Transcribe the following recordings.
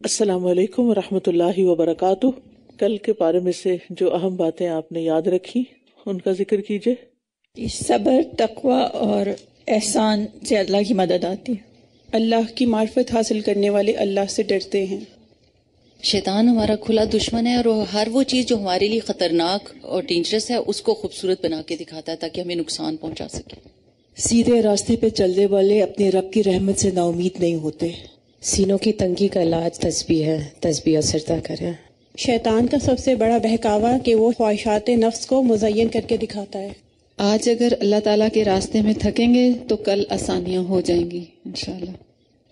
السلام علیکم ورحمۃ اللہ وبرکاتہ۔ کل کے پارے میں سے جو اہم باتیں آپ نے یاد رکھی ان کا ذکر کیجیے۔ صبر، تقوی اور احسان سے اللہ کی مدد آتی ہے۔ اللہ کی معرفت حاصل کرنے والے اللہ سے ڈرتے ہیں۔ شیطان ہمارا کھلا دشمن ہے، اور ہر وہ چیز جو ہمارے لیے خطرناک اور ڈینجرس ہے اس کو خوبصورت بنا کے دکھاتا ہے تاکہ ہمیں نقصان پہنچا سکے۔ سیدھے راستے پہ چلنے والے اپنے رب کی رحمت سے نا امید نہیں ہوتے۔ سینوں کی تنگی کا علاج تسبیح ہے، تسبیح اثردہ کریں۔ شیطان کا سب سے بڑا بہکاوا کہ وہ خواہشات نفس کو مزین کر کے دکھاتا ہے۔ آج اگر اللہ تعالیٰ کے راستے میں تھکیں گے تو کل آسانیاں ہو جائیں گی انشاءاللہ۔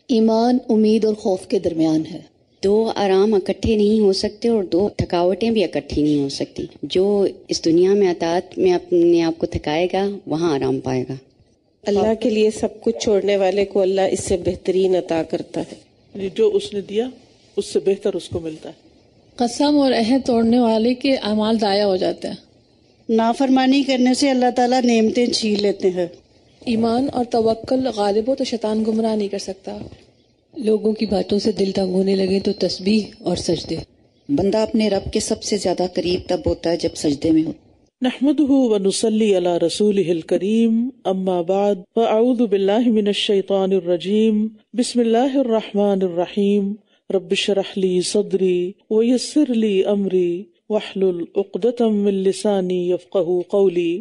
ایمان امید اور خوف کے درمیان ہے۔ دو آرام اکٹھے نہیں ہو سکتے اور دو تھکاوٹیں بھی اکٹھی نہیں ہو سکتی۔ جو اس دنیا میں اطاعت میں اپنے آپ کو تھکائے گا وہاں آرام پائے گا۔ اللہ کے لیے سب کچھ چھوڑنے والے کو اللہ اس سے بہترین عطا کرتا ہے، جو اس نے دیا اس سے بہتر اس کو ملتا ہے۔ قسم اور عہد توڑنے والے کے اعمال ضائع ہو جاتے ہیں۔ نافرمانی کرنے سے اللہ تعالیٰ نعمتیں چھین لیتے ہیں۔ ایمان اور توکل غالب ہو تو شیطان گمراہ نہیں کر سکتا۔ لوگوں کی باتوں سے دل تنگ ہونے لگے تو تسبیح اور سجدے۔ بندہ اپنے رب کے سب سے زیادہ قریب تب ہوتا ہے جب سجدے میں ہو۔ نحمده ونصلي على رسوله الكريم، اما بعد فاعوذ بالله من الشيطان الرجيم، بسم الله الرحمن الرحيم، رب اشرح لي صدري ويسر لي امري واحلل عقدة من لساني يفقهوا قولي۔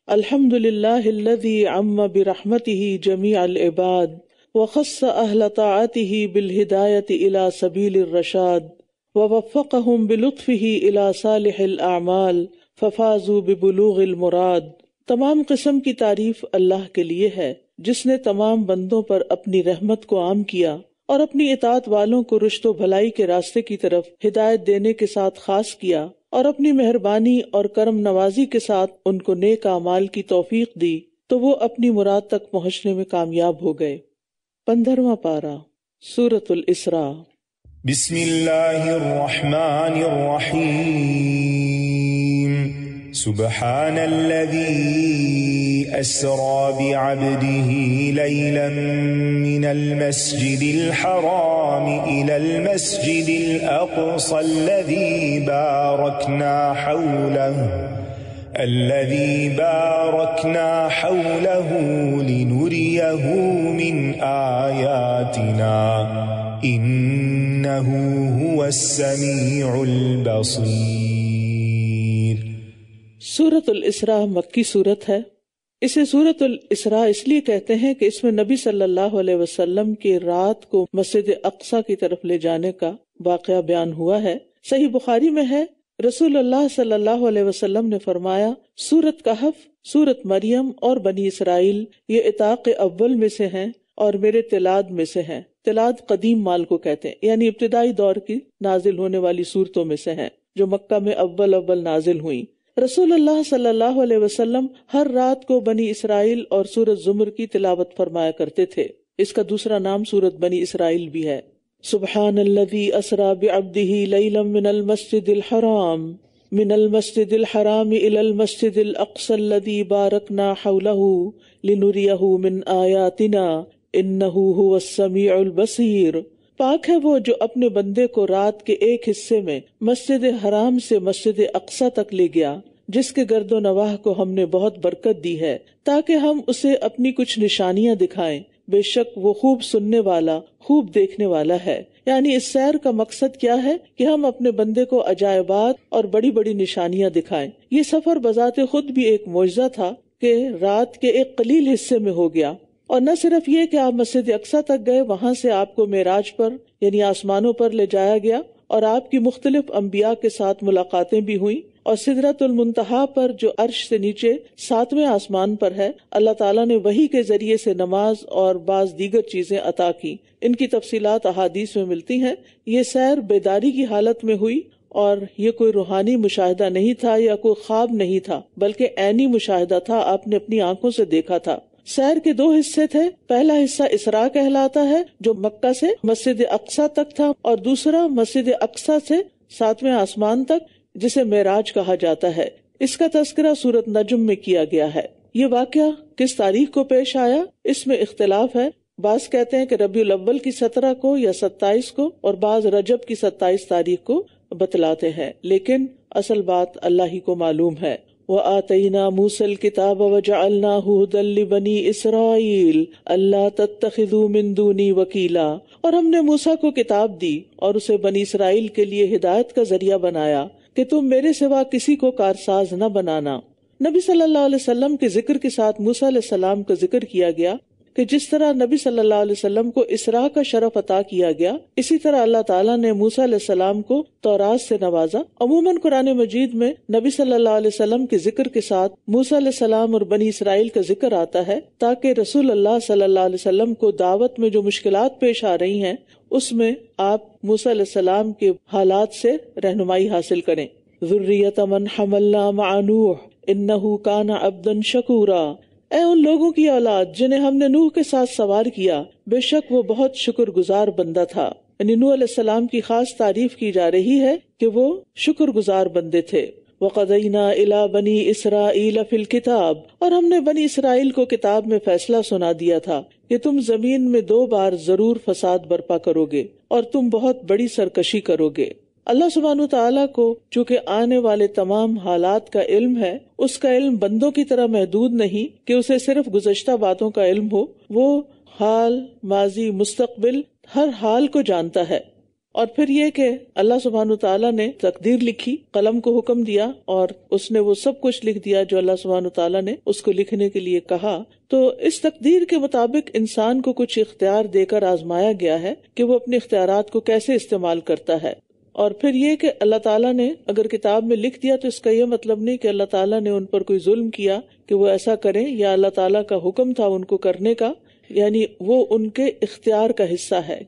الحمد لله الذي عم برحمته جميع العباد وخص اهل طاعته بالهداية الى سبيل الرشاد ووفقهم بلطفه الى صالح الاعمال ففازوا ببلوغ المراد۔ تمام قسم کی تعریف اللہ کے لیے ہے جس نے تمام بندوں پر اپنی رحمت کو عام کیا اور اپنی اطاعت والوں کو رشد و بھلائی کے راستے کی طرف ہدایت دینے کے ساتھ خاص کیا، اور اپنی مہربانی اور کرم نوازی کے ساتھ ان کو نیک اعمال کی توفیق دی تو وہ اپنی مراد تک پہنچنے میں کامیاب ہو گئے۔ 15واں پارہ، سورۃ الاسراء۔ بسم اللہ الرحمن الرحیم، سبحان الذی اسری بعبده لیلا من المسجد الحرام الى المسجد الاقصى الذی بارکنا حوله لنریه من آیاتنا انہ هو السمیع البصیر۔ سورۃ الاسراء مکی سورت ہے۔ اسے سورۃ الاسراء اس لیے کہتے ہیں کہ اس میں نبی صلی اللہ علیہ وسلم کی رات کو مسجد اقصی کی طرف لے جانے کا واقعہ بیان ہوا ہے۔ صحیح بخاری میں ہے، رسول اللہ صلی اللہ علیہ وسلم نے فرمایا، سورۃ کہف، سورۃ مریم اور بنی اسرائیل یہ عتاق اول میں سے ہیں اور میرے تلاد میں سے ہیں۔ تلاد قدیم مال کو کہتے ہیں، یعنی ابتدائی دور کی نازل ہونے والی سورتوں میں سے ہیں جو مکہ میں اول نازل ہوئیں۔ رسول اللہ صلی اللہ علیہ وسلم ہر رات کو بنی اسرائیل اور سورۃ زمر کی تلاوت فرمایا کرتے تھے۔ اس کا دوسرا نام سورۃ بنی اسرائیل بھی ہے۔ سبحان الذی اسری بعبده لیلا من المسجد الحرام الى المسجد الاقصى الذی بارکنا حوله لنریه من آیاتنا انہ هو السمیع البصیر۔ پاک ہے وہ جو اپنے بندے کو رات کے ایک حصے میں مسجد حرام سے مسجد اقصی تک لے گیا، جس کے گرد و نواح کو ہم نے بہت برکت دی ہے تاکہ ہم اسے اپنی کچھ نشانیاں دکھائیں۔ بے شک وہ خوب سننے والا، خوب دیکھنے والا ہے۔ یعنی اس سیر کا مقصد کیا ہے کہ ہم اپنے بندے کو عجائبات اور بڑی بڑی نشانیاں دکھائیں۔ یہ سفر بذات خود بھی ایک معجزہ تھا کہ رات کے ایک قلیل حصے میں ہو گیا، اور نہ صرف یہ کہ آپ مسجد اقصی تک گئے، وہاں سے آپ کو معراج پر یعنی آسمانوں پر لے جایا گیا اور آپ کی مختلف انبیاء کے ساتھ ملاقاتیں بھی ہوئیں، اور سدرۃ المنتہا پر جو عرش سے نیچے 7ویں آسمان پر ہے، اللہ تعالیٰ نے وحی کے ذریعے سے نماز اور بعض دیگر چیزیں عطا کی۔ ان کی تفصیلات احادیث میں ملتی ہیں۔ یہ سیر بیداری کی حالت میں ہوئی اور یہ کوئی روحانی مشاہدہ نہیں تھا یا کوئی خواب نہیں تھا، بلکہ عینی مشاہدہ تھا، آپ نے اپنی آنکھوں سے دیکھا تھا۔ سیر کے 2 حصے تھے، پہلا حصہ اسراء کہلاتا ہے جو مکہ سے مسجد اقصی تک تھا، اور دوسرا مسجد اقصی سے 7ویں آسمان تک جسے معراج کہا جاتا ہے۔ اس کا تذکرہ سورۃ نجم میں کیا گیا ہے۔ یہ واقعہ کس تاریخ کو پیش آیا اس میں اختلاف ہے۔ بعض کہتے ہیں کہ ربیع الاول کی 17 کو یا 27 کو، اور بعض رجب کی 27 تاریخ کو بتلاتے ہیں، لیکن اصل بات اللہ ہی کو معلوم ہے۔ وَآتَيْنَا مُوسَى الْكِتَابَ وَجَعَلْنَاهُ هُدًى لِبَنِي إِسْرَائِيلَ أَلَّا تَتَّخِذُوا مِن دُونِي وَكِيلًا، اور ہم نے موسیٰ کو کتاب دی اور اسے بنی اسرائیل کے لیے ہدایت کا ذریعہ بنایا کہ تم میرے سوا کسی کو کارساز نہ بنانا۔ نبی صلی اللہ علیہ وسلم کے ذکر کے ساتھ موسیٰ علیہ السلام کا ذکر کیا گیا کہ جس طرح نبی صلی اللہ علیہ وسلم کو اسراء کا شرف عطا کیا گیا، اسی طرح اللہ تعالیٰ نے موسیٰ علیہ السلام کو تورات سے نوازا۔ عموماً قرآن مجید میں نبی صلی اللہ علیہ وسلم کے ذکر کے ساتھ موسیٰ علیہ السلام اور بنی اسرائیل کا ذکر آتا ہے تاکہ رسول اللہ صلی اللہ علیہ وسلم کو دعوت میں جو مشکلات پیش آ رہی ہیں اس میں آپ موسیٰ علیہ السلام کے حالات سے رہنمائی حاصل کریں۔ ذریۃ من حملنا مع نوح انہ کان عبدا شکورا، اے ان لوگوں کی اولاد جنہیں ہم نے نوح کے ساتھ سوار کیا، بے شک وہ بہت شکر گزار بندہ تھا۔ یعنی نوح علیہ السلام کی خاص تعریف کی جا رہی ہے کہ وہ شکر گزار بندے تھے۔ وَقَضَيْنَا إِلَى بَنِي إِسْرَائِيلَ فِي الْكِتَابِ، اور ہم نے بنی اسرائیل کو کتاب میں فیصلہ سنا دیا تھا کہ تم زمین میں 2 بار ضرور فساد برپا کرو گے اور تم بہت بڑی سرکشی کرو گے۔ اللہ سبحانہ تعالیٰ کو چونکہ آنے والے تمام حالات کا علم ہے، اس کا علم بندوں کی طرح محدود نہیں کہ اسے صرف گزشتہ باتوں کا علم ہو، وہ حال، ماضی، مستقبل ہر حال کو جانتا ہے۔ اور پھر یہ کہ اللہ سبحانہ تعالیٰ نے تقدیر لکھی، قلم کو حکم دیا اور اس نے وہ سب کچھ لکھ دیا جو اللہ سبحانہ تعالیٰ نے اس کو لکھنے کے لیے کہا۔ تو اس تقدیر کے مطابق انسان کو کچھ اختیار دے کر آزمایا گیا ہے کہ وہ اپنے اختیارات کو کیسے استعمال کرتا ہے۔ اور پھر یہ کہ اللہ تعالیٰ نے اگر کتاب میں لکھ دیا تو اس کا یہ مطلب نہیں کہ اللہ تعالیٰ نے ان پر کوئی ظلم کیا کہ وہ ایسا کریں، یا اللہ تعالیٰ کا حکم تھا ان کو کرنے کا، یعنی وہ ان کے اختیار کا حصہ ہے۔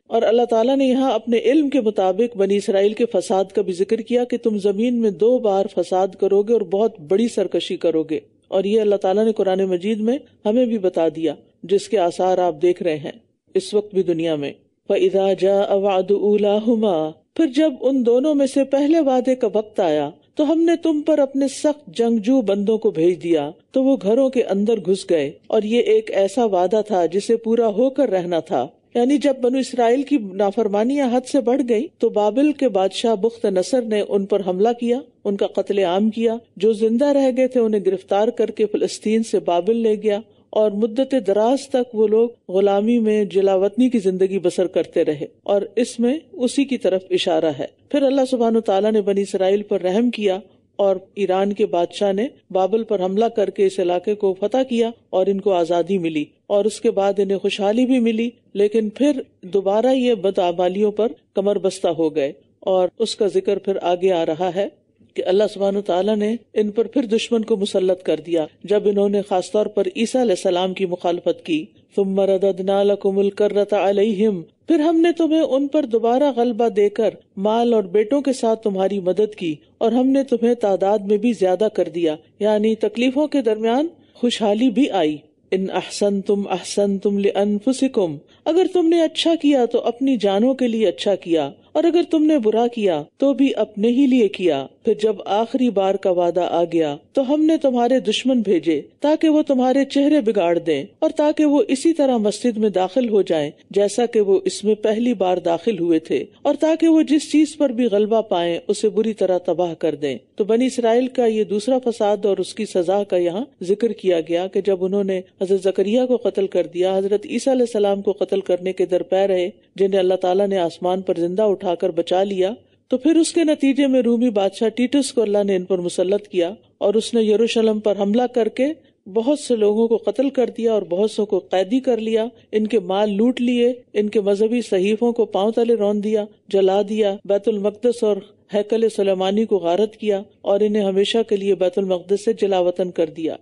اور اللہ تعالیٰ نے یہاں اپنے علم کے مطابق بنی اسرائیل کے فساد کا بھی ذکر کیا کہ تم زمین میں 2 بار فساد کرو گے اور بہت بڑی سرکشی کرو گے، اور یہ اللہ تعالیٰ نے قرآن مجید میں ہمیں بھی بتا دیا، جس کے آثار آپ دیکھ رہے ہیں اس وقت بھی دنیا میں۔ فَإِذَا جَاءَ وَعْدُ أُولَاهُمَا، پھر جب ان دونوں میں سے پہلے وعدے کا وقت آیا تو ہم نے تم پر اپنے سخت جنگجو بندوں کو بھیج دیا تو وہ گھروں کے اندر گھس گئے، اور یہ ایک ایسا وعدہ تھا جسے پورا ہو کر رہنا تھا۔ یعنی جب بنو اسرائیل کی نافرمانیاں حد سے بڑھ گئی تو بابل کے بادشاہ بخت نصر نے ان پر حملہ کیا، ان کا قتل عام کیا، جو زندہ رہ گئے تھے انہیں گرفتار کر کے فلسطین سے بابل لے گیا، اور مدت دراز تک وہ لوگ غلامی میں جلاوطنی کی زندگی بسر کرتے رہے، اور اس میں اسی کی طرف اشارہ ہے۔ پھر اللہ سبحانہ تعالیٰ نے بنی اسرائیل پر رحم کیا اور ایران کے بادشاہ نے بابل پر حملہ کر کے اس علاقے کو فتح کیا اور ان کو آزادی ملی، اور اس کے بعد انہیں خوشحالی بھی ملی، لیکن پھر دوبارہ یہ بدعمالیوں پر کمر بستہ ہو گئے، اور اس کا ذکر پھر آگے آ رہا ہے کہ اللہ سبحانہ تعالیٰ نے ان پر پھر دشمن کو مسلط کر دیا جب انہوں نے خاص طور پر عیسیٰ علیہ السلام کی مخالفت کی۔ ثم رددنا لكم الكرة عليهم، پھر ہم نے تمہیں ان پر دوبارہ غلبہ دے کر مال اور بیٹوں کے ساتھ تمہاری مدد کی، اور ہم نے تمہیں تعداد میں بھی زیادہ کر دیا، یعنی تکلیفوں کے درمیان خوشحالی بھی آئی۔ ان احسنتم احسنتم لانفسکم، اگر تم نے اچھا کیا تو اپنی جانوں کے لیے اچھا کیا، اور اگر تم نے برا کیا تو بھی اپنے ہی لیے کیا۔ پھر جب آخری بار کا وعدہ آ گیا تو ہم نے تمہارے دشمن بھیجے تاکہ وہ تمہارے چہرے بگاڑ دیں، اور تاکہ وہ اسی طرح مسجد میں داخل ہو جائیں جیسا کہ وہ اس میں پہلی بار داخل ہوئے تھے، اور تاکہ وہ جس چیز پر بھی غلبہ پائیں اسے بری طرح تباہ کر دیں۔ تو بنی اسرائیل کا یہ دوسرا فساد اور اس کی سزا کا یہاں ذکر کیا گیا کہ جب انہوں نے حضرت زکریا کو قتل کر دیا، حضرت عیسیٰ علیہ السلام کو قتل کرنے کے درپے رہے جنہیں اللہ تعالیٰ نے آسمان پر زندہ اٹھا کر بچا لیا، تو پھر اس کے نتیجے میں رومی بادشاہ ٹیٹس کو اللہ نے ان پر مسلط کیا، اور اس نے یروشلم پر حملہ کر کے بہت سے لوگوں کو قتل کر دیا اور بہت سو کو قیدی کر لیا، ان کے مال لوٹ لیے، ان کے مذہبی صحیفوں کو پاؤں تلے رون دیا، جلا دیا، بیت المقدس اور ہیکل سلیمانی کو غارت کیا، اور انہیں ہمیشہ کے لیے بیت المقدس سے جلا وطن کر دیا۔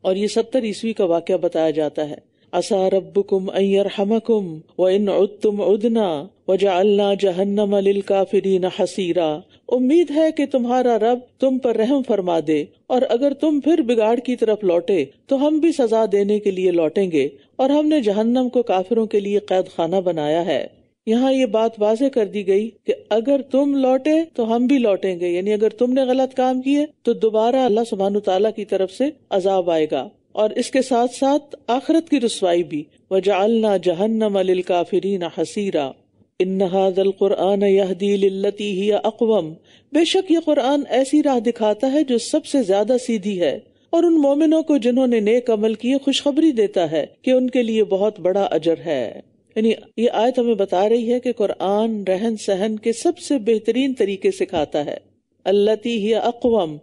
اور یہ 70 عیسوی کا واقعہ بتایا جاتا ہے۔ عسى ربكم ان يرحمكم وان عدتم عدنا وجعلنا جهنم للكافرين حصيرا، امید ہے کہ تمہارا رب تم پر رحم فرما دے، اور اگر تم پھر بگاڑ کی طرف لوٹے تو ہم بھی سزا دینے کے لیے لوٹیں گے، اور ہم نے جہنم کو کافروں کے لیے قید خانہ بنایا ہے۔ یہاں یہ بات واضح کر دی گئی کہ اگر تم لوٹے تو ہم بھی لوٹیں گے، یعنی اگر تم نے غلط کام کیے تو دوبارہ اللہ سبحانہ تعالیٰ کی طرف سے عذاب آئے گا۔ اور اس کے ساتھ ساتھ آخرت کی رسوائی بھی. وَجَعَلْنَا جَهَنَّمَ لِلْكَافِرِينَ حَصِيرًا إِنَّ هَذَا الْقُرْآنَ يَهْدِي لِلَّتِي هِيَ أَقْوَمُ. بے شک یہ قرآن ایسی راہ دکھاتا ہے جو سب سے زیادہ سیدھی ہے، اور ان مومنوں کو جنہوں نے نیک عمل کیے خوشخبری دیتا ہے کہ ان کے لیے بہت بڑا اجر ہے. یعنی یہ آیت ہمیں بتا رہی ہے کہ قرآن رہن سہن کے سب سے بہترین طریقے سکھاتا ہے. التی ہی اقوم،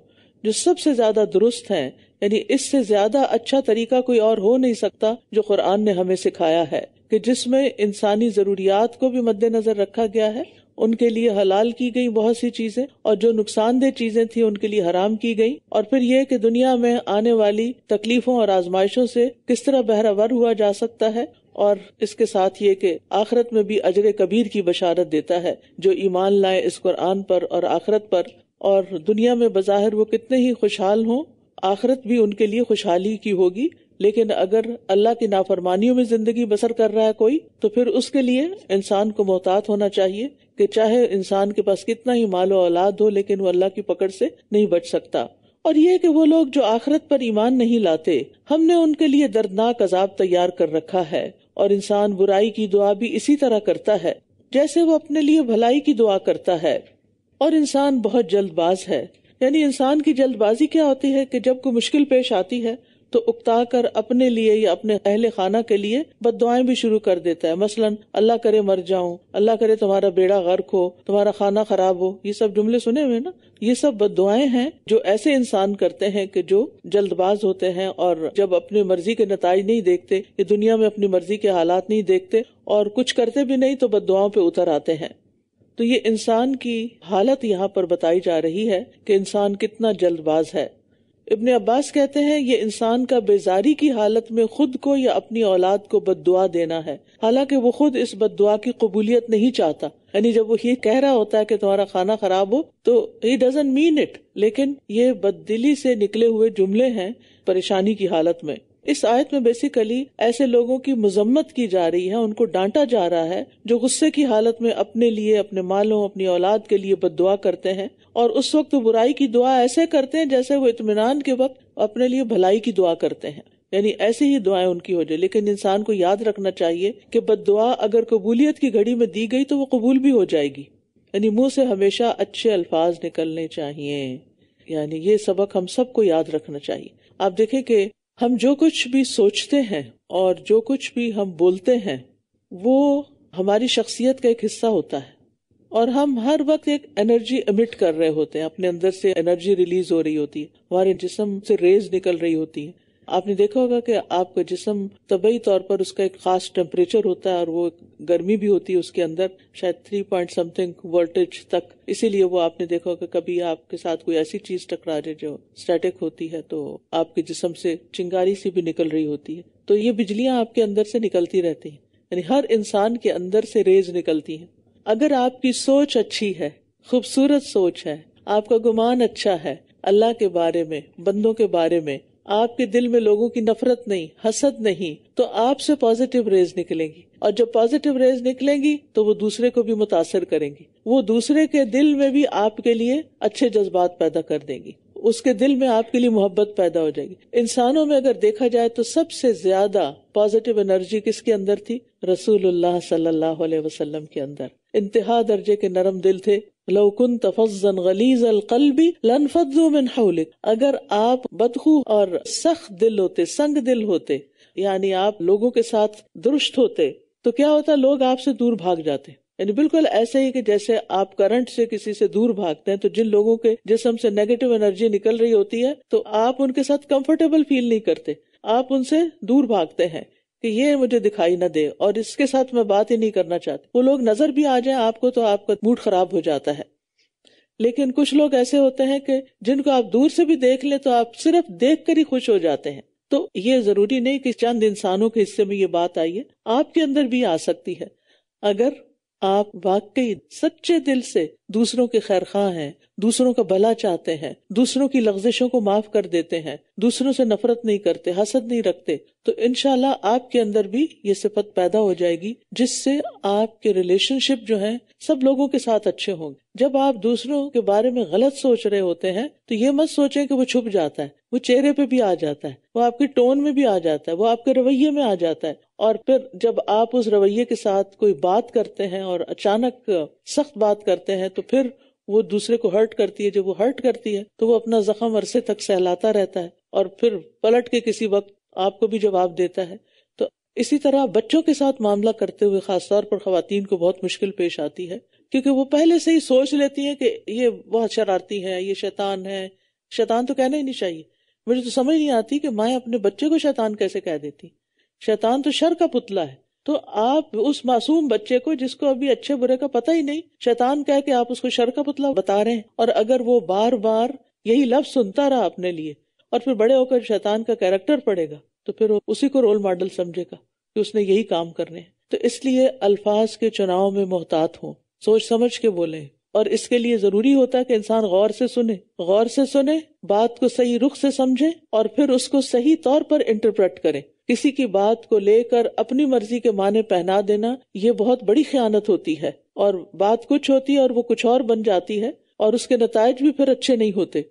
جو سب سے زیادہ درست ہیں، یعنی اس سے زیادہ اچھا طریقہ کوئی اور ہو نہیں سکتا جو قرآن نے ہمیں سکھایا ہے، کہ جس میں انسانی ضروریات کو بھی مد نظر رکھا گیا ہے، ان کے لیے حلال کی گئی بہت سی چیزیں، اور جو نقصان دہ چیزیں تھیں ان کے لیے حرام کی گئی، اور پھر یہ کہ دنیا میں آنے والی تکلیفوں اور آزمائشوں سے کس طرح بہرہ ہوا جا سکتا ہے، اور اس کے ساتھ یہ کہ آخرت میں بھی اجر کبیر کی بشارت دیتا ہے جو ایمان لائے اس قرآن پر اور آخرت پر. اور دنیا میں بظاہر وہ کتنے ہی خوشحال ہوں، آخرت بھی ان کے لیے خوشحالی کی ہوگی. لیکن اگر اللہ کی نافرمانیوں میں زندگی بسر کر رہا ہے کوئی، تو پھر اس کے لیے انسان کو محتاط ہونا چاہیے کہ چاہے انسان کے پاس کتنا ہی مال و اولاد ہو، لیکن وہ اللہ کی پکڑ سے نہیں بچ سکتا. اور یہ کہ وہ لوگ جو آخرت پر ایمان نہیں لاتے، ہم نے ان کے لیے دردناک عذاب تیار کر رکھا ہے. اور انسان برائی کی دعا بھی اسی طرح کرتا ہے جیسے وہ اپنے لیے بھلائی کی دعا کرتا ہے. اور انسان بہت جلد باز ہے. یعنی انسان کی جلد بازی کیا ہوتی ہے کہ جب کوئی مشکل پیش آتی ہے تو اکتا کر اپنے لیے یا اپنے اہل خانہ کے لیے بد دعائیں بھی شروع کر دیتا ہے. مثلاً اللہ کرے مر جاؤں، اللہ کرے تمہارا بیڑا غرق ہو، تمہارا خانہ خراب ہو. یہ سب جملے سنے ہوئے نا، یہ سب بد دعائیں ہیں جو ایسے انسان کرتے ہیں کہ جو جلد باز ہوتے ہیں، اور جب اپنی مرضی کے نتائج نہیں دیکھتے، یہ دنیا میں اپنی مرضی کے حالات نہیں دیکھتے اور کچھ کرتے بھی نہیں تو بد دعاؤں پہ اتر آتے ہیں. تو یہ انسان کی حالت یہاں پر بتائی جا رہی ہے کہ انسان کتنا جلد باز ہے. ابن عباس کہتے ہیں یہ انسان کا بیزاری کی حالت میں خود کو یا اپنی اولاد کو بد دعا دینا ہے، حالانکہ وہ خود اس بد دعا کی قبولیت نہیں چاہتا. یعنی جب وہ یہ کہہ رہا ہوتا ہے کہ تمہارا کھانا خراب ہو تو he doesn't mean it، لیکن یہ بددلی سے نکلے ہوئے جملے ہیں پریشانی کی حالت میں. اس آیت میں بیسیکلی ایسے لوگوں کی مذمت کی جا رہی ہے، ان کو ڈانٹا جا رہا ہے جو غصے کی حالت میں اپنے لیے، اپنے مالوں، اپنی اولاد کے لیے بد دعا کرتے ہیں، اور اس وقت برائی کی دعا ایسے کرتے ہیں جیسے وہ اطمینان کے وقت اپنے لیے بھلائی کی دعا کرتے ہیں. یعنی ایسی ہی دعائیں ان کی ہو جائے. لیکن انسان کو یاد رکھنا چاہیے کہ بد دعا اگر قبولیت کی گھڑی میں دی گئی تو وہ قبول بھی ہو جائے گی. یعنی منہ سے ہمیشہ اچھے الفاظ نکلنے چاہیے. یعنی یہ سبق ہم سب کو یاد رکھنا چاہیے. آپ دیکھیں کہ ہم جو کچھ بھی سوچتے ہیں اور جو کچھ بھی ہم بولتے ہیں وہ ہماری شخصیت کا ایک حصہ ہوتا ہے، اور ہم ہر وقت ایک انرجی ایمٹ کر رہے ہوتے ہیں، اپنے اندر سے انرجی ریلیز ہو رہی ہوتی ہے، ہمارے جسم سے ریز نکل رہی ہوتی ہے. آپ نے دیکھا ہوگا کہ آپ کا جسم طبعی طور پر اس کا ایک خاص ٹیمپریچر ہوتا ہے، اور وہ گرمی بھی ہوتی ہے اس کے اندر، شاید 3 point something وولٹیج تک. اسی لیے وہ آپ نے دیکھا ہوگا کبھی آپ کے ساتھ کوئی ایسی چیز ٹکرا جائے جو اسٹیٹک ہوتی ہے تو آپ کے جسم سے چنگاری سی بھی نکل رہی ہوتی ہے. تو یہ بجلیاں آپ کے اندر سے نکلتی رہتی ہیں. یعنی ہر انسان کے اندر سے ریز نکلتی ہیں. اگر آپ کی سوچ اچھی ہے، خوبصورت سوچ ہے، آپ کا گمان اچھا ہے اللہ کے بارے میں، بندوں کے بارے میں، آپ کے دل میں لوگوں کی نفرت نہیں، حسد نہیں، تو آپ سے پازیٹیو ریز نکلیں گی. اور جب پازیٹیو ریز نکلیں گی تو وہ دوسرے کو بھی متاثر کریں گی. وہ دوسرے کے دل میں بھی آپ کے لیے اچھے جذبات پیدا کر دیں گی، اس کے دل میں آپ کے لیے محبت پیدا ہو جائے گی. انسانوں میں اگر دیکھا جائے تو سب سے زیادہ پازیٹیو انرجی کس کے اندر تھی؟ رسول اللہ صلی اللہ علیہ وسلم کے اندر. انتہا درجے کے نرم دل تھے. لو كنت فظا غلیظ القلب لانفضوا من حولك. اگر آپ بدخو اور سخت دل ہوتے، سنگ دل ہوتے، یعنی آپ لوگوں کے ساتھ درست ہوتے، تو کیا ہوتا؟ لوگ آپ سے دور بھاگ جاتے. یعنی بالکل ایسے ہی کہ جیسے آپ کرنٹ سے کسی سے دور بھاگتے ہیں، تو جن لوگوں کے جسم سے نیگیٹو انرجی نکل رہی ہوتی ہے تو آپ ان کے ساتھ کمفرٹیبل فیل نہیں کرتے، آپ ان سے دور بھاگتے ہیں کہ یہ مجھے دکھائی نہ دے اور اس کے ساتھ میں بات ہی نہیں کرنا چاہتے. وہ لوگ نظر بھی آ جائیں آپ کو تو آپ کا موڈ خراب ہو جاتا ہے. لیکن کچھ لوگ ایسے ہوتے ہیں کہ جن کو آپ دور سے بھی دیکھ لیں تو آپ صرف دیکھ کر ہی خوش ہو جاتے ہیں. تو یہ ضروری نہیں کہ چند انسانوں کے حصے میں یہ بات آئی ہے، آپ کے اندر بھی آ سکتی ہے. اگر آپ واقعی سچے دل سے دوسروں کے خیر خواہ ہیں، دوسروں کا بھلا چاہتے ہیں، دوسروں کی لغزشوں کو معاف کر دیتے ہیں، دوسروں سے نفرت نہیں کرتے، حسد نہیں رکھتے، تو انشاءاللہ آپ کے اندر بھی یہ صفت پیدا ہو جائے گی، جس سے آپ کے ریلیشن شپ جو ہیں سب لوگوں کے ساتھ اچھے ہوں گے۔ جب آپ دوسروں کے بارے میں غلط سوچ رہے ہوتے ہیں تو یہ مت سوچیں کہ وہ چھپ جاتا ہے، وہ چہرے پہ بھی آ جاتا ہے، وہ آپ کی ٹون میں بھی آ جاتا ہے، وہ آپ کے رویے میں آ جاتا ہے، اور پھر جب آپ اس رویے کے ساتھ کوئی بات کرتے ہیں اور اچانک سخت بات کرتے ہیں تو پھر وہ دوسرے کو ہرٹ کرتی ہے، جب وہ ہرٹ کرتی ہے تو وہ اپنا زخم عرصے تک سہلاتا رہتا ہے اور پھر پلٹ کے کسی وقت آپ کو بھی جواب دیتا ہے۔ تو اسی طرح بچوں کے ساتھ معاملہ کرتے ہوئے خاص طور پر خواتین کو بہت مشکل پیش آتی ہے، کیونکہ وہ پہلے سے ہی سوچ لیتی ہیں کہ یہ بہت شرارتی ہے، یہ شیطان ہے۔ شیطان تو کہنا ہی نہیں چاہیے، مجھے تو سمجھ نہیں آتی کہ مائیں اپنے بچے کو شیطان کیسے کہہ دیتی۔ شیطان تو شر کا پتلا ہے، تو آپ اس معصوم بچے کو جس کو ابھی اچھے برے کا پتہ ہی نہیں، شیطان کہہ کے آپ اس کو شر کا پتلا بتا رہے ہیں، اور اگر وہ بار بار یہی لفظ سنتا رہا اپنے لیے اور پھر بڑے ہو کر شیطان کا کیریکٹر پڑے گا تو پھر وہ اسی کو رول ماڈل سمجھے گا کہ اس نے یہی کام کرنے ہیں۔ تو اس لیے الفاظ کے چناؤ میں محتاط ہوں، سوچ سمجھ کے بولیں، اور اس کے لیے ضروری ہوتا ہے کہ انسان غور سے سنے، بات کو صحیح رخ سے سمجھے اور پھر اس کو صحیح طور پر انٹرپریٹ کرے۔ کسی کی بات کو لے کر اپنی مرضی کے معنی پہنا دینا یہ بہت بڑی خیانت ہوتی ہے، اور بات کچھ ہوتی ہے اور وہ کچھ اور بن جاتی ہے، اور اس کے نتائج بھی پھر اچھے نہیں ہوتے۔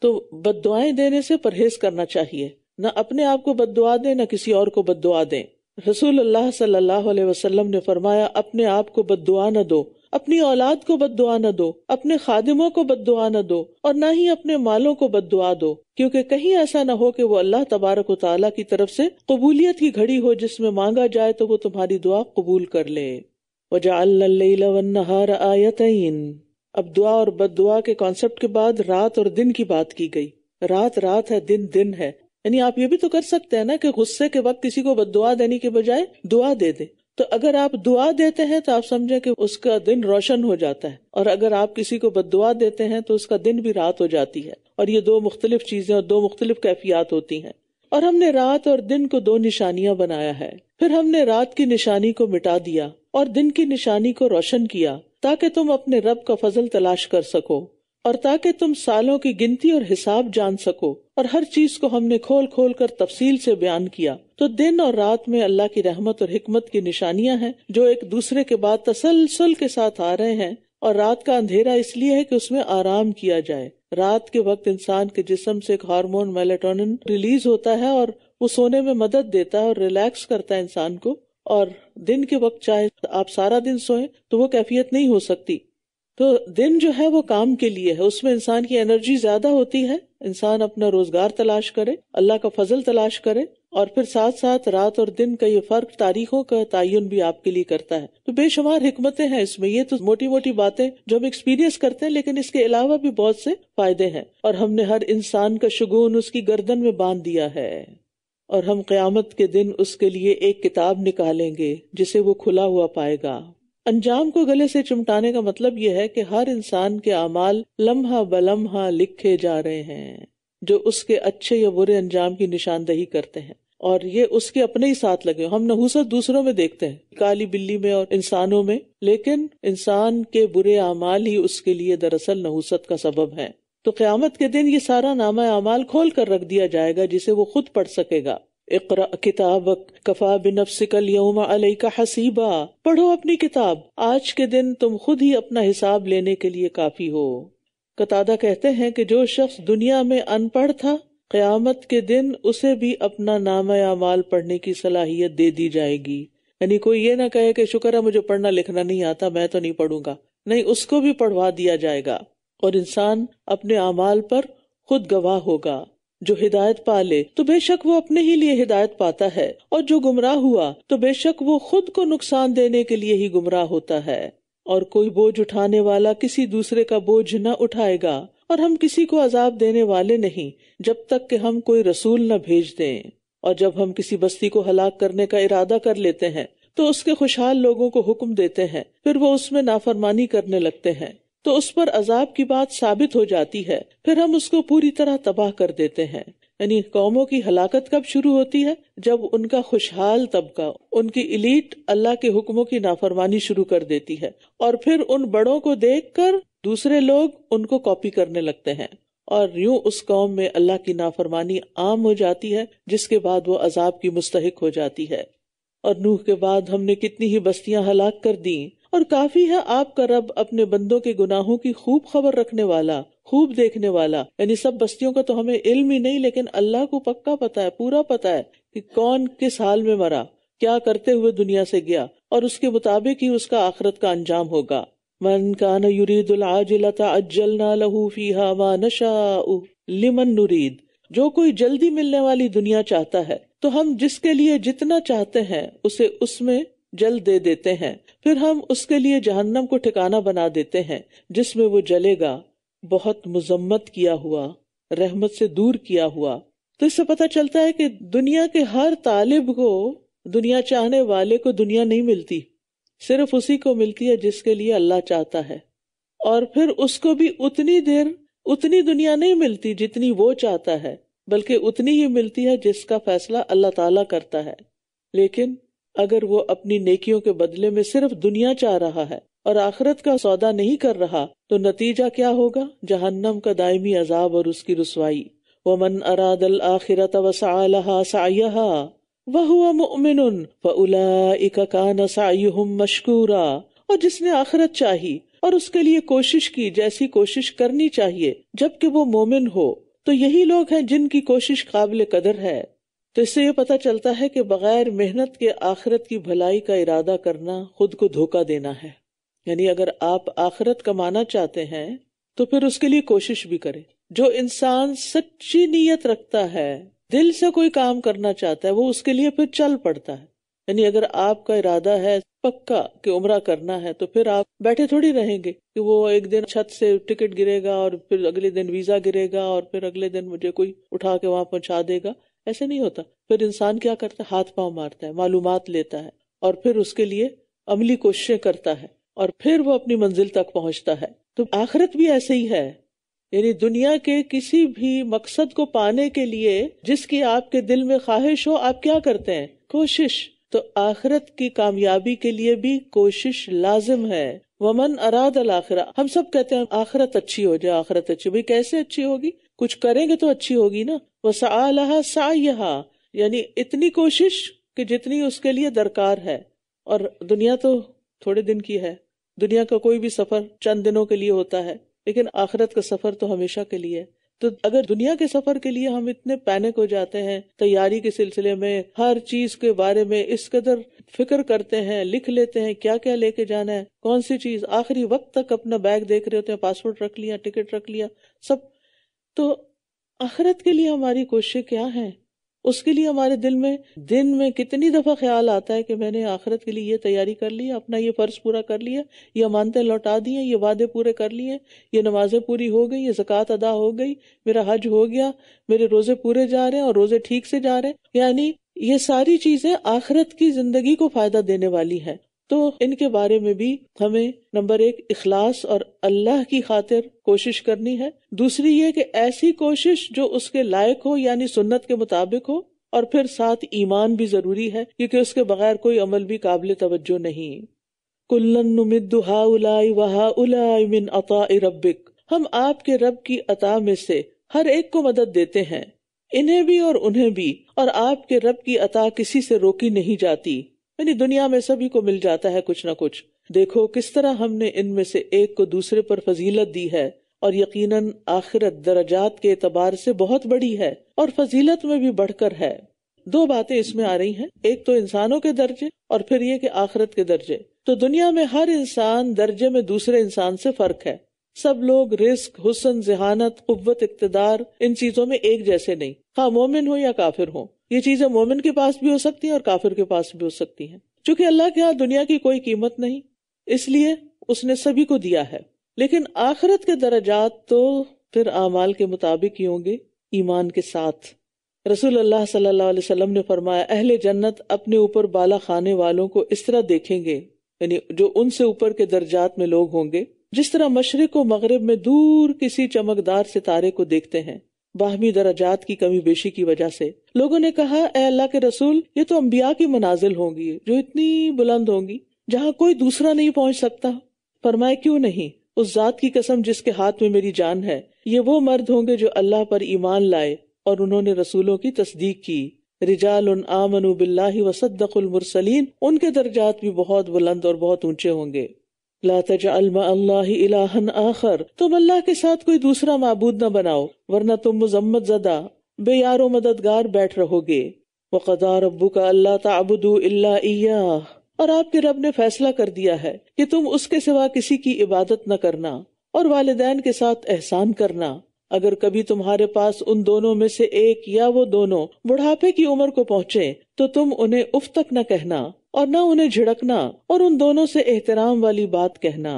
تو بد دعائیں دینے سے پرہیز کرنا چاہیے، نہ اپنے آپ کو بد دعا دیں نہ کسی اور کو بد دعا دیں۔ رسول اللہ صلی اللہ علیہ وسلم نے فرمایا، اپنے آپ کو بد دعا نہ دو، اپنی اولاد کو بد دعا نہ دو، اپنے خادموں کو بد دعا نہ دو، اور نہ ہی اپنے مالوں کو بد دعا دو، کیونکہ کہیں ایسا نہ ہو کہ وہ اللہ تبارک و تعالیٰ کی طرف سے قبولیت کی گھڑی ہو جس میں مانگا جائے تو وہ تمہاری دعا قبول کر لے۔ وَجَعَلْنَا اللَّيْلَ وَالنَّهَارَ آیَتَيْنِ۔ اب دعا اور بد دعا کے کانسیپٹ کے بعد رات اور دن کی بات کی گئی۔ رات ہے، دن ہے، یعنی آپ یہ بھی تو کر سکتے ہیں نا کہ غصے کے وقت کسی کو بد دعا دینے کے بجائے دعا دے دیں۔ تو اگر آپ دعا دیتے ہیں تو آپ سمجھیں کہ اس کا دن روشن ہو جاتا ہے، اور اگر آپ کسی کو بد دعا دیتے ہیں تو اس کا دن بھی رات ہو جاتی ہے، اور یہ دو مختلف چیزیں اور دو مختلف کیفیات ہوتی ہیں۔ اور ہم نے رات اور دن کو دو نشانیاں بنایا ہے، پھر ہم نے رات کی نشانی کو مٹا دیا اور دن کی نشانی کو روشن کیا، تاکہ تم اپنے رب کا فضل تلاش کر سکو، اور تاکہ تم سالوں کی گنتی اور حساب جان سکو، اور ہر چیز کو ہم نے کھول کھول کر تفصیل سے بیان کیا۔ تو دن اور رات میں اللہ کی رحمت اور حکمت کی نشانیاں ہیں جو ایک دوسرے کے بعد تسلسل کے ساتھ آ رہے ہیں، اور رات کا اندھیرا اس لیے ہے کہ اس میں آرام کیا جائے۔ رات کے وقت انسان کے جسم سے ایک ہارمون میلاٹونن ریلیز ہوتا ہے اور وہ سونے میں مدد دیتا ہے اور ریلیکس کرتا ہے انسان کو، اور دن کے وقت چاہے آپ سارا دن سوئیں تو وہ کیفیت نہیں ہو سکتی۔ تو دن جو ہے وہ کام کے لیے ہے، اس میں انسان کی انرجی زیادہ ہوتی ہے، انسان اپنا روزگار تلاش کرے، اللہ کا فضل تلاش کرے، اور پھر ساتھ ساتھ رات اور دن کا یہ فرق تاریخوں کا تعین بھی آپ کے لیے کرتا ہے۔ تو بے شمار حکمتیں ہیں اس میں، یہ تو موٹی موٹی باتیں جو ہم ایکسپیرینس کرتے ہیں، لیکن اس کے علاوہ بھی بہت سے فائدے ہیں، اور ہم نے ہر انسان کا شگون اس کی گردن میں باندھ دیا ہے، اور ہم قیامت کے دن اس کے لیے ایک کتاب نکالیں گے جسے وہ کھلا ہوا پائے گا۔ انجام کو گلے سے چمٹانے کا مطلب یہ ہے کہ ہر انسان کے اعمال لمحہ بلمحہ لکھے جا رہے ہیں، جو اس کے اچھے یا برے انجام کی نشاندہی کرتے ہیں، اور یہ اس کے اپنے ہی ساتھ لگے۔ ہم نحوست دوسروں میں دیکھتے ہیں، کالی بلی میں اور انسانوں میں، لیکن انسان کے برے اعمال ہی اس کے لیے دراصل نحوست کا سبب ہے۔ تو قیامت کے دن یہ سارا نامہ اعمال کھول کر رکھ دیا جائے گا جسے وہ خود پڑھ سکے گا۔ اقرأ کتابک کفا بنفسک اليوم علیک حسیبا، پڑھو اپنی کتاب، آج کے دن تم خود ہی اپنا حساب لینے کے لیے کافی ہو۔ قتادہ کہتے ہیں کہ جو شخص دنیا میں ان پڑھ تھا، قیامت کے دن اسے بھی اپنا نامہ اعمال پڑھنے کی صلاحیت دے دی جائے گی۔ یعنی کوئی یہ نہ کہے کہ شکر ہے مجھے پڑھنا لکھنا نہیں آتا، میں تو نہیں پڑھوں گا، نہیں، اس کو بھی پڑھوا دیا جائے گا، اور انسان اپنے اعمال پر خود گواہ ہوگا۔ جو ہدایت پا لے تو بے شک وہ اپنے ہی لیے ہدایت پاتا ہے، اور جو گمراہ ہوا تو بے شک وہ خود کو نقصان دینے کے لیے ہی گمراہ ہوتا ہے۔ اور کوئی بوجھ اٹھانے والا کسی دوسرے کا بوجھ نہ اٹھائے گا، اور ہم کسی کو عذاب دینے والے نہیں جب تک کہ ہم کوئی رسول نہ بھیج دیں۔ اور جب ہم کسی بستی کو ہلاک کرنے کا ارادہ کر لیتے ہیں تو اس کے خوشحال لوگوں کو حکم دیتے ہیں، پھر وہ اس میں نافرمانی کرنے لگتے ہیں، تو اس پر عذاب کی بات ثابت ہو جاتی ہے، پھر ہم اس کو پوری طرح تباہ کر دیتے ہیں۔ یعنی قوموں کی ہلاکت کب شروع ہوتی ہے؟ جب ان کا خوشحال طبقہ، ان کی ایلیٹ اللہ کے حکموں کی نافرمانی شروع کر دیتی ہے، اور پھر ان بڑوں کو دیکھ کر دوسرے لوگ ان کو کاپی کرنے لگتے ہیں، اور یوں اس قوم میں اللہ کی نافرمانی عام ہو جاتی ہے، جس کے بعد وہ عذاب کی مستحق ہو جاتی ہے۔ اور نوح کے بعد ہم نے کتنی ہی بستیاں ہلاک کر دیں، اور کافی ہے آپ کا رب اپنے بندوں کے گناہوں کی خوب خبر رکھنے والا، خوب دیکھنے والا۔ یعنی سب بستیوں کا تو ہمیں علم ہی نہیں، لیکن اللہ کو پکا پتا ہے، پورا پتا ہے کہ کون کس حال میں مرا، کیا کرتے ہوئے دنیا سے گیا، اور اس کے مطابق ہی اس کا آخرت کا انجام ہوگا۔ من کان یرید العاجلۃ عجلنا له فیہا ما نشاء لمن نرید، جو کوئی جلدی ملنے والی دنیا چاہتا ہے تو ہم جس کے لیے جتنا چاہتے ہیں اسے اس میں جلد دے دیتے ہیں، پھر ہم اس کے لیے جہنم کو ٹھکانہ بنا دیتے ہیں جس میں وہ جلے گا، بہت مذمت کیا ہوا، رحمت سے دور کیا ہوا۔ تو اس سے پتہ چلتا ہے کہ دنیا کے ہر طالب کو، دنیا چاہنے والے کو دنیا نہیں ملتی، صرف اسی کو ملتی ہے جس کے لیے اللہ چاہتا ہے، اور پھر اس کو بھی اتنی دنیا نہیں ملتی جتنی وہ چاہتا ہے، بلکہ اتنی ہی ملتی ہے جس کا فیصلہ اللہ تعالیٰ کرتا ہے۔ لیکن اگر وہ اپنی نیکیوں کے بدلے میں صرف دنیا چاہ رہا ہے اور آخرت کا سودا نہیں کر رہا تو نتیجہ کیا ہوگا؟ جہنم کا دائمی عذاب اور اس کی رسوائی۔ وَمَنْ أَرَادَ الْآخِرَةَ وَسَعَى لَهَا سَعْيَهَا وَهُوَ مُؤْمِنٌ فَأُولَئِكَ كَانَ سَعْيُهُمْ مَشْكُورًا، اور جس نے آخرت چاہی اور اس کے لیے کوشش کی جیسی کوشش کرنی چاہیے جبکہ وہ مومن ہو، تو یہی لوگ ہیں جن کی کوشش قابل قدر ہے۔ تو اس سے یہ پتہ چلتا ہے کہ بغیر محنت کے آخرت کی بھلائی کا ارادہ کرنا خود کو دھوکہ دینا ہے۔ یعنی اگر آپ آخرت کمانا چاہتے ہیں تو پھر اس کے لیے کوشش بھی کریں۔ جو انسان سچی نیت رکھتا ہے، دل سے کوئی کام کرنا چاہتا ہے، وہ اس کے لیے پھر چل پڑتا ہے۔ یعنی اگر آپ کا ارادہ ہے پکا کہ عمرہ کرنا ہے تو پھر آپ بیٹھے تھوڑی رہیں گے کہ وہ ایک دن چھت سے ٹکٹ گرے گا اور پھر اگلے دن ویزا گرے گا اور پھر اگلے دن مجھے کوئی اٹھا کے وہاں پہنچا دے گا۔ ایسے نہیں ہوتا۔ پھر انسان کیا کرتا ہے؟ ہاتھ پاؤں مارتا ہے، معلومات لیتا ہے، اور پھر اس کے لیے عملی کوششیں کرتا ہے، اور پھر وہ اپنی منزل تک پہنچتا ہے۔ تو آخرت بھی ایسے ہی ہے۔ یعنی دنیا کے کسی بھی مقصد کو پانے کے لیے جس کی آپ کے دل میں خواہش ہو، آپ کیا کرتے ہیں؟ کوشش۔ تو آخرت کی کامیابی کے لیے بھی کوشش لازم ہے۔ ومن اراد الآخرہ، ہم سب کہتے ہیں آخرت اچھی ہو جائے، آخرت اچھی، بھئی کیسے اچھی ہوگی؟ کچھ کریں گے تو اچھی ہوگی نا۔ وسعی لہا سعیہا، یعنی اتنی کوشش کہ جتنی اس کے لیے درکار ہے۔ اور دنیا تو تھوڑے دن کی ہے، دنیا کا کوئی بھی سفر چند دنوں کے لیے ہوتا ہے، لیکن آخرت کا سفر تو ہمیشہ کے لیے ہے۔ تو اگر دنیا کے سفر کے لیے ہم اتنے پینک ہو جاتے ہیں، تیاری کے سلسلے میں ہر چیز کے بارے میں اس قدر فکر کرتے ہیں، لکھ لیتے ہیں کیا کیا لے کے جانا ہے، کون سی چیز، آخری وقت تک اپنا بیگ دیکھ رہے ہوتے ہیں، پاسپورٹ رکھ لیا، ٹکٹ رکھ لیا، سب۔ تو آخرت کے لیے ہماری کوششیں کیا ہیں؟ اس کے لیے ہمارے دل میں دن میں کتنی دفعہ خیال آتا ہے کہ میں نے آخرت کے لیے یہ تیاری کر لی، اپنا یہ فرض پورا کر لیا، یہ امانتیں لوٹا دی ہیں، یہ وعدے پورے کر لیے، یہ نمازیں پوری ہو گئی، یہ زکوٰۃ ادا ہو گئی، میرا حج ہو گیا، میرے روزے پورے جا رہے ہیں اور روزے ٹھیک سے جا رہے ہیں۔ یعنی یہ ساری چیزیں آخرت کی زندگی کو فائدہ دینے والی ہیں۔ تو ان کے بارے میں بھی ہمیں نمبر 1 اخلاص اور اللہ کی خاطر کوشش کرنی ہے، دوسری یہ کہ ایسی کوشش جو اس کے لائق ہو، یعنی سنت کے مطابق ہو، اور پھر ساتھ ایمان بھی ضروری ہے کیونکہ اس کے بغیر کوئی عمل بھی قابل توجہ نہیں۔ کُلًّا نُمِدُّ هَٰؤُلَاءِ وَهَٰؤُلَاءِ مِنْ عَطَاءِ رَبِّكَ، ہم آپ کے رب کی عطا میں سے ہر ایک کو مدد دیتے ہیں، انہیں بھی اور انہیں بھی، اور آپ کے رب کی عطا کسی سے روکی نہیں جاتی۔ یعنی دنیا میں سبھی کو مل جاتا ہے کچھ نہ کچھ۔ دیکھو کس طرح ہم نے ان میں سے ایک کو دوسرے پر فضیلت دی ہے، اور یقیناً آخرت درجات کے اعتبار سے بہت بڑی ہے اور فضیلت میں بھی بڑھ کر ہے۔ 2 باتیں اس میں آ رہی ہیں، ایک تو انسانوں کے درجے اور پھر یہ کہ آخرت کے درجے۔ تو دنیا میں ہر انسان درجے میں دوسرے انسان سے فرق ہے۔ سب لوگ رزق، حسن، ذہانت، قوت، اقتدار، ان چیزوں میں ایک جیسے نہیں، خواہ مومن ہو یا کافر ہو۔ یہ چیزیں مومن کے پاس بھی ہو سکتی ہیں اور کافر کے پاس بھی ہو سکتی ہیں۔ چونکہ اللہ کے ہاں دنیا کی کوئی قیمت نہیں، اس لیے اس نے سبھی کو دیا ہے۔ لیکن آخرت کے درجات تو پھر اعمال کے مطابق ہی ہوں گے، ایمان کے ساتھ۔ رسول اللہ صلی اللہ علیہ وسلم نے فرمایا، اہل جنت اپنے اوپر بالا خانے والوں کو اس طرح دیکھیں گے، یعنی جو ان سے اوپر کے درجات میں لوگ ہوں گے، جس طرح مشرق و مغرب میں دور کسی چمکدار ستارے کو دیکھتے ہیں۔ باہمی درجات کی کمی بیشی کی وجہ سے۔ لوگوں نے کہا اے اللہ کے رسول، یہ تو انبیاء کی منازل ہوں گی جو اتنی بلند ہوں گی جہاں کوئی دوسرا نہیں پہنچ سکتا۔ فرمائے کیوں نہیں، اس ذات کی قسم جس کے ہاتھ میں میری جان ہے، یہ وہ مرد ہوں گے جو اللہ پر ایمان لائے اور انہوں نے رسولوں کی تصدیق کی۔ رجال آمنوا باللہ وصدقوا المرسلین، ان کے درجات بھی بہت بلند اور بہت اونچے ہوں گے۔ لا تجعل مع اللہ الہا آخر، تم اللہ کے ساتھ کوئی دوسرا معبود نہ بناؤ ورنہ تم مذمت زدہ بے یار و مددگار بیٹھ رہو گے۔ وقضى ربک الا تعبدوا الا ایاہ، اور آپ کے رب نے فیصلہ کر دیا ہے کہ تم اس کے سوا کسی کی عبادت نہ کرنا اور والدین کے ساتھ احسان کرنا۔ اگر کبھی تمہارے پاس ان دونوں میں سے ایک یا وہ دونوں بڑھاپے کی عمر کو پہنچے تو تم انہیں اف تک نہ کہنا اور نہ انہیں جھڑکنا اور ان دونوں سے احترام والی بات کہنا۔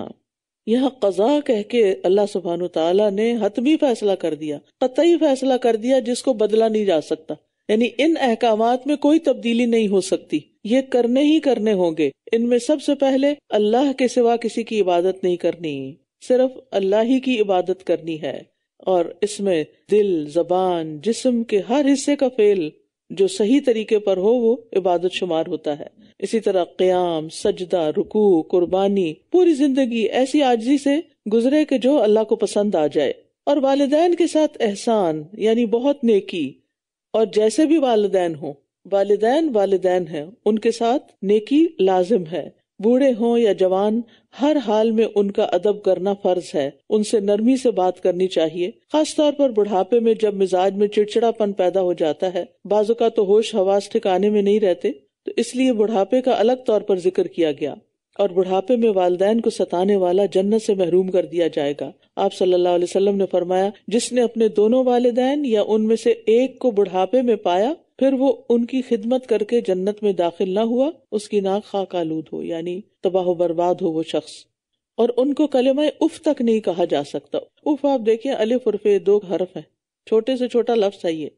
یہاں قضا کہہ کے اللہ سبحانہ تعالیٰ نے حتمی فیصلہ کر دیا، قطعی فیصلہ کر دیا جس کو بدلا نہیں جا سکتا، یعنی ان احکامات میں کوئی تبدیلی نہیں ہو سکتی، یہ کرنے ہی کرنے ہوں گے۔ ان میں سب سے پہلے اللہ کے سوا کسی کی عبادت نہیں کرنی، صرف اللہ ہی کی عبادت کرنی ہے، اور اس میں دل، زبان، جسم کے ہر حصے کا فعل جو صحیح طریقے پر ہو وہ عبادت شمار ہوتا ہے۔ اسی طرح قیام، سجدہ، رکوع، قربانی، پوری زندگی ایسی عاجزی سے گزرے کہ جو اللہ کو پسند آ جائے۔ اور والدین کے ساتھ احسان یعنی بہت نیکی، اور جیسے بھی والدین ہوں، والدین ہیں، ان کے ساتھ نیکی لازم ہے۔ بوڑھے ہوں یا جوان، ہر حال میں ان کا ادب کرنا فرض ہے، ان سے نرمی سے بات کرنی چاہیے، خاص طور پر بڑھاپے میں جب مزاج میں چڑچڑا پن پیدا ہو جاتا ہے، بعض اوقات تو ہوش حواس ٹھکانے میں نہیں رہتے، تو اس لیے بڑھاپے کا الگ طور پر ذکر کیا گیا۔ اور بڑھاپے میں والدین کو ستانے والا جنت سے محروم کر دیا جائے گا۔ آپ صلی اللہ علیہ وسلم نے فرمایا، جس نے اپنے دونوں والدین یا ان میں سے ایک کو بڑھاپے میں پایا پھر وہ ان کی خدمت کر کے جنت میں داخل نہ ہوا، اس کی ناک خاک آلود ہو، یعنی تباہ و برباد ہو وہ شخص۔ اور ان کو کلمہ اف تک نہیں کہا جا سکتا۔ اف آپ دیکھیں، الف اور ف 2 حرف ہیں، چھوٹے سے چھوٹا لفظ ہے یہ،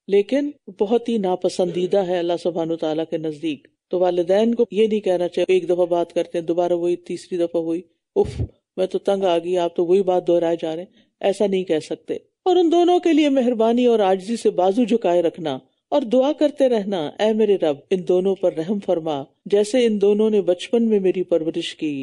لیکن بہت ہی ناپسندیدہ ہے اللہ سبحانہ تعالیٰ کے نزدیک۔ تو والدین کو یہ نہیں کہنا چاہیے، ایک دفعہ بات کرتے ہیں دوبارہ وہی، تیسری دفعہ وہی، اف میں تو تنگ آ گئی، آپ تو وہی بات دہرائے جا رہے ہیں، ایسا نہیں کہہ سکتے۔ اور ان دونوں کے لیے مہربانی اور عاجزی سے بازو جھکائے رکھنا اور دعا کرتے رہنا، اے میرے رب ان دونوں پر رحم فرما جیسے ان دونوں نے بچپن میں میری پرورش کی۔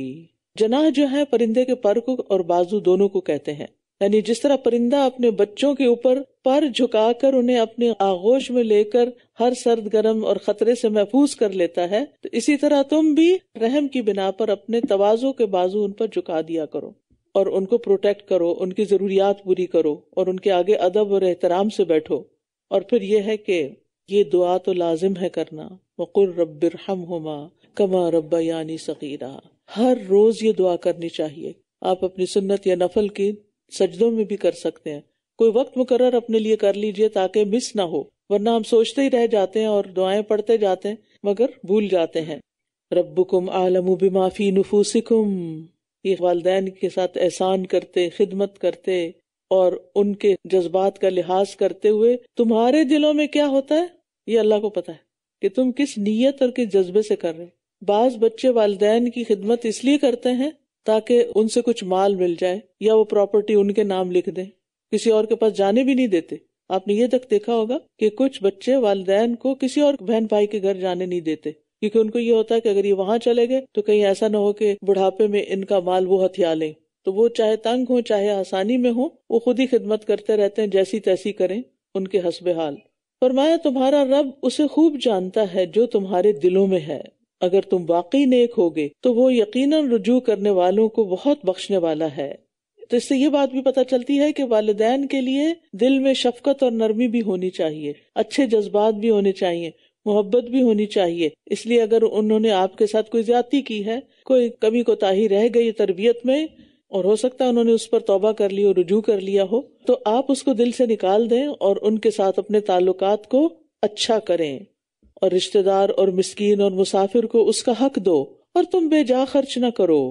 جناح جو ہے پرندے کے پر کو اور بازو دونوں کو کہتے ہیں، یعنی جس طرح پرندہ اپنے بچوں کے اوپر پر جھکا کر انہیں اپنے آغوش میں لے کر ہر سرد گرم اور خطرے سے محفوظ کر لیتا ہے، تو اسی طرح تم بھی رحم کی بنا پر اپنے تواضع کے بازو ان پر جھکا دیا کرو اور ان کو پروٹیکٹ کرو، ان کی ضروریات پوری کرو اور ان کے آگے ادب اور احترام سے بیٹھو۔ اور پھر یہ ہے کہ یہ دعا تو لازم ہے کرنا، وَقُلْ رَبِّ ارْحَمْهُمَا كَمَا رَبَّيَانِي صَغِيرًا، ہر روز یہ دعا کرنی چاہیے۔ آپ اپنی سنت یا نفل کی سجدوں میں بھی کر سکتے ہیں، کوئی وقت مقرر اپنے لیے کر لیجئے تاکہ مس نہ ہو، ورنہ ہم سوچتے ہی رہ جاتے ہیں اور دعائیں پڑھتے جاتے ہیں مگر بھول جاتے ہیں۔ ربکم اعلم بما فی نفوسکم، یہ والدین کے ساتھ احسان کرتے، خدمت کرتے اور ان کے جذبات کا لحاظ کرتے ہوئے تمہارے دلوں میں کیا ہوتا ہے یہ اللہ کو پتا ہے کہ تم کس نیت اور کس جذبے سے کر رہے۔ بعض بچے والدین کی خدمت اس لیے کرتے ہیں تاکہ ان سے کچھ مال مل جائے یا وہ پراپرٹی ان کے نام لکھ دیں، کسی اور کے پاس جانے بھی نہیں دیتے۔ آپ نے یہ تک دیکھا ہوگا کہ کچھ بچے والدین کو کسی اور بہن بھائی کے گھر جانے نہیں دیتے، کیونکہ ان کو یہ ہوتا ہے کہ اگر یہ وہاں چلے گئے تو کہیں ایسا نہ ہو کہ بڑھاپے میں ان کا مال وہ ہتھیا لیں۔ تو وہ چاہے تنگ ہو چاہے آسانی میں ہو، وہ خود ہی خدمت کرتے رہتے ہیں، جیسی تیسی کریں ان کے حسب حال۔ فرمایا تمہارا رب اسے خوب جانتا ہے جو تمہارے دلوں میں ہے، اگر تم واقعی نیک ہوگے تو وہ یقیناً رجوع کرنے والوں کو بہت بخشنے والا ہے۔ تو اس سے یہ بات بھی پتہ چلتی ہے کہ والدین کے لیے دل میں شفقت اور نرمی بھی ہونی چاہیے، اچھے جذبات بھی ہونے چاہیے، محبت بھی ہونی چاہیے۔ اس لیے اگر انہوں نے آپ کے ساتھ کوئی زیادتی کی ہے، کوئی کمی کوتاہی رہ گئی تربیت میں، اور ہو سکتا ہے انہوں نے اس پر توبہ کر لی اور رجوع کر لیا ہو، تو آپ اس کو دل سے نکال دیں اور ان کے ساتھ اپنے تعلقات کو اچھا کریں، اور رشتہ دار اور مسکین اور مسافر کو اس کا حق دو، اور تم بے جا خرچ نہ کرو۔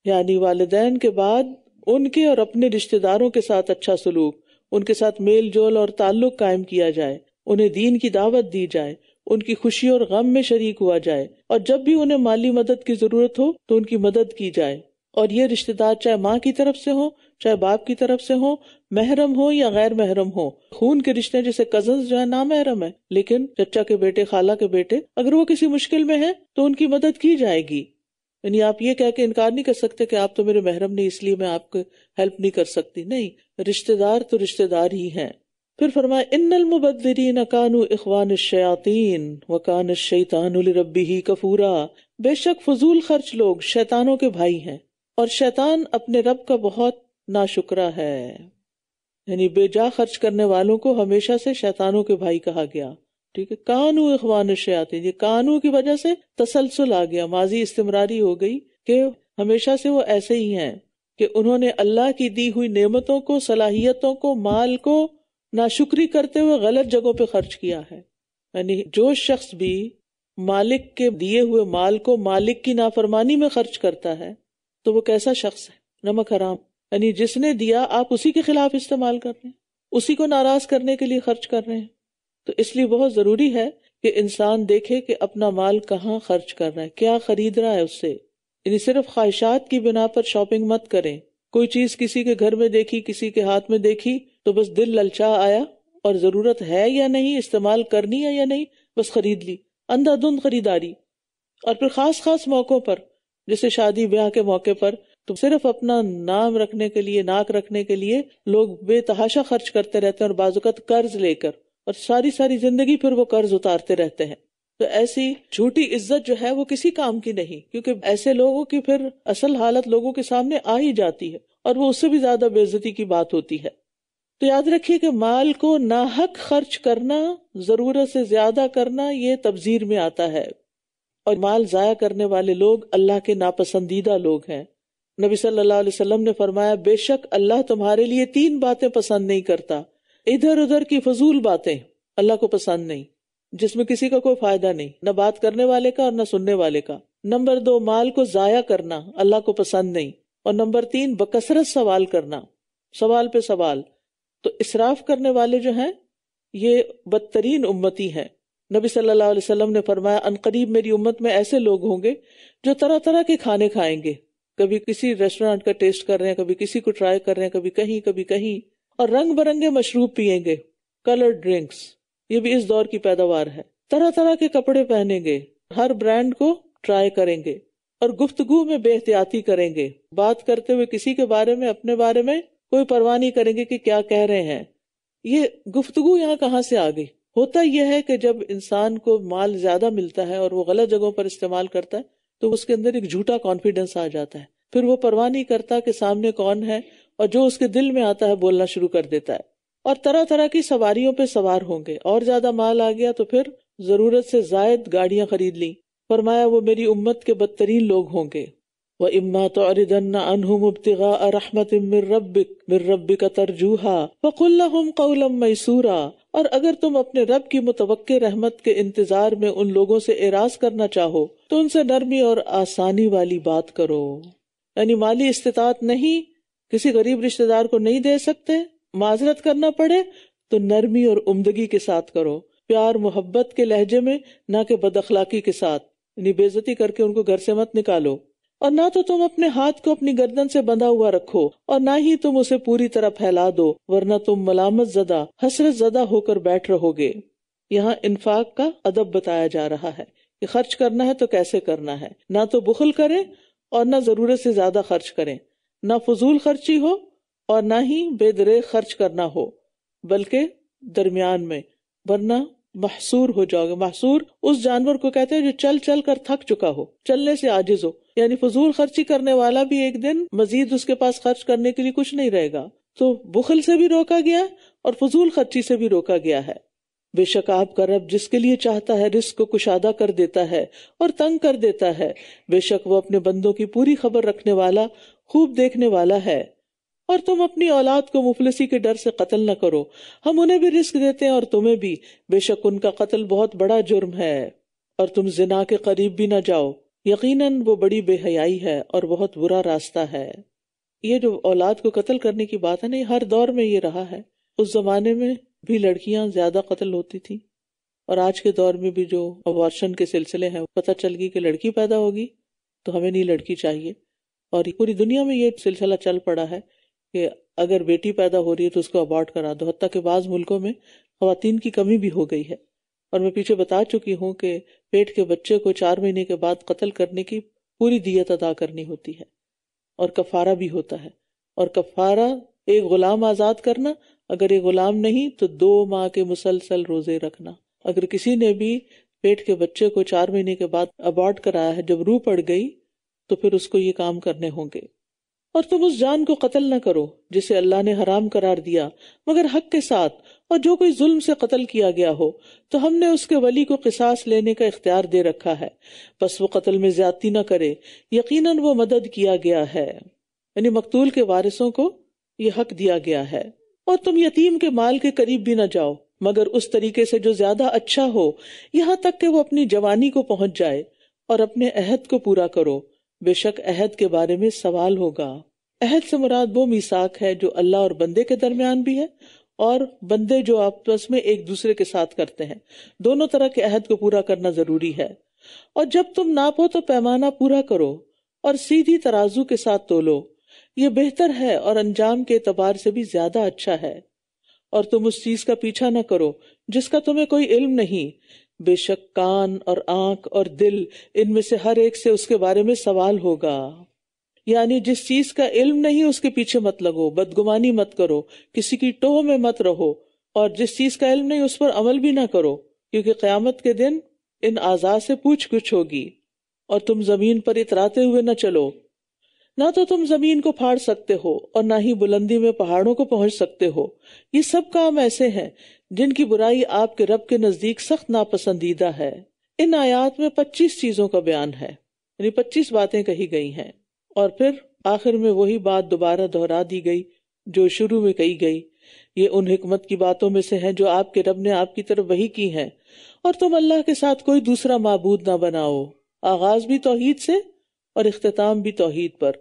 یعنی والدین کے بعد ان کے اور اپنے رشتہ داروں کے ساتھ اچھا سلوک، ان کے ساتھ میل جول اور تعلق قائم کیا جائے، انہیں دین کی دعوت دی جائے، ان کی خوشی اور غم میں شریک ہوا جائے، اور جب بھی انہیں مالی مدد کی ضرورت ہو تو ان کی مدد کی جائے۔ اور یہ رشتہ دار چاہے ماں کی طرف سے ہو چاہے باپ کی طرف سے ہو، محرم ہو یا غیر محرم ہو. خون کے رشتے جیسے کزنز جو ہے نامحرم ہے، لیکن چچا کے بیٹے، خالہ کے بیٹے، اگر وہ کسی مشکل میں ہیں تو ان کی مدد کی جائے گی. یعنی آپ یہ کہہ کے انکار نہیں کر سکتے کہ آپ تو میرے محرم نہیں اس لیے میں آپ کو ہیلپ نہیں کر سکتی. نہیں، رشتہ دار تو رشتہ دار ہی ہیں. پھر فرمایا ان المبذرین کانوا اخوان الشیاطین وکان الشیطان لربہ کفورا. بے شک فضول خرچ لوگ شیطانوں کے بھائی ہیں اور شیطان اپنے رب کا بہت ناشکرا ہے. یعنی بے جا خرچ کرنے والوں کو ہمیشہ سے شیطانوں کے بھائی کہا گیا. ٹھیک ہے، کانو اخوان الشیاطین، یہ کانو کی وجہ سے تسلسل آ گیا، ماضی استمراری ہو گئی کہ ہمیشہ سے وہ ایسے ہی ہیں کہ انہوں نے اللہ کی دی ہوئی نعمتوں کو، صلاحیتوں کو، مال کو ناشکری کرتے ہوئے غلط جگہوں پہ خرچ کیا ہے. یعنی جو شخص بھی مالک کے دیے ہوئے مال کو مالک کی نافرمانی میں خرچ کرتا ہے تو وہ کیسا شخص ہے؟ نمک حرام. یعنی جس نے دیا آپ اسی کے خلاف استعمال کر رہے ہیں، اسی کو ناراض کرنے کے لیے خرچ کر رہے ہیں. تو اس لیے بہت ضروری ہے کہ انسان دیکھے کہ اپنا مال کہاں خرچ کر رہا ہے، کیا خرید رہا ہے اس سے. یعنی صرف خواہشات کی بنا پر شاپنگ مت کریں. کوئی چیز کسی کے گھر میں دیکھی، کسی کے ہاتھ میں دیکھی تو بس دل للچا آیا اور ضرورت ہے یا نہیں، استعمال کرنی ہے یا نہیں، بس خرید لی، اندھا دھند خریداری. اور پھر خاص موقعوں پر جیسے شادی بیاہ کے موقع پر تو صرف اپنا نام رکھنے کے لیے، ناک رکھنے کے لیے لوگ بے تحاشا خرچ کرتے رہتے ہیں، اور بعض اوقات قرض لے کر، اور ساری زندگی پھر وہ قرض اتارتے رہتے ہیں. تو ایسی جھوٹی عزت جو ہے وہ کسی کام کی نہیں، کیونکہ ایسے لوگوں کی پھر اصل حالت لوگوں کے سامنے آ ہی جاتی ہے اور وہ اس سے بھی زیادہ بے عزتی کی بات ہوتی ہے. تو یاد رکھیے کہ مال کو ناحق خرچ کرنا، ضرورت سے زیادہ کرنا، یہ تبذیر میں آتا ہے، اور مال ضائع کرنے والے لوگ اللہ کے ناپسندیدہ لوگ ہیں. نبی صلی اللہ علیہ وسلم نے فرمایا بے شک اللہ تمہارے لیے 3 باتیں پسند نہیں کرتا. ادھر ادھر کی فضول باتیں اللہ کو پسند نہیں، جس میں کسی کا کوئی فائدہ نہیں، نہ بات کرنے والے کا اور نہ سننے والے کا. نمبر 2 مال کو ضائع کرنا اللہ کو پسند نہیں. اور نمبر 3 بکثرت سوال کرنا، سوال پہ سوال. تو اسراف کرنے والے جو ہیں یہ بدترین امتی ہیں. نبی صلی اللہ علیہ وسلم نے فرمایا عنقریب میری امت میں ایسے لوگ ہوں گے جو طرح طرح کے کھانے کھائیں گے، کبھی کسی ریسٹورینٹ کا ٹیسٹ کر رہے ہیں، کبھی کسی کو ٹرائی کر رہے ہیں، کبھی کہیں، اور رنگ برنگے مشروب پئیں گے، کلرڈ ڈرنکس، یہ بھی اس دور کی پیداوار ہے. طرح طرح کے کپڑے پہنیں گے، ہر برانڈ کو ٹرائی کریں گے، اور گفتگو میں بے احتیاطی کریں گے، بات کرتے ہوئے کسی کے بارے میں، اپنے بارے میں کوئی پرواہ نہیں کریں گے کہ کیا کہہ رہے ہیں. یہ گفتگو یہاں کہاں سے آ گئی؟ ہوتا یہ ہے کہ جب انسان کو مال زیادہ ملتا ہے اور وہ غلط جگہوں پر استعمال کرتا ہے تو اس کے اندر ایک جھوٹا کانفیڈنس آ جاتا ہے، پھر وہ پرواہ نہیں کرتا کہ سامنے کون ہے، اور جو اس کے دل میں آتا ہے بولنا شروع کر دیتا ہے. اور طرح طرح کی سواریوں پہ سوار ہوں گے، اور زیادہ مال آ گیا تو پھر ضرورت سے زائد گاڑیاں خرید لی. فرمایا وہ میری امت کے بدترین لوگ ہوں گے. وَإِمَّا تُعْرِضَنَّ عَنْهُمُ ابْتِغَاءَ رَحْمَةٍ مِّن رَّبِّكَ تَرْجُوهَا فَقُل لَّهُمْ قَوْلًا مَّيْسُورًا. اور اگر تم اپنے رب کی متوقع رحمت کے انتظار میں ان لوگوں سے اعراض کرنا چاہو تو ان سے نرمی اور آسانی والی بات کرو. یعنی مالی استطاعت نہیں، کسی غریب رشتہ دار کو نہیں دے سکتے، معذرت کرنا پڑے تو نرمی اور عمدگی کے ساتھ کرو، پیار محبت کے لہجے میں، نہ کہ بد اخلاقی کے ساتھ. یعنی بے عزتی کر کے ان کو گھر سے مت نکالو. اور نہ تو تم اپنے ہاتھ کو اپنی گردن سے بندھا ہوا رکھو، اور نہ ہی تم اسے پوری طرح پھیلا دو، ورنہ تم ملامت زدہ، حسرت زدہ ہو کر بیٹھ رہو گے. یہاں انفاق کا ادب بتایا جا رہا ہے کہ خرچ کرنا ہے تو کیسے کرنا ہے. نہ تو بخل کریں اور نہ ضرورت سے زیادہ خرچ کریں، نہ فضول خرچی ہو اور نہ ہی بے دریغ خرچ کرنا ہو، بلکہ درمیان میں، ورنہ محصور ہو جاؤ گے. محصور اس جانور کو کہتے ہیں جو چل چل کر تھک چکا ہو، چلنے سے عاجز ہو. یعنی فضول خرچی کرنے والا بھی ایک دن مزید اس کے پاس خرچ کرنے کے لیے کچھ نہیں رہے گا. تو بخل سے بھی روکا گیا اور فضول خرچی سے بھی روکا گیا ہے. بے شک آپ کا رب جس کے لیے چاہتا ہے رزق کو کشادہ کر دیتا ہے اور تنگ کر دیتا ہے. بے شک وہ اپنے بندوں کی پوری خبر رکھنے والا، خوب دیکھنے والا ہے. اور تم اپنی اولاد کو مفلسی کے ڈر سے قتل نہ کرو، ہم انہیں بھی رزق دیتے ہیں اور تمہیں بھی، بے شک ان کا قتل بہت بڑا جرم ہے. اور تم زنا کے قریب بھی نہ جاؤ، یقیناً وہ بڑی بے حیائی ہے اور بہت برا راستہ ہے. یہ جو اولاد کو قتل کرنے کی بات ہے نا، ہر دور میں یہ رہا ہے. اس زمانے میں بھی لڑکیاں زیادہ قتل ہوتی تھی، اور آج کے دور میں بھی جو ابارشن کے سلسلے ہیں، پتہ چل گئی کہ لڑکی پیدا ہوگی تو ہمیں نہیں لڑکی چاہیے، اور پوری دنیا میں یہ سلسلہ چل پڑا ہے کہ اگر بیٹی پیدا ہو رہی ہے تو اس کو ابارٹ کرا دو، حتیٰ کہ بعض ملکوں میں خواتین کی کمی بھی ہو گئی ہے۔ اور میں پیچھے بتا چکی ہوں کہ پیٹ کے بچے کو 4 مہینے کے بعد قتل کرنے کی پوری دیت ادا کرنی ہوتی ہے، اور کفارہ بھی ہوتا ہے، اور کفارہ ایک غلام آزاد کرنا، اگر ایک غلام نہیں تو 2 ماہ کے مسلسل روزے رکھنا۔ اگر کسی نے بھی پیٹ کے بچے کو 4 مہینے کے بعد ابارٹ کرایا ہے، جب روح پڑ گئی تو پھر اس کو یہ کام کرنے ہوں گے۔ اور تم اس جان کو قتل نہ کرو جسے اللہ نے حرام قرار دیا مگر حق کے ساتھ، اور جو کوئی ظلم سے قتل کیا گیا ہو تو ہم نے اس کے ولی کو قصاص لینے کا اختیار دے رکھا ہے، بس وہ قتل میں زیادتی نہ کرے، یقیناً وہ مدد کیا گیا ہے۔ یعنی مقتول کے وارثوں کو یہ حق دیا گیا ہے۔ اور تم یتیم کے مال کے قریب بھی نہ جاؤ مگر اس طریقے سے جو زیادہ اچھا ہو، یہاں تک کہ وہ اپنی جوانی کو پہنچ جائے، اور اپنے عہد کو پورا کرو، بے شک عہد کے بارے میں سوال ہوگا۔ عہد سے مراد وہ میثاق ہے جو اللہ اور بندے کے درمیان بھی ہے، اور بندے جو آپس میں ایک دوسرے کے ساتھ کرتے ہیں، دونوں طرح کے عہد کو پورا کرنا ضروری ہے۔ اور جب تم ناپو تو پیمانہ پورا کرو اور سیدھی ترازو کے ساتھ تولو، یہ بہتر ہے اور انجام کے اعتبار سے بھی زیادہ اچھا ہے۔ اور تم اس چیز کا پیچھا نہ کرو جس کا تمہیں کوئی علم نہیں، بے شک کان اور آنکھ اور دل، ان میں سے ہر ایک سے اس کے بارے میں سوال ہوگا۔ یعنی جس چیز کا علم نہیں اس کے پیچھے مت لگو، بدگمانی مت کرو، کسی کی ٹوہ میں مت رہو، اور جس چیز کا علم نہیں اس پر عمل بھی نہ کرو، کیونکہ قیامت کے دن ان اعضاء سے پوچھ گچھ ہوگی۔ اور تم زمین پر اتراتے ہوئے نہ چلو، نہ تو تم زمین کو پھاڑ سکتے ہو اور نہ ہی بلندی میں پہاڑوں کو پہنچ سکتے ہو، یہ سب کام ایسے ہیں جن کی برائی آپ کے رب کے نزدیک سخت ناپسندیدہ ہے۔ ان آیات میں 25 چیزوں کا بیان ہے، یعنی 25 باتیں کہی گئی ہیں، اور پھر آخر میں وہی بات دوبارہ دہرا دی گئی جو شروع میں کہی گئی۔ یہ ان حکمت کی باتوں میں سے ہیں جو آپ کے رب نے آپ کی طرف وحی کی ہیں، اور تم اللہ کے ساتھ کوئی دوسرا معبود نہ بناؤ، آغاز بھی توحید سے اور اختتام بھی توحید پر،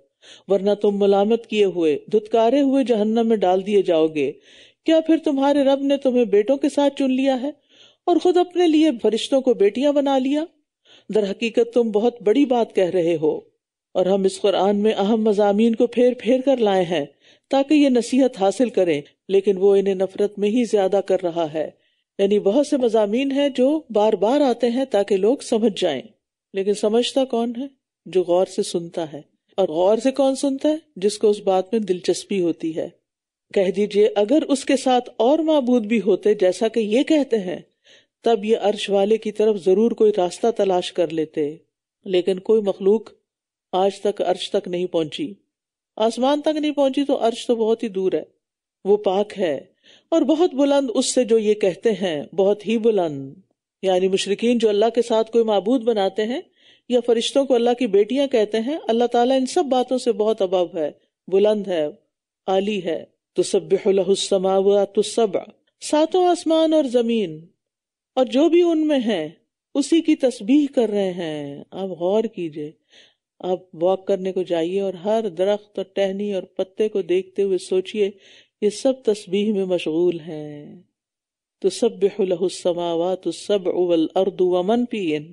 ورنہ تم ملامت کیے ہوئے دھتکارے ہوئے جہنم میں ڈال دیے جاؤ گے۔ کیا پھر تمہارے رب نے تمہیں بیٹوں کے ساتھ چن لیا ہے اور خود اپنے لیے فرشتوں کو بیٹیاں بنا لیا؟ در حقیقت تم بہت بڑی بات کہہ رہے ہو، اور ہم اس قرآن میں اہم مضامین کو پھیر پھیر کر لائے ہیں تاکہ یہ نصیحت حاصل کریں، لیکن وہ انہیں نفرت میں ہی زیادہ کر رہا ہے۔ یعنی بہت سے مضامین ہیں جو بار بار آتے ہیں تاکہ لوگ سمجھ جائیں، لیکن سمجھتا کون ہے؟ جو غور سے سنتا ہے۔ اور غور سے کون سنتا ہے؟ جس کو اس بات میں دلچسپی ہوتی ہے۔ کہہ دیجئے اگر اس کے ساتھ اور معبود بھی ہوتے جیسا کہ یہ کہتے ہیں، تب یہ عرش والے کی طرف ضرور کوئی راستہ تلاش کر لیتے، لیکن کوئی مخلوق آج تک عرش تک نہیں پہنچی۔ آسمان تک نہیں پہنچی تو عرش تو بہت ہی دور ہے۔ وہ پاک ہے اور بہت بلند اس سے جو یہ کہتے ہیں، بہت ہی بلند۔ یعنی مشرکین جو اللہ کے ساتھ کوئی معبود بناتے ہیں یا فرشتوں کو اللہ کی بیٹیاں کہتے ہیں، اللہ تعالیٰ ان سب باتوں سے بہت ابو ہے، بلند ہے، عالی ہے۔ تسبح لہ السماوات السبع، 7 آسمان اور زمین اور جو بھی ان میں ہیں اسی کی تسبیح کر رہے ہیں۔ آپ غور کیجئے، آپ واک کرنے کو جائیے اور ہر درخت اور ٹہنی اور پتے کو دیکھتے ہوئے سوچئے یہ سب تسبیح میں مشغول ہیں۔ تسبح لہ السماوات السبع والارض ومن فیہن،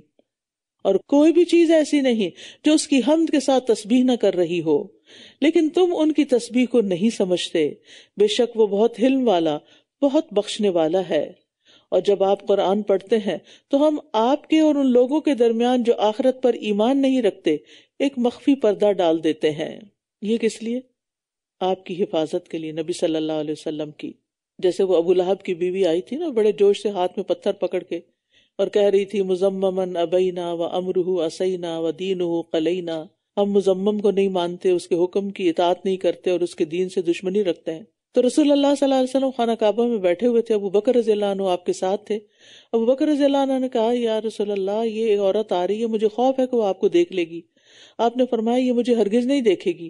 اور کوئی بھی چیز ایسی نہیں جو اس کی حمد کے ساتھ تسبیح نہ کر رہی ہو، لیکن تم ان کی تسبیح کو نہیں سمجھتے۔ بے شک وہ بہت حلم والا، بہت بخشنے والا ہے۔ اور جب آپ قرآن پڑھتے ہیں تو ہم آپ کے اور ان لوگوں کے درمیان جو آخرت پر ایمان نہیں رکھتے ایک مخفی پردہ ڈال دیتے ہیں۔ یہ کس لیے؟ آپ کی حفاظت کے لیے، نبی صلی اللہ علیہ وسلم کی۔ جیسے وہ ابو لہب کی بیوی آئی تھی نا، بڑے جوش سے ہاتھ میں پتھر پکڑ کے، اور کہہ رہی تھی مزممن ابینا و امرہ اسینا و دینہ قلینا، ہم مزمم کو نہیں مانتے، اس کے حکم کی اطاعت نہیں کرتے اور اس کے دین سے دشمنی رکھتے ہیں۔ تو رسول اللہ صلی اللہ علیہ وسلم خانہ کعبہ میں بیٹھے ہوئے تھے، ابو بکر رضی اللہ عنہ آپ کے ساتھ تھے۔ ابو بکر رضی اللہ عنہ نے کہا یا رسول اللہ، یہ ایک عورت آ رہی ہے، مجھے خوف ہے کہ وہ آپ کو دیکھ لے گی۔ آپ نے فرمایا یہ مجھے ہرگز نہیں دیکھے گی،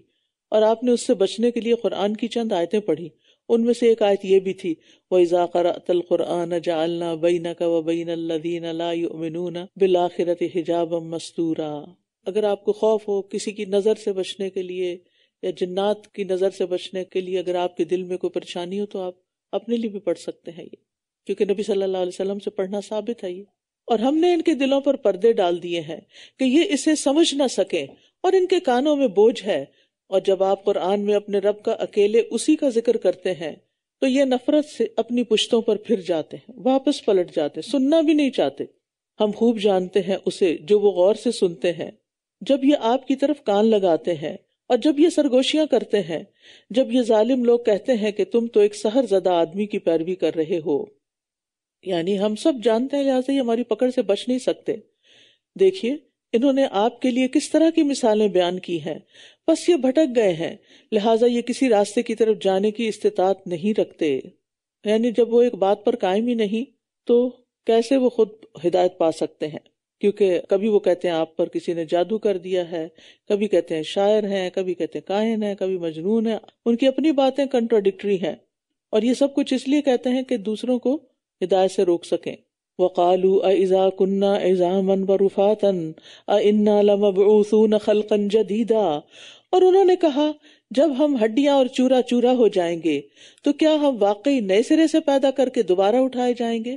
اور آپ نے اس سے بچنے کے لیے قرآن کی چند آیتیں پڑھی۔ ان میں سے ایک آیت یہ بھی تھی وَإِذَا قَرَأْتَ الْقُرْآنَ جَعَلْنَا بَيْنَكَ وَبَيْنَ الَّذِينَ لَا يُؤْمِنُونَ بِالْآخِرَةِ حِجَابًا مَسْتُورًا۔ اگر آپ کو خوف ہو کسی کی نظر سے بچنے کے لیے یا جنات کی نظر سے بچنے کے لیے، اگر آپ کے دل میں کوئی پریشانی ہو تو آپ اپنے لیے بھی پڑھ سکتے ہیں یہ، کیونکہ نبی صلی اللہ علیہ وسلم سے پڑھنا ثابت ہے یہ۔ اور ہم نے ان کے دلوں پر پردے ڈال دیے ہیں کہ یہ اسے سمجھ نہ سکیں، اور ان کے کانوں میں بوجھ ہے، اور جب آپ قرآن میں اپنے رب کا اکیلے اسی کا ذکر کرتے ہیں تو یہ نفرت سے اپنی پشتوں پر پھر جاتے ہیں، واپس پلٹ جاتے، سننا بھی نہیں چاہتے۔ ہم خوب جانتے ہیں اسے جو وہ غور سے سنتے ہیں، جب یہ آپ کی طرف کان لگاتے ہیں، اور جب یہ سرگوشیاں کرتے ہیں، جب یہ ظالم لوگ کہتے ہیں کہ تم تو ایک سحر زدہ آدمی کی پیروی کر رہے ہو۔ یعنی ہم سب جانتے ہیں، لہٰذا یہ ہماری پکڑ سے بچ نہیں سکتے۔ دیکھیے انہوں نے آپ کے لیے کس طرح کی مثالیں بیان کی ہیں، بس یہ بھٹک گئے ہیں، لہٰذا یہ کسی راستے کی طرف جانے کی استطاعت نہیں رکھتے۔ یعنی جب وہ ایک بات پر قائم ہی نہیں تو کیسے وہ خود ہدایت پا سکتے ہیں؟ کیونکہ کبھی وہ کہتے ہیں آپ پر کسی نے جادو کر دیا ہے، کبھی کہتے ہیں شاعر ہیں، کبھی کہتے ہیں کاہن ہیں، کبھی مجنون ہیں، ان کی اپنی باتیں کنٹراڈکٹری ہیں، اور یہ سب کچھ اس لیے کہتے ہیں کہ دوسروں کو ہدایت سے روک سکیں۔ وَقَالُوا أَإِذَا كُنَّا عِظَامًا وَرُفَاتًا أَإِنَّا لَمَبْعُوثُونَ خَلْقًا جَدِيدًا، اور انہوں نے کہا جب ہم ہڈیاں اور چورا چورا ہو جائیں گے تو کیا ہم واقعی نئے سرے سے پیدا کر کے دوبارہ اٹھائے جائیں گے؟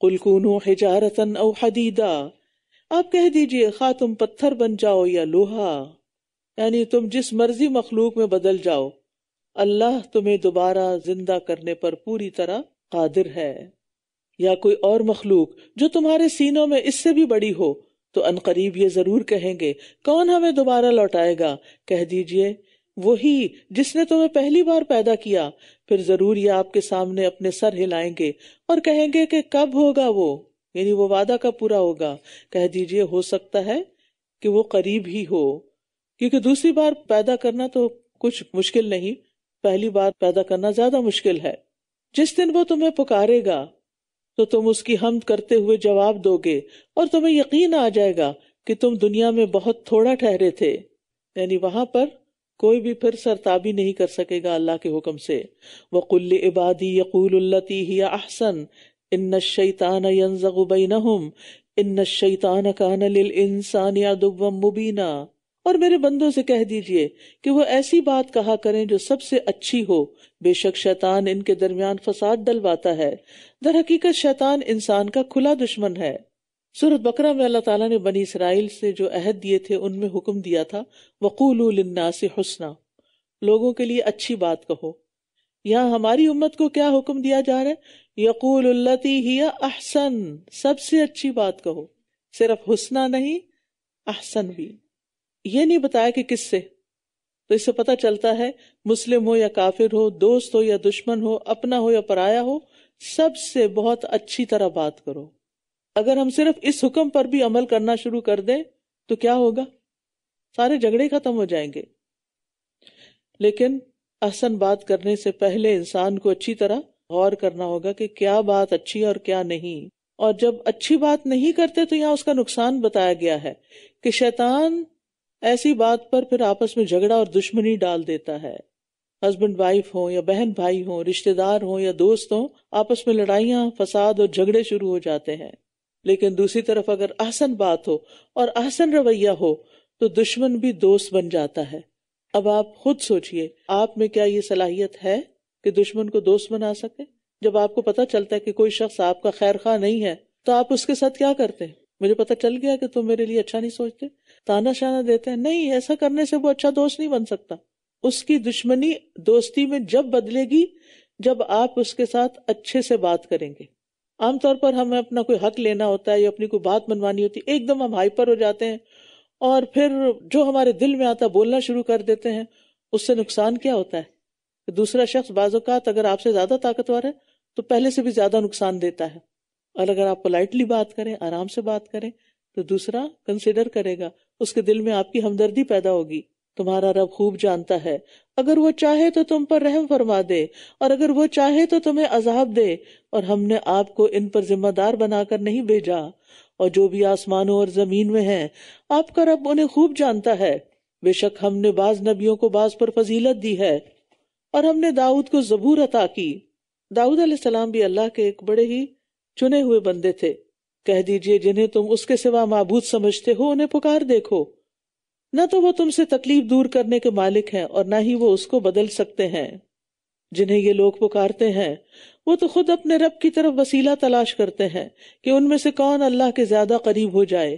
قُلْ كُونُوا حِجَارَةً أَوْ حَدِيدًا، آپ کہہ دیجئے خواہ تم پتھر بن جاؤ یا لوہا، یعنی تم جس مرضی مخلوق میں بدل جاؤ، اللہ تمہیں دوبارہ زندہ کرنے پر پوری طرح قادر ہے۔ یا کوئی اور مخلوق جو تمہارے سینوں میں اس سے بھی بڑی ہو، تو عنقریب یہ ضرور کہیں گے کون ہمیں دوبارہ لوٹائے گا؟ کہہ دیجئے وہی جس نے تمہیں پہلی بار پیدا کیا، پھر ضرور یہ آپ کے سامنے اپنے سر ہلائیں گے اور کہیں گے کہ کب ہوگا وہ، یعنی وہ وعدہ کب پورا ہوگا؟ کہہ دیجئے ہو سکتا ہے کہ وہ قریب ہی ہو، کیونکہ دوسری بار پیدا کرنا تو کچھ مشکل نہیں، پہلی بار پیدا کرنا زیادہ مشکل ہے۔ جس دن وہ تمہیں پکارے گا تو تم اس کی حمد کرتے ہوئے جواب دو گے، اور تمہیں یقین آ جائے گا کہ تم دنیا میں بہت تھوڑا ٹھہرے تھے، یعنی وہاں پر کوئی بھی پھر سرتابی نہیں کر سکے گا اللہ کے حکم سے۔ وَقُلْ لِعِبَادِي يَقُولُ الَّتِي هِيَ أَحْسَنُ إِنَّ الشَّيْطَانَ يَنزَغُ بَيْنَهُمْ إِنَّ الشَّيْطَانَ كَانَ لِلْإِنسَانِ عَدُوًّا مُبِينًا، اور میرے بندوں سے کہہ دیجئے کہ وہ ایسی بات کہا کریں جو سب سے اچھی ہو، بے شک شیطان ان کے درمیان فساد ڈلواتا ہے، در حقیقت شیطان انسان کا کھلا دشمن ہے۔ سورۃ بقرہ میں اللہ تعالیٰ نے بنی اسرائیل سے جو عہد دیے تھے ان میں حکم دیا تھا وَقُولُوا لِلنَّاسِ حُسْنًا، لوگوں کے لیے اچھی بات کہو۔ یہاں ہماری امت کو کیا حکم دیا جا رہا ہے؟ یقول التی ہی احسن، سب سے اچھی بات کہو، صرف حسنہ نہیں احسن بھی۔ یہ نہیں بتایا کہ کس سے، تو اس سے پتہ چلتا ہے مسلم ہو یا کافر ہو، دوست ہو یا دشمن ہو، اپنا ہو یا پرایا ہو، سب سے بہت اچھی طرح بات کرو۔ اگر ہم صرف اس حکم پر بھی عمل کرنا شروع کر دیں تو کیا ہوگا؟ سارے جھگڑے ختم ہو جائیں گے۔ لیکن احسن بات کرنے سے پہلے انسان کو اچھی طرح غور کرنا ہوگا کہ کیا بات اچھی اور کیا نہیں، اور جب اچھی بات نہیں کرتے تو یہاں اس کا نقصان بتایا گیا ہے کہ شیطان ایسی بات پر پھر آپس میں جھگڑا اور دشمنی ڈال دیتا ہے۔ ہسبینڈ وائف ہوں یا بہن بھائی ہوں، رشتہ دار ہوں یا دوست ہوں، آپس میں لڑائیاں، فساد اور جھگڑے شروع ہو جاتے ہیں۔ لیکن دوسری طرف اگر احسن بات ہو اور احسن رویہ ہو تو دشمن بھی دوست بن جاتا ہے۔ اب آپ خود سوچئے، آپ میں کیا یہ صلاحیت ہے کہ دشمن کو دوست بنا سکے؟ جب آپ کو پتہ چلتا ہے کہ کوئی شخص آپ کا خیر خواہ نہیں ہے تو آپ اس کے ساتھ کیا کرتے ہیں؟ مجھے پتہ چل گیا کہ تم میرے لیے اچھا نہیں سوچتے، تانا شانہ دیتے ہیں؟ نہیں، ایسا کرنے سے وہ اچھا دوست نہیں بن سکتا۔ اس کی دشمنی دوستی میں جب بدلے گی جب آپ اس کے ساتھ اچھے سے بات کریں گے۔ عام طور پر ہمیں اپنا کوئی حق لینا ہوتا ہے یا اپنی کوئی بات منوانی ہوتی ہے، ایک دم ہم ہائپر ہو جاتے ہیں اور پھر جو ہمارے دل میں آتا بولنا شروع کر دیتے ہیں۔ اس سے نقصان کیا ہوتا ہے کہ دوسرا شخص بعض اوقات اگر آپ سے زیادہ طاقتور ہے تو پہلے سے بھی زیادہ نقصان دیتا ہے، اور اگر آپ پولائٹلی بات کریں، آرام سے بات کریں تو دوسرا کنسیڈر کرے گا، اس کے دل میں آپ کی ہمدردی پیدا ہوگی۔ تمہارا رب خوب جانتا ہے، اگر وہ چاہے تو تم پر رحم فرما دے، اور اگر وہ چاہے تو تمہیں عذاب دے، اور ہم نے آپ کو ان پر ذمہ دار بنا کر نہیں بھیجا، اور جو بھی آسمانوں اور زمین میں ہیں آپ کا رب انہیں خوب جانتا ہے۔ بے شک ہم نے بعض نبیوں کو بعض پر فضیلت دی ہے، اور ہم نے داؤد کو زبور عطا کی۔ داؤد علیہ السلام بھی اللہ کے ایک بڑے ہی چنے ہوئے بندے تھے۔ کہہ دیجئے جنہیں تم اس کے سوا معبود سمجھتے ہو انہیں پکار دیکھو، نہ تو وہ تم سے تکلیف دور کرنے کے مالک ہیں اور نہ ہی وہ اس کو بدل سکتے ہیں۔ جنہیں یہ لوگ پکارتے ہیں وہ تو خود اپنے رب کی طرف وسیلہ تلاش کرتے ہیں کہ ان میں سے کون اللہ کے زیادہ قریب ہو جائے،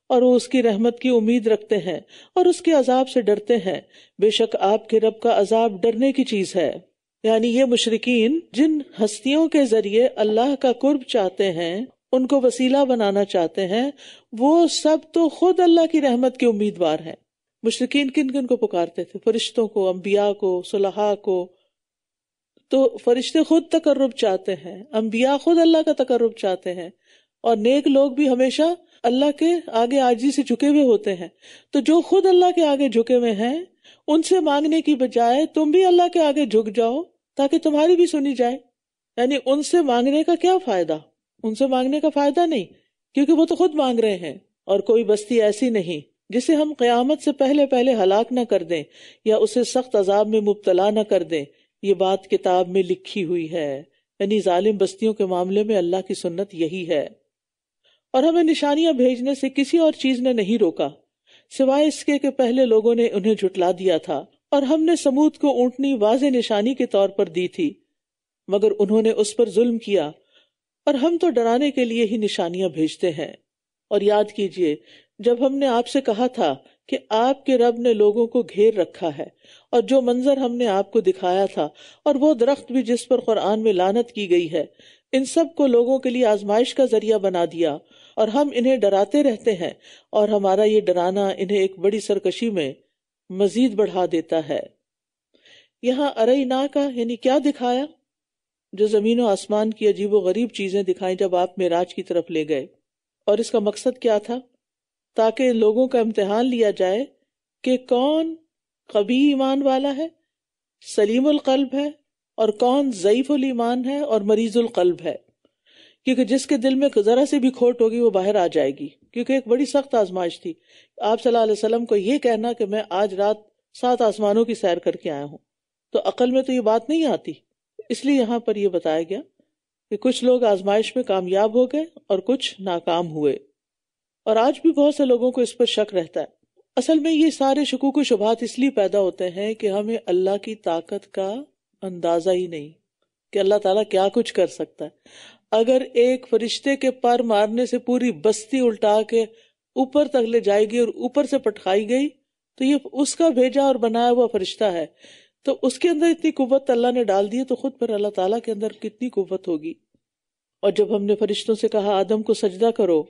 اور وہ اس کی رحمت کی امید رکھتے ہیں اور اس کے عذاب سے ڈرتے ہیں، بے شک آپ کے رب کا عذاب ڈرنے کی چیز ہے۔ یعنی یہ مشرکین جن ہستیوں کے ذریعے اللہ کا قرب چاہتے ہیں، ان کو وسیلہ بنانا چاہتے ہیں، وہ سب تو خود اللہ کی رحمت کے امیدوار ہیں۔ مشرکین کن کن کو پکارتے تھے؟ فرشتوں کو، انبیاء کو، صلحاء کو۔ تو فرشتے خود تقرب چاہتے ہیں، انبیاء خود اللہ کا تقرب چاہتے ہیں، اور نیک لوگ بھی ہمیشہ اللہ کے آگے عاجزی سے جھکے ہوئے ہوتے ہیں۔ تو جو خود اللہ کے آگے جھکے ہوئے ہیں، ان سے مانگنے کی بجائے تم بھی اللہ کے آگے جھک جاؤ تاکہ تمہاری بھی سنی جائے۔ یعنی ان سے مانگنے کا کیا فائدہ؟ ان سے مانگنے کا فائدہ نہیں، کیونکہ وہ تو خود مانگ رہے ہیں۔ اور کوئی بستی ایسی نہیں جسے ہم قیامت سے پہلے ہلاک نہ کر دیں یا اسے سخت عذاب میں مبتلا نہ کر دیں، یہ بات کتاب میں لکھی ہوئی ہے۔ یعنی ظالم بستیوں کے معاملے میں اللہ کی سنت یہی ہے۔ اور ہمیں نشانیاں بھیجنے سے کسی اور چیز نے نہیں روکا سوائے اس کے کہ پہلے لوگوں نے انہیں جھٹلا دیا تھا، اور ہم نے سمود کو اونٹنی واضح نشانی کے طور پر دی تھی، مگر انہوں نے اس پر ظلم کیا، اور ہم تو ڈرانے کے لیے ہی نشانیاں بھیجتے ہیں۔ اور یاد کیجئے جب ہم نے آپ سے کہا تھا کہ آپ کے رب نے لوگوں کو گھیر رکھا ہے، اور جو منظر ہم نے آپ کو دکھایا تھا، اور وہ درخت بھی جس پر قرآن میں لعنت کی گئی ہے، ان سب کو لوگوں کے لیے آزمائش کا ذریعہ بنا دیا، اور ہم انہیں ڈراتے رہتے ہیں، اور ہمارا یہ ڈرانا انہیں ایک بڑی سرکشی میں مزید بڑھا دیتا ہے۔ یہاں ارئینا کا یعنی کیا دکھایا؟ جو زمین و آسمان کی عجیب و غریب چیزیں دکھائیں جب آپ معراج کی طرف لے گئے۔ اور اس کا مقصد کیا تھا؟ تاکہ لوگوں کا امتحان لیا جائے کہ کون قوی ایمان والا ہے، سلیم القلب ہے، اور کون ضعیف الایمان ہے اور مریض القلب ہے۔ کیونکہ جس کے دل میں ذرا سے بھی کھوٹ ہوگی وہ باہر آ جائے گی، کیونکہ ایک بڑی سخت آزمائش تھی۔ آپ صلی اللہ علیہ وسلم کو یہ کہنا کہ میں آج رات 7 آسمانوں کی سیر کر کے آیا ہوں، تو عقل میں تو یہ بات نہیں آتی۔ اس لیے یہاں پر یہ بتایا گیا کہ کچھ لوگ آزمائش میں کامیاب ہو گئے اور کچھ ناکام ہوئے، اور آج بھی بہت سے لوگوں کو اس پر شک رہتا ہے۔ اصل میں یہ سارے شکوک و شبہات اس لیے پیدا ہوتے ہیں کہ ہمیں اللہ کی طاقت کا اندازہ ہی نہیں کہ اللہ تعالیٰ کیا کچھ کر سکتا ہے۔ اگر ایک فرشتے کے پر مارنے سے پوری بستی الٹا کے اوپر تک لے جائے گی اور اوپر سے پٹکائی گئی، تو یہ اس کا بھیجا اور بنایا ہوا فرشتہ ہے، تو اس کے اندر اتنی قوت اللہ نے ڈال دی ہے، تو خود پر اللہ تعالیٰ کے اندر کتنی قوت ہوگی۔ اور جب ہم نے فرشتوں سے کہا آدم کو سجدہ کرو،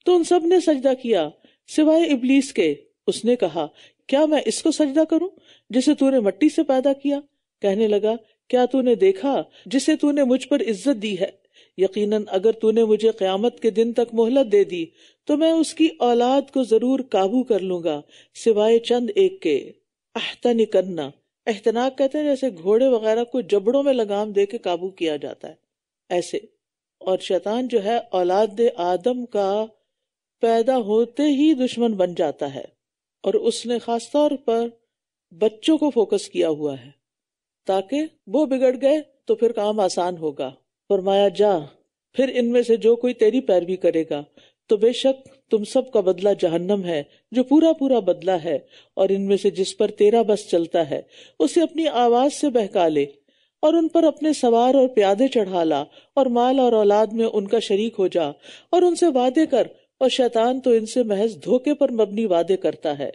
تو ان سب نے سجدہ کیا سوائے ابلیس کے۔ اس نے کہا کیا میں اس کو سجدہ کروں جسے تو نے مٹی سے پیدا کیا؟ کہنے لگا کیا تو نے دیکھا جسے تو نے مجھ پر عزت دی ہے؟ یقیناً اگر تو نے مجھے قیامت کے دن تک مہلت دے دی تو میں اس کی اولاد کو ضرور قابو کر لوں گا سوائے چند ایک کے۔ احتنکننا، احتناک کہتے ہیں جیسے گھوڑے وغیرہ کو جبڑوں میں لگام دے کے قابو کیا جاتا ہے، ایسے۔ اور شیطان جو ہے اولاد آدم کا پیدا ہوتے ہی دشمن بن جاتا ہے، اور اس نے خاص طور پر بچوں کو فوکس کیا ہوا ہے تاکہ وہ بگڑ گئے تو پھر کام آسان ہوگا۔ فرمایا جا پھر ان میں سے جو کوئی تیری پیروی کرے گا تو بے شک تم سب کا بدلہ جہنم ہے جو پورا پورا بدلہ ہے، اور ان میں سے جس پر تیرا بس چلتا ہے اسے اپنی آواز سے بہکا لے، اور ان پر اپنے سوار اور پیادے چڑھا لا، اور مال اور اولاد میں ان کا شریک ہو جا، اور ان سے وعدے کر، اور شیطان تو ان سے محض دھوکے پر مبنی وعدے کرتا ہے۔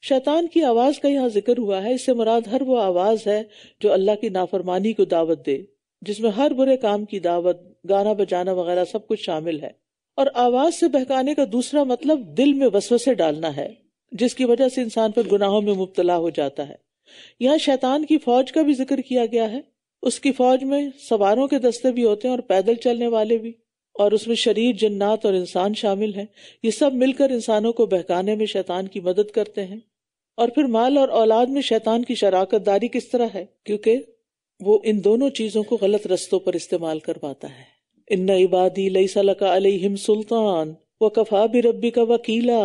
شیطان کی آواز کا یہاں ذکر ہوا ہے، اس سے مراد ہر وہ آواز ہے جو اللہ کی نافرمانی کو دعوت دے، جس میں ہر برے کام کی دعوت، گانا بجانا وغیرہ سب کچھ شامل ہے۔ اور آواز سے بہکانے کا دوسرا مطلب دل میں وسوسے ڈالنا ہے، جس کی وجہ سے انسان پر گناہوں میں مبتلا ہو جاتا ہے۔ یہاں شیطان کی فوج کا بھی ذکر کیا گیا ہے، اس کی فوج میں سواروں کے دستے بھی ہوتے ہیں اور پیدل چلنے والے بھی، اور اس میں شریر، جنات اور انسان شامل ہیں۔ یہ سب مل کر انسانوں کو بہکانے میں شیطان کی مدد کرتے ہیں۔ اور پھر مال اور اولاد میں شیطان کی شراکت داری کس طرح ہے؟ کیونکہ وہ ان دونوں چیزوں کو غلط رستوں پر استعمال کرواتا ہے۔ ان عبادی لیس لک علیہم سلطان وکفی بربک وکیلا،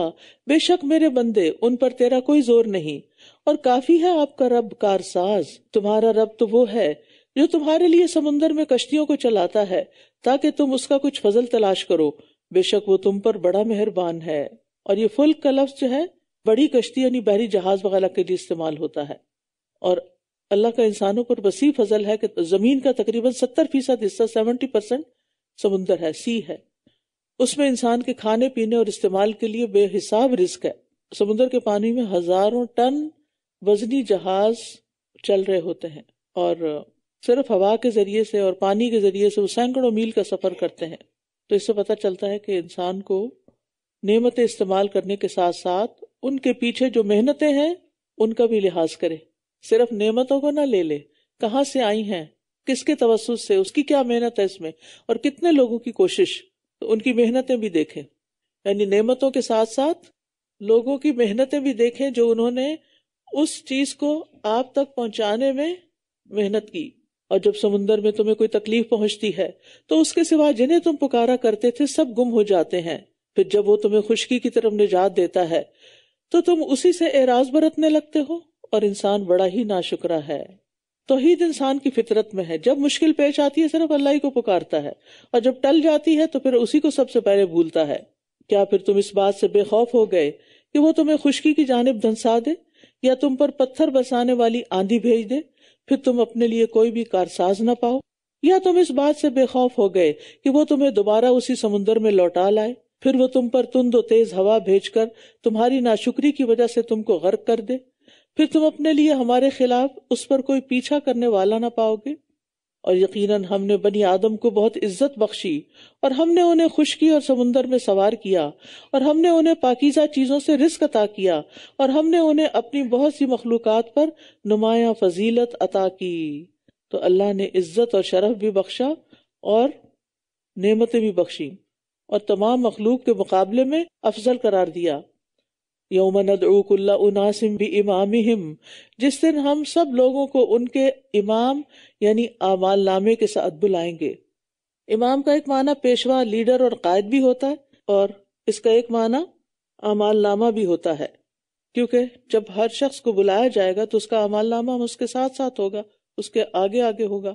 بے شک میرے بندے ان پر تیرا کوئی زور نہیں، اور کافی ہے آپ کا رب کارساز۔ تمہارا رب تو وہ ہے جو تمہارے لیے سمندر میں کشتیوں کو چلاتا ہے تاکہ تم اس کا کچھ فضل تلاش کرو، بے شک وہ تم پر بڑا مہربان ہے۔ اور یہ فلک کا لفظ جو ہے بڑی کشتی یعنی بحری جہاز وغیرہ کے لیے استعمال ہوتا ہے۔ اور اللہ کا انسانوں پر وسیع فضل ہے کہ زمین کا تقریباً 70% حصہ 70% سمندر ہے، سی ہے، اس میں انسان کے کھانے پینے اور استعمال کے لیے بے حساب رزق ہے. سمندر کے پانی میں ہزاروں ٹن وزنی جہاز چل رہے ہوتے ہیں اور صرف ہوا کے ذریعے سے اور پانی کے ذریعے سے وہ سینکڑوں میل کا سفر کرتے ہیں. تو اس سے پتہ چلتا ہے کہ انسان کو نعمتیں استعمال کرنے کے ساتھ ساتھ ان کے پیچھے جو محنتیں ہیں ان کا بھی لحاظ کرے. صرف نعمتوں کو نہ لے لے، کہاں سے آئی ہیں، کس کے توسط سے، اس کی کیا محنت ہے اس میں، اور کتنے لوگوں کی کوشش، تو ان کی محنتیں بھی دیکھیں. یعنی نعمتوں کے ساتھ ساتھ لوگوں کی محنتیں بھی دیکھیں جو انہوں نے اس چیز کو آپ تک پہنچانے میں محنت کی. اور جب سمندر میں تمہیں کوئی تکلیف پہنچتی ہے تو اس کے سوا جنہیں تم پکارا کرتے تھے سب گم ہو جاتے ہیں. پھر جب وہ تمہیں خشکی کی طرف نجات دیتا ہے تو تم اسی سے اعراض برتنے لگتے ہو، اور انسان بڑا ہی ناشکرا ہے. توحید انسان کی فطرت میں ہے. جب مشکل پیش آتی ہے صرف اللہ ہی کو پکارتا ہے، اور جب ٹل جاتی ہے تو پھر اسی کو سب سے پہلے بھولتا ہے. کیا پھر تم اس بات سے بے خوف ہو گئے کہ وہ تمہیں خشکی کی جانب دھنسا دے یا تم پر پتھر برسانے والی آندھی بھیج دے، پھر تم اپنے لیے کوئی بھی کارساز نہ پاؤ؟ یا تم اس بات سے بے خوف ہو گئے کہ وہ تمہیں دوبارہ اسی سمندر میں لوٹا لائے، پھر وہ تم پر تند و تیز ہوا بھیج کر تمہاری ناشکری کی وجہ سے تم کو غرق کر دے، پھر تم اپنے لیے ہمارے خلاف اس پر کوئی پیچھا کرنے والا نہ پاؤ گے؟ اور یقیناً ہم نے بنی آدم کو بہت عزت بخشی، اور ہم نے انہیں خشکی اور سمندر میں سوار کیا، اور ہم نے انہیں پاکیزہ چیزوں سے رزق عطا کیا، اور ہم نے انہیں اپنی بہت سی مخلوقات پر نمایاں فضیلت عطا کی. تو اللہ نے عزت اور شرف بھی بخشا اور نعمتیں بھی بخشی، اور تمام مخلوق کے مقابلے میں افضل قرار دیا. یوم ندعو کل اناس بامامہم، جس دن ہم سب لوگوں کو ان کے امام یعنی اعمال نامے کے ساتھ بلائیں گے. امام کا ایک معنی پیشوا، لیڈر اور قائد بھی ہوتا ہے، اور اس کا ایک معنی اعمال نامہ بھی ہوتا ہے، کیونکہ جب ہر شخص کو بلایا جائے گا تو اس کا اعمال نامہ اس کے ساتھ ساتھ ہوگا، اس کے آگے آگے ہوگا.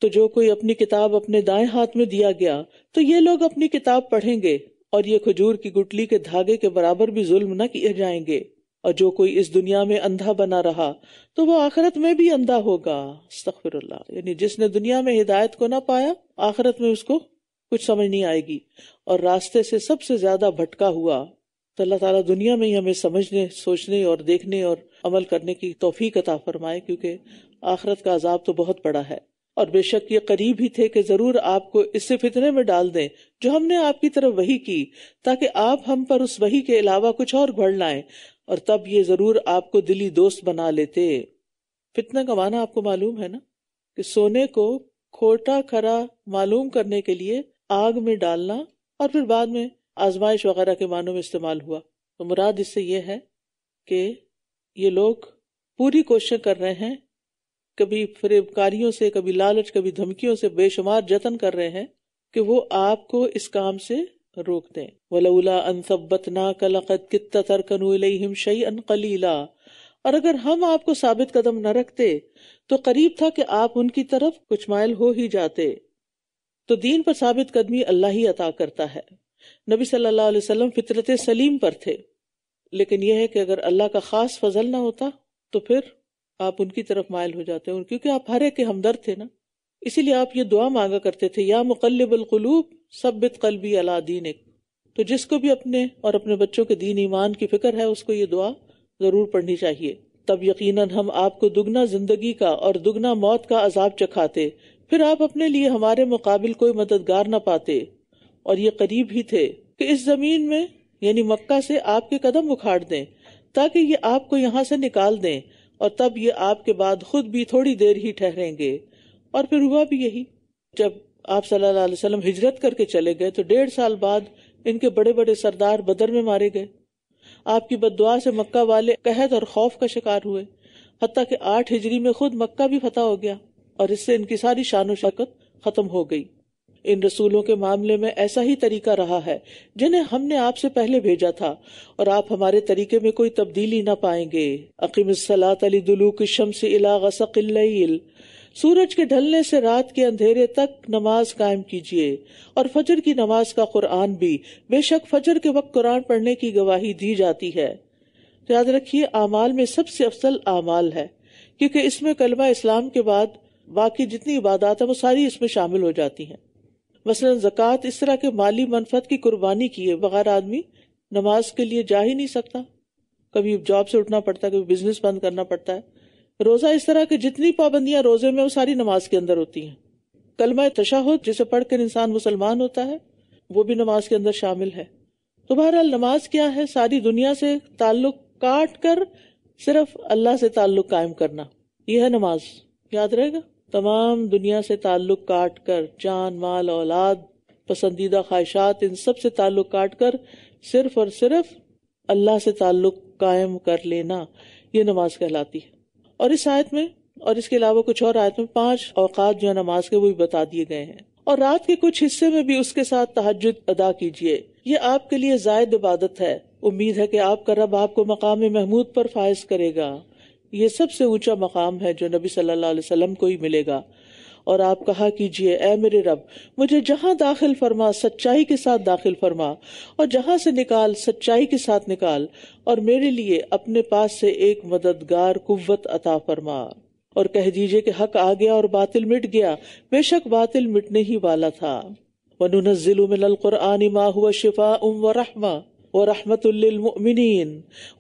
تو جو کوئی اپنی کتاب اپنے دائیں ہاتھ میں دیا گیا تو یہ لوگ اپنی کتاب پڑھیں گے، اور یہ کھجور کی گٹلی کے دھاگے کے برابر بھی ظلم نہ کیے جائیں گے. اور جو کوئی اس دنیا میں اندھا بنا رہا تو وہ آخرت میں بھی اندھا ہوگا. استغفر اللہ. یعنی جس نے دنیا میں ہدایت کو نہ پایا، آخرت میں اس کو کچھ سمجھ نہیں آئے گی، اور راستے سے سب سے زیادہ بھٹکا ہوا. تو اللہ تعالیٰ دنیا میں ہی ہمیں سمجھنے، سوچنے اور دیکھنے اور عمل کرنے کی توفیق عطا فرمائے، کیونکہ آخرت کا عذاب تو بہت بڑا ہے. اور بے شک یہ قریب ہی تھے کہ ضرور آپ کو اس سے فتنے میں ڈال دیں جو ہم نے آپ کی طرف وحی کی، تاکہ آپ ہم پر اس وحی کے علاوہ کچھ اور گھڑ لائیں، اور تب یہ ضرور آپ کو دلی دوست بنا لیتے. فتنہ کا معنی آپ کو معلوم ہے نا، کہ سونے کو کھوٹا کھرا معلوم کرنے کے لیے آگ میں ڈالنا، اور پھر بعد میں آزمائش وغیرہ کے معنوں میں استعمال ہوا. تو مراد اس سے یہ ہے کہ یہ لوگ پوری کوشش کر رہے ہیں، کبھی فریب کاریوں سے، کبھی لالچ، کبھی دھمکیوں سے بے شمار جتن کر رہے ہیں کہ وہ آپ کو اس کام سے روک دیں. وَلَوْلَا أَن ثَبَّتْنَاكَ لَقَدْ كِدتَّ تَرْكَنُ إِلَيْهِمْ شَيْئًا قَلِيلًا، اور اگر ہم آپ کو ثابت قدم نہ رکھتے تو قریب تھا کہ آپ ان کی طرف کچھ مائل ہو ہی جاتے. تو دین پر ثابت قدمی اللہ ہی عطا کرتا ہے. نبی صلی اللہ علیہ وسلم فطرت سلیم پر تھے، لیکن یہ ہے کہ اگر اللہ کا خاص فضل نہ ہوتا تو پھر آپ ان کی طرف مائل ہو جاتے ہیں، کیونکہ آپ ہر ایک کے ہمدرد تھے نا. اسی لیے آپ یہ دعا مانگا کرتے تھے، یا مقلب القلوب ثبت قلبی علی دینک. تو جس کو بھی اپنے اور اپنے بچوں کے دین ایمان کی فکر ہے اس کو یہ دعا ضرور پڑھنی چاہیے. تب یقیناً ہم آپ کو دگنا زندگی کا اور دگنا موت کا عذاب چکھاتے، پھر آپ اپنے لیے ہمارے مقابل کوئی مددگار نہ پاتے. اور یہ قریب ہی تھے کہ اس زمین میں یعنی مکہ سے آپ کے قدم اکھاڑ دیں، تاکہ یہ آپ کو یہاں سے نکال دیں، اور تب یہ آپ کے بعد خود بھی تھوڑی دیر ہی ٹھہریں گے. اور پھر ہوا بھی یہی. جب آپ صلی اللہ علیہ وسلم ہجرت کر کے چلے گئے تو 1.5 سال بعد ان کے بڑے بڑے سردار بدر میں مارے گئے. آپ کی بددعا سے مکہ والے قحط اور خوف کا شکار ہوئے، حتیٰ کہ 8 ہجری میں خود مکہ بھی فتح ہو گیا، اور اس سے ان کی ساری شان و شوکت ختم ہو گئی. ان رسولوں کے معاملے میں ایسا ہی طریقہ رہا ہے جنہیں ہم نے آپ سے پہلے بھیجا تھا، اور آپ ہمارے طریقے میں کوئی تبدیلی نہ پائیں گے. اقیم الصلاۃ لدلوک الشمس الی غسق اللیل، سورج کے ڈھلنے سے رات کے اندھیرے تک نماز قائم کیجیے، اور فجر کی نماز کا قرآن بھی، بے شک فجر کے وقت قرآن پڑھنے کی گواہی دی جاتی ہے. یاد رکھیے اعمال میں سب سے افضل اعمال ہے، کیونکہ اس میں کلمہ اسلام کے بعد باقی جتنی عبادات ہیں وہ ساری اس میں شامل ہو جاتی ہیں. مثلا زکوٰۃ اس طرح کے مالی منفعت کی قربانی کی ہے، بغیر آدمی نماز کے لیے جا ہی نہیں سکتا، کبھی جاب سے اٹھنا پڑتا ہے، کبھی بزنس بند کرنا پڑتا ہے۔ روزہ اس طرح کے جتنی پابندیاں روزے میں وہ ساری نماز کے اندر ہوتی ہیں۔ کلمہ تشہد جسے پڑھ کر انسان مسلمان ہوتا ہے وہ بھی نماز کے اندر شامل ہے۔ تو بہرحال نماز کیا ہے؟ ساری دنیا سے تعلق کاٹ کر صرف اللہ سے تعلق قائم کرنا، یہ ہے نماز۔ یاد رہے گا، تمام دنیا سے تعلق کاٹ کر، جان مال اولاد پسندیدہ خواہشات ان سب سے تعلق کاٹ کر صرف اور صرف اللہ سے تعلق قائم کر لینا، یہ نماز کہلاتی ہے۔ اور اس آیت میں اور اس کے علاوہ کچھ اور آیت میں 5 اوقات جو نماز کے وہ بھی بتا دیے گئے ہیں، اور رات کے کچھ حصے میں بھی اس کے ساتھ تہجد ادا کیجیے، یہ آپ کے لیے زائد عبادت ہے۔ امید ہے کہ آپ کا رب آپ کو مقام محمود پر فائز کرے گا، یہ سب سے اونچا مقام ہے جو نبی صلی اللہ علیہ وسلم کو ہی ملے گا۔ اور آپ کہا کیجئے، اے میرے رب مجھے جہاں داخل فرما سچائی کے ساتھ داخل فرما، اور جہاں سے نکال سچائی کے ساتھ نکال، اور میرے لیے اپنے پاس سے ایک مددگار قوت عطا فرما۔ اور کہہ دیجئے کہ حق آ گیا اور باطل مٹ گیا، بے شک باطل مٹنے ہی والا تھا۔ وَنُنَزِّلُ مِنَ الْقُرْآنِ مَا هُوَ شِفَاءٌ وَرَحْمَةٌ وَرَحْمَةٌ لِّلْمُؤْمِنِينَ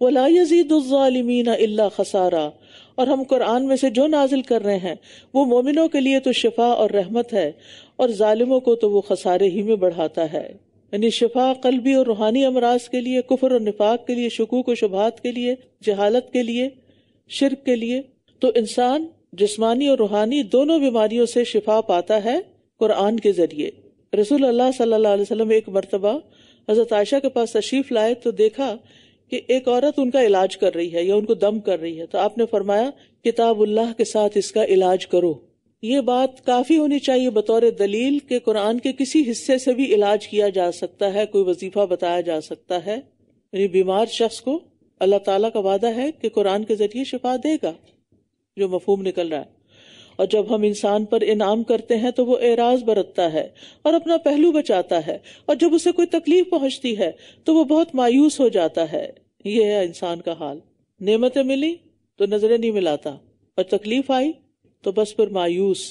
وَلَا يَزِيدُ الظَّالِمِينَ إِلَّا خَسَارًا، اور ہم قرآن میں سے جو نازل کر رہے ہیں وہ مومنوں کے لیے تو شفا اور رحمت ہے، اور ظالموں کو تو وہ خسارے ہی میں بڑھاتا ہے۔ یعنی شفا قلبی اور روحانی امراض کے لیے، کفر اور نفاق کے لیے، شکوک و شبہات کے لیے، جہالت کے لیے، شرک کے لیے۔ تو انسان جسمانی اور روحانی دونوں بیماریوں سے شفا پاتا ہے قرآن کے ذریعے۔ رسول اللہ صلی اللہ علیہ وسلم ایک مرتبہ حضرت عائشہ کے پاس تشریف لائے تو دیکھا کہ ایک عورت ان کا علاج کر رہی ہے یا ان کو دم کر رہی ہے، تو آپ نے فرمایا کتاب اللہ کے ساتھ اس کا علاج کرو۔ یہ بات کافی ہونی چاہیے بطور دلیل کہ قرآن کے کسی حصے سے بھی علاج کیا جا سکتا ہے، کوئی وظیفہ بتایا جا سکتا ہے۔ یعنی بیمار شخص کو اللہ تعالیٰ کا وعدہ ہے کہ قرآن کے ذریعے شفا دے گا، جو مفہوم نکل رہا ہے۔ اور جب ہم انسان پر انعام کرتے ہیں تو وہ اعراض برتتا ہے اور اپنا پہلو بچاتا ہے، اور جب اسے کوئی تکلیف پہنچتی ہے تو وہ بہت مایوس ہو جاتا ہے۔ یہ ہے انسان کا حال، نعمتیں ملی تو نظریں نہیں ملاتا، اور تکلیف آئی تو بس پھر مایوس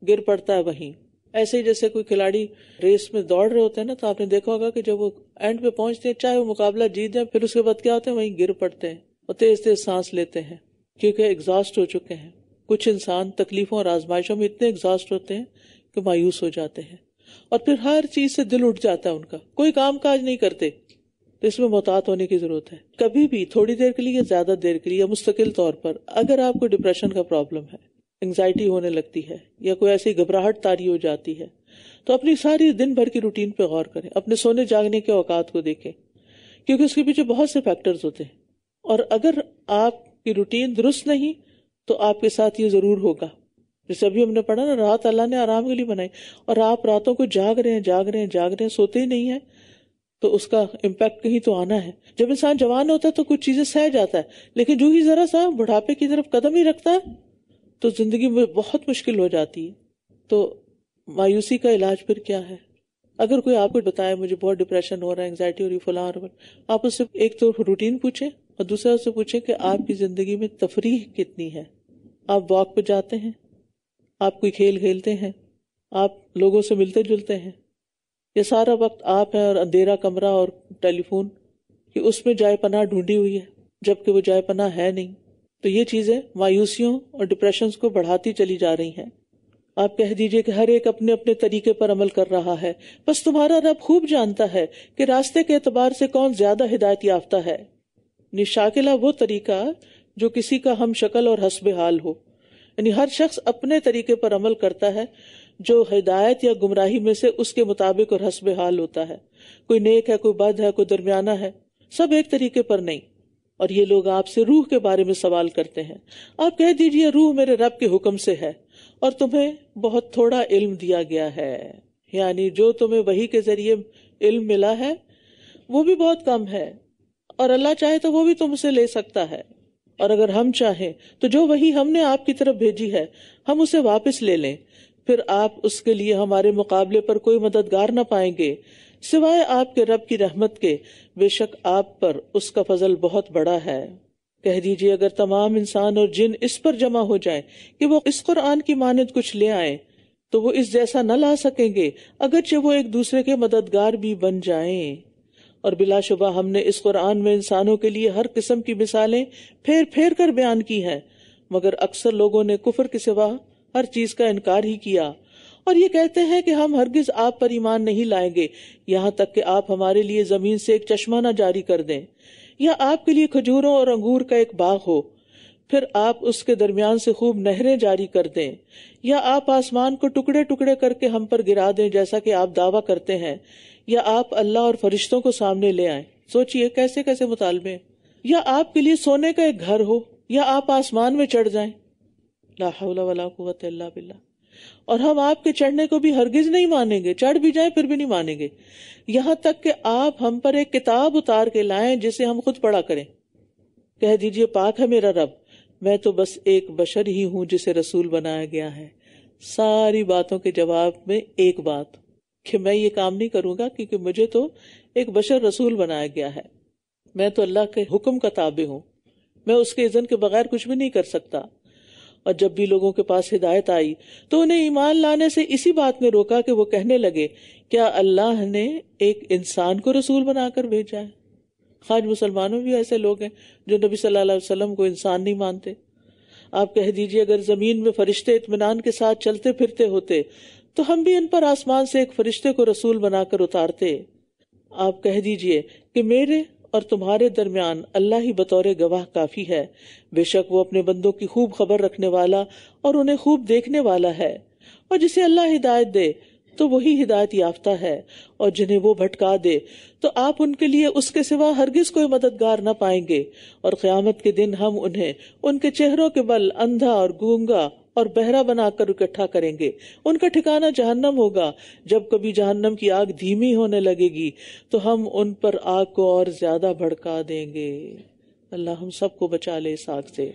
گر پڑتا ہے وہیں۔ ایسے ہی جیسے کوئی کھلاڑی ریس میں دوڑ رہے ہوتے ہیں نا، تو آپ نے دیکھا ہوگا کہ جب وہ اینڈ پہ پہنچتے ہیں چاہے وہ مقابلہ جیت جائیں، پھر اس کے بعد کیا ہوتے ہیں، وہیں گر پڑتے ہیں اور تیز تیز سانس لیتے ہیں کیونکہ ایگزاسٹ ہو چکے ہیں۔ کچھ انسان تکلیفوں اور آزمائشوں میں اتنے ایگزاسٹ ہوتے ہیں کہ مایوس ہو جاتے ہیں، اور پھر ہر چیز سے دل اٹھ جاتا ہے ان کا، کوئی کام کاج نہیں کرتے۔ تو اس میں محتاط ہونے کی ضرورت ہے۔ کبھی بھی تھوڑی دیر کے لیے یا زیادہ دیر کے لیے یا مستقل طور پر اگر آپ کو ڈپریشن کا پرابلم ہے، انگزائٹی ہونے لگتی ہے یا کوئی ایسی گھبراہٹ طاری ہو جاتی ہے، تو اپنی ساری دن بھر کی روٹین پہ غور کریں، اپنے سونے جاگنے کے اوقات کو دیکھیں، کیونکہ اس کے پیچھے بہت سے فیکٹرز ہوتے ہیں، اور اگر آپ کی روٹین درست نہیں تو آپ کے ساتھ یہ ضرور ہوگا۔ جیسے ابھی ہم نے پڑھا نا، رات اللہ نے آرام کے لیے بنائی، اور آپ راتوں کو جاگ رہے ہیں سوتے ہی نہیں ہیں، تو اس کا امپیکٹ کہیں تو آنا ہے۔ جب انسان جوان ہوتا ہے تو کچھ چیزیں سہ جاتا ہے، لیکن جو ہی ذرا سا بڑھاپے کی طرف قدم ہی رکھتا ہے تو زندگی میں بہت مشکل ہو جاتی ہے۔ تو مایوسی کا علاج پھر کیا ہے؟ اگر کوئی آپ کو بتائے مجھے بہت ڈپریشن ہو رہا ہے، انگزائٹی ہو رہی، فلاں ہو رہا ہے، آپ اس سے ایک تو روٹین پوچھیں، اور دوسرا اس سے پوچھیں کہ آپ کی زندگی میں تفریح کتنی ہے۔ آپ واک پہ جاتے ہیں، آپ کوئی کھیل کھیلتے ہیں، آپ لوگوں سے ملتے جلتے ہیں، یہ سارا وقت آپ ہیں اور اندھیرا کمرہ اور ٹیلی فون کہ اس میں جائے پناہ ڈھونڈی ہوئی ہے جبکہ وہ جائے پناہ ہے نہیں۔ تو یہ چیزیں مایوسیوں اور ڈپریشنز کو بڑھاتی چلی جا رہی ہیں۔ آپ کہہ دیجئے کہ ہر ایک اپنے اپنے طریقے پر عمل کر رہا ہے، بس تمہارا رب خوب جانتا ہے کہ راستے کے اعتبار سے کون زیادہ ہدایت یافتہ ہے۔ شاکلہ وہ طریقہ جو کسی کا ہم شکل اور حسب حال ہو، یعنی ہر شخص اپنے طریقے پر عمل کرتا ہے جو ہدایت یا گمراہی میں سے اس کے مطابق اور حسب حال ہوتا ہے۔ کوئی نیک ہے، کوئی بد ہے، کوئی درمیانہ ہے، سب ایک طریقے پر نہیں۔ اور یہ لوگ آپ سے روح کے بارے میں سوال کرتے ہیں، آپ کہہ دیجئے روح میرے رب کے حکم سے ہے، اور تمہیں بہت تھوڑا علم دیا گیا ہے، یعنی جو تمہیں وحی کے ذریعے علم ملا ہے وہ بھی بہت کم ہے، اور اللہ چاہے تو وہ بھی تم سے لے سکتا ہے، اور اگر ہم چاہیں تو جو وحی ہم نے آپ کی طرف بھیجی ہے ہم اسے واپس لے لیں، پھر آپ اس کے لیے ہمارے مقابلے پر کوئی مددگار نہ پائیں گے سوائے آپ کے رب کی رحمت کے، بے شک آپ پر اس کا فضل بہت بڑا ہے۔ کہہ دیجئے اگر تمام انسان اور جن اس پر جمع ہو جائیں کہ وہ اس قرآن کی مانند کچھ لے آئیں تو وہ اس جیسا نہ لا سکیں گے اگرچہ وہ ایک دوسرے کے مددگار بھی بن جائیں. اور بلا شبہ ہم نے اس قرآن میں انسانوں کے لیے ہر قسم کی مثالیں پھیر پھیر کر بیان کی ہیں، مگر اکثر لوگوں نے کفر کے سوا ہر چیز کا انکار ہی کیا، اور یہ کہتے ہیں کہ ہم ہرگز آپ پر ایمان نہیں لائیں گے یہاں تک کہ آپ ہمارے لیے زمین سے ایک چشمہ نہ جاری کر دیں، یا آپ کے لیے کھجوروں اور انگور کا ایک باغ ہو، پھر آپ اس کے درمیان سے خوب نہریں جاری کر دیں، یا آپ آسمان کو ٹکڑے ٹکڑے کر کے ہم پر گرا دیں جیسا کہ آپ دعویٰ کرتے ہیں، یا آپ اللہ اور فرشتوں کو سامنے لے آئیں. سوچئے کیسے کیسے مطالبے. یا آپ کے لیے سونے کا ایک گھر ہو، یا آپ آسمان میں چڑھ جائیں. لا حول ولا قوت الا باللہ. اور ہم آپ کے چڑھنے کو بھی ہرگز نہیں مانیں گے، چڑھ بھی جائیں پھر بھی نہیں مانیں گے، یہاں تک کہ آپ ہم پر ایک کتاب اتار کے لائیں جسے ہم خود پڑھا کریں. کہہ دیجئے پاک ہے میرا رب، میں تو بس ایک بشر ہی ہوں جسے رسول بنایا گیا ہے. ساری باتوں کے جواب میں ایک بات کہ میں یہ کام نہیں کروں گا کیونکہ مجھے تو ایک بشر رسول بنایا گیا ہے، میں تو اللہ کے حکم کا تابع ہوں، میں اس کے اذن کے بغیر کچھ بھی نہیں کر سکتا. اور جب بھی لوگوں کے پاس ہدایت آئی تو انہیں ایمان لانے سے اسی بات نے روکا کہ وہ کہنے لگے کیا اللہ نے ایک انسان کو رسول بنا کر بھیجا ہے؟ آج مسلمانوں بھی ایسے لوگ ہیں جو نبی صلی اللہ علیہ وسلم کو انسان نہیں مانتے. آپ کہہ دیجئے اگر زمین میں فرشتے اطمینان کے ساتھ چلتے پھرتے ہوتے تو ہم بھی ان پر آسمان سے ایک فرشتے کو رسول بنا کر اتارتے. آپ کہہ دیجئے کہ میرے اور تمہارے درمیان اللہ ہی بطور گواہ کافی ہے، بے شک وہ اپنے بندوں کی خوب خبر رکھنے والا اور انہیں خوب دیکھنے والا ہے. اور جسے اللہ ہدایت دے تو وہی ہدایت یافتہ ہے، اور جنہیں وہ بھٹکا دے تو آپ ان کے لیے اس کے سوا ہرگز کوئی مددگار نہ پائیں گے. اور قیامت کے دن ہم انہیں ان کے چہروں کے بل اندھا اور گونگا اور بہرا بنا کر اکٹھا کریں گے. ان کا ٹھکانہ جہنم ہوگا. جب کبھی جہنم کی آگ دھیمی ہونے لگے گی تو ہم ان پر آگ کو اور زیادہ بھڑکا دیں گے. اللہ ہم سب کو بچا لے اس آگ سے.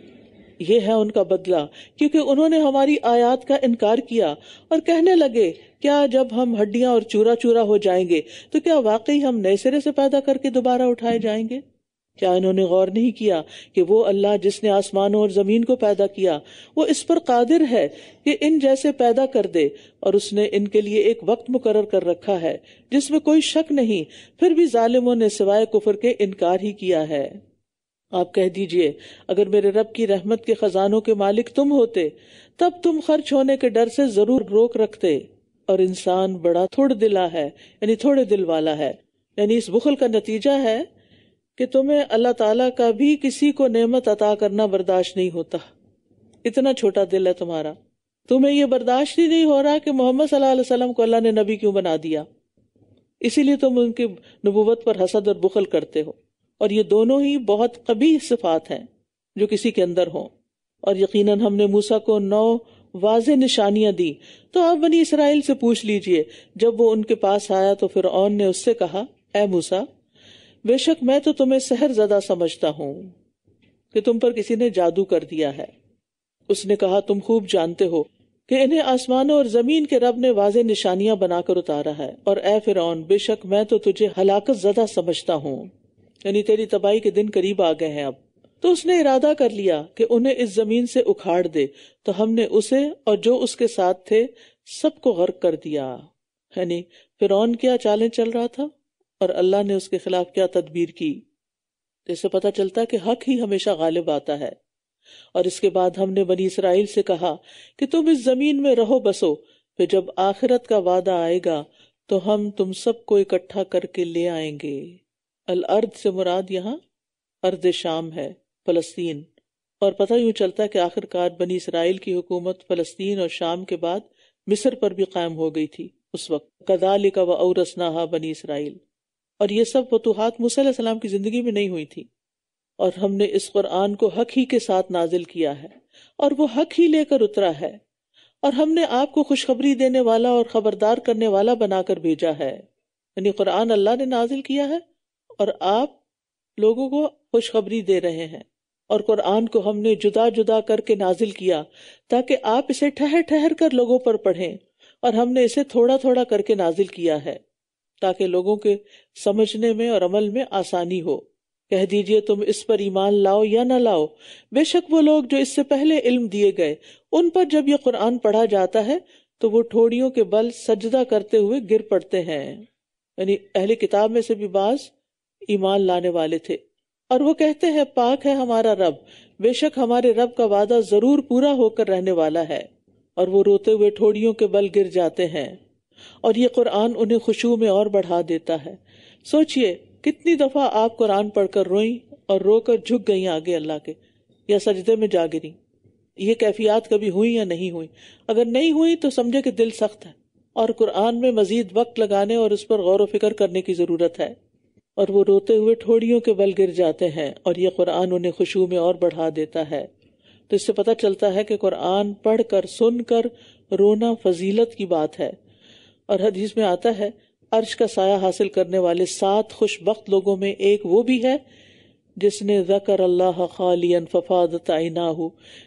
یہ ہے ان کا بدلہ کیونکہ انہوں نے ہماری آیات کا انکار کیا اور کہنے لگے کیا جب ہم ہڈیاں اور چورا چورا ہو جائیں گے تو کیا واقعی ہم نئے سرے سے پیدا کر کے دوبارہ اٹھائے جائیں گے؟ کیا انہوں نے غور نہیں کیا کہ وہ اللہ جس نے آسمانوں اور زمین کو پیدا کیا وہ اس پر قادر ہے کہ ان جیسے پیدا کر دے، اور اس نے ان کے لیے ایک وقت مقرر کر رکھا ہے جس میں کوئی شک نہیں، پھر بھی ظالموں نے سوائے کفر کے انکار ہی کیا ہے. آپ کہہ دیجئے اگر میرے رب کی رحمت کے خزانوں کے مالک تم ہوتے تب تم خرچ ہونے کے ڈر سے ضرور روک رکھتے. اور انسان بڑا تھوڑ دلا ہے، یعنی تھوڑے دل والا ہے. یعنی اس بخل کا نتیجہ ہے کہ تمہیں اللہ تعالیٰ کا بھی کسی کو نعمت عطا کرنا برداشت نہیں ہوتا. اتنا چھوٹا دل ہے تمہارا. تمہیں یہ برداشت ہی نہیں ہو رہا کہ محمد صلی اللہ علیہ وسلم کو اللہ نے نبی کیوں بنا دیا، اسی لیے تم ان کی نبوت پر حسد اور بخل کرتے ہو. اور یہ دونوں ہی بہت قبیح صفات ہیں جو کسی کے اندر ہوں. اور یقیناً ہم نے موسیٰ کو 9 واضح نشانیاں دی. تو آپ بنی اسرائیل سے پوچھ لیجئے جب وہ ان کے پاس آیا تو فرعون نے اس سے کہا اے موسیٰ بے شک میں تو تمہیں سحر زدہ سمجھتا ہوں کہ تم پر کسی نے جادو کر دیا ہے. اس نے کہا تم خوب جانتے ہو کہ انہیں آسمانوں اور زمین کے رب نے واضح نشانیاں بنا کر اتارا ہے. اور اے فرعون بے شک میں تو تجھے ہلاکت زدہ سمجھتا ہوں، یعنی تیری تباہی کے دن قریب آ گئے ہیں اب. تو اس نے ارادہ کر لیا کہ انہیں اس زمین سے اکھاڑ دے، تو ہم نے اسے اور جو اس کے ساتھ تھے سب کو غرق کر دیا. یعنی فرعون کیا چالیں چل رہا تھا اور اللہ نے اس کے خلاف کیا تدبیر کی. اس سے پتہ چلتا ہے کہ حق ہی ہمیشہ غالب آتا ہے. اور اس کے بعد ہم نے بنی اسرائیل سے کہا کہ تم اس زمین میں رہو بسو، پھر جب آخرت کا وعدہ آئے گا تو ہم تم سب کو اکٹھا کر کے لے آئیں گے. الارض سے مراد یہاں ارض شام ہے، فلسطین. اور پتہ یوں چلتا ہے کہ آخر کار بنی اسرائیل کی حکومت فلسطین اور شام کے بعد مصر پر بھی قائم ہو گئی تھی اس وقت. کذالک وأورثناها بنی اسرائیل. اور یہ سب فتوحات موسیٰ علیہ السلام کی زندگی میں نہیں ہوئی تھی. اور ہم نے اس قرآن کو حق ہی کے ساتھ نازل کیا ہے اور وہ حق ہی لے کر اترا ہے. اور ہم نے آپ کو خوشخبری دینے والا اور خبردار کرنے والا بنا کر بھیجا ہے. یعنی قرآن اللہ نے نازل کیا ہے اور آپ لوگوں کو خوشخبری دے رہے ہیں. اور قرآن کو ہم نے جدا جدا کر کے نازل کیا تاکہ آپ اسے ٹھہر ٹھہر کر لوگوں پر پڑھیں. اور ہم نے اسے تھوڑا تھوڑا کر کے نازل کیا ہے تاکہ لوگوں کے سمجھنے میں اور عمل میں آسانی ہو. کہہ دیجئے تم اس پر ایمان لاؤ یا نہ لاؤ، بے شک وہ لوگ جو اس سے پہلے علم دیے گئے ان پر جب یہ قرآن پڑھا جاتا ہے تو وہ ٹھوڑیوں کے بل سجدہ کرتے ہوئے گر پڑتے ہیں. یعنی اہل کتاب میں سے بھی بعض ایمان لانے والے تھے. اور وہ کہتے ہیں پاک ہے ہمارا رب، بے شک ہمارے رب کا وعدہ ضرور پورا ہو کر رہنے والا ہے. اور وہ روتے ہوئے ٹھوڑیوں کے بل گر جاتے ہیں. اور یہ قرآن انہیں خشوع میں اور بڑھا دیتا ہے. سوچئے کتنی دفعہ آپ قرآن پڑھ کر روئیں اور رو کر جھک گئیں آگے اللہ کے، یا سجدے میں جا گریں. یہ کیفیات کبھی ہوئی یا نہیں ہوئی؟ اگر نہیں ہوئی تو سمجھے کہ دل سخت ہے اور قرآن میں مزید وقت لگانے اور اس پر غور و فکر کرنے کی ضرورت ہے. اور وہ روتے ہوئے ٹھوڑیوں کے بل گر جاتے ہیں اور یہ قرآن انہیں خشوع میں اور بڑھا دیتا ہے. تو اس سے پتہ چلتا ہے کہ قرآن پڑھ کر سن کر رونا فضیلت کی بات ہے. اور حدیث میں آتا ہے عرش کا سایہ حاصل کرنے والے 7 خوش بخت لوگوں میں ایک وہ بھی ہے جس نے ذکر اللہ خالیا ففاضت عیناہ،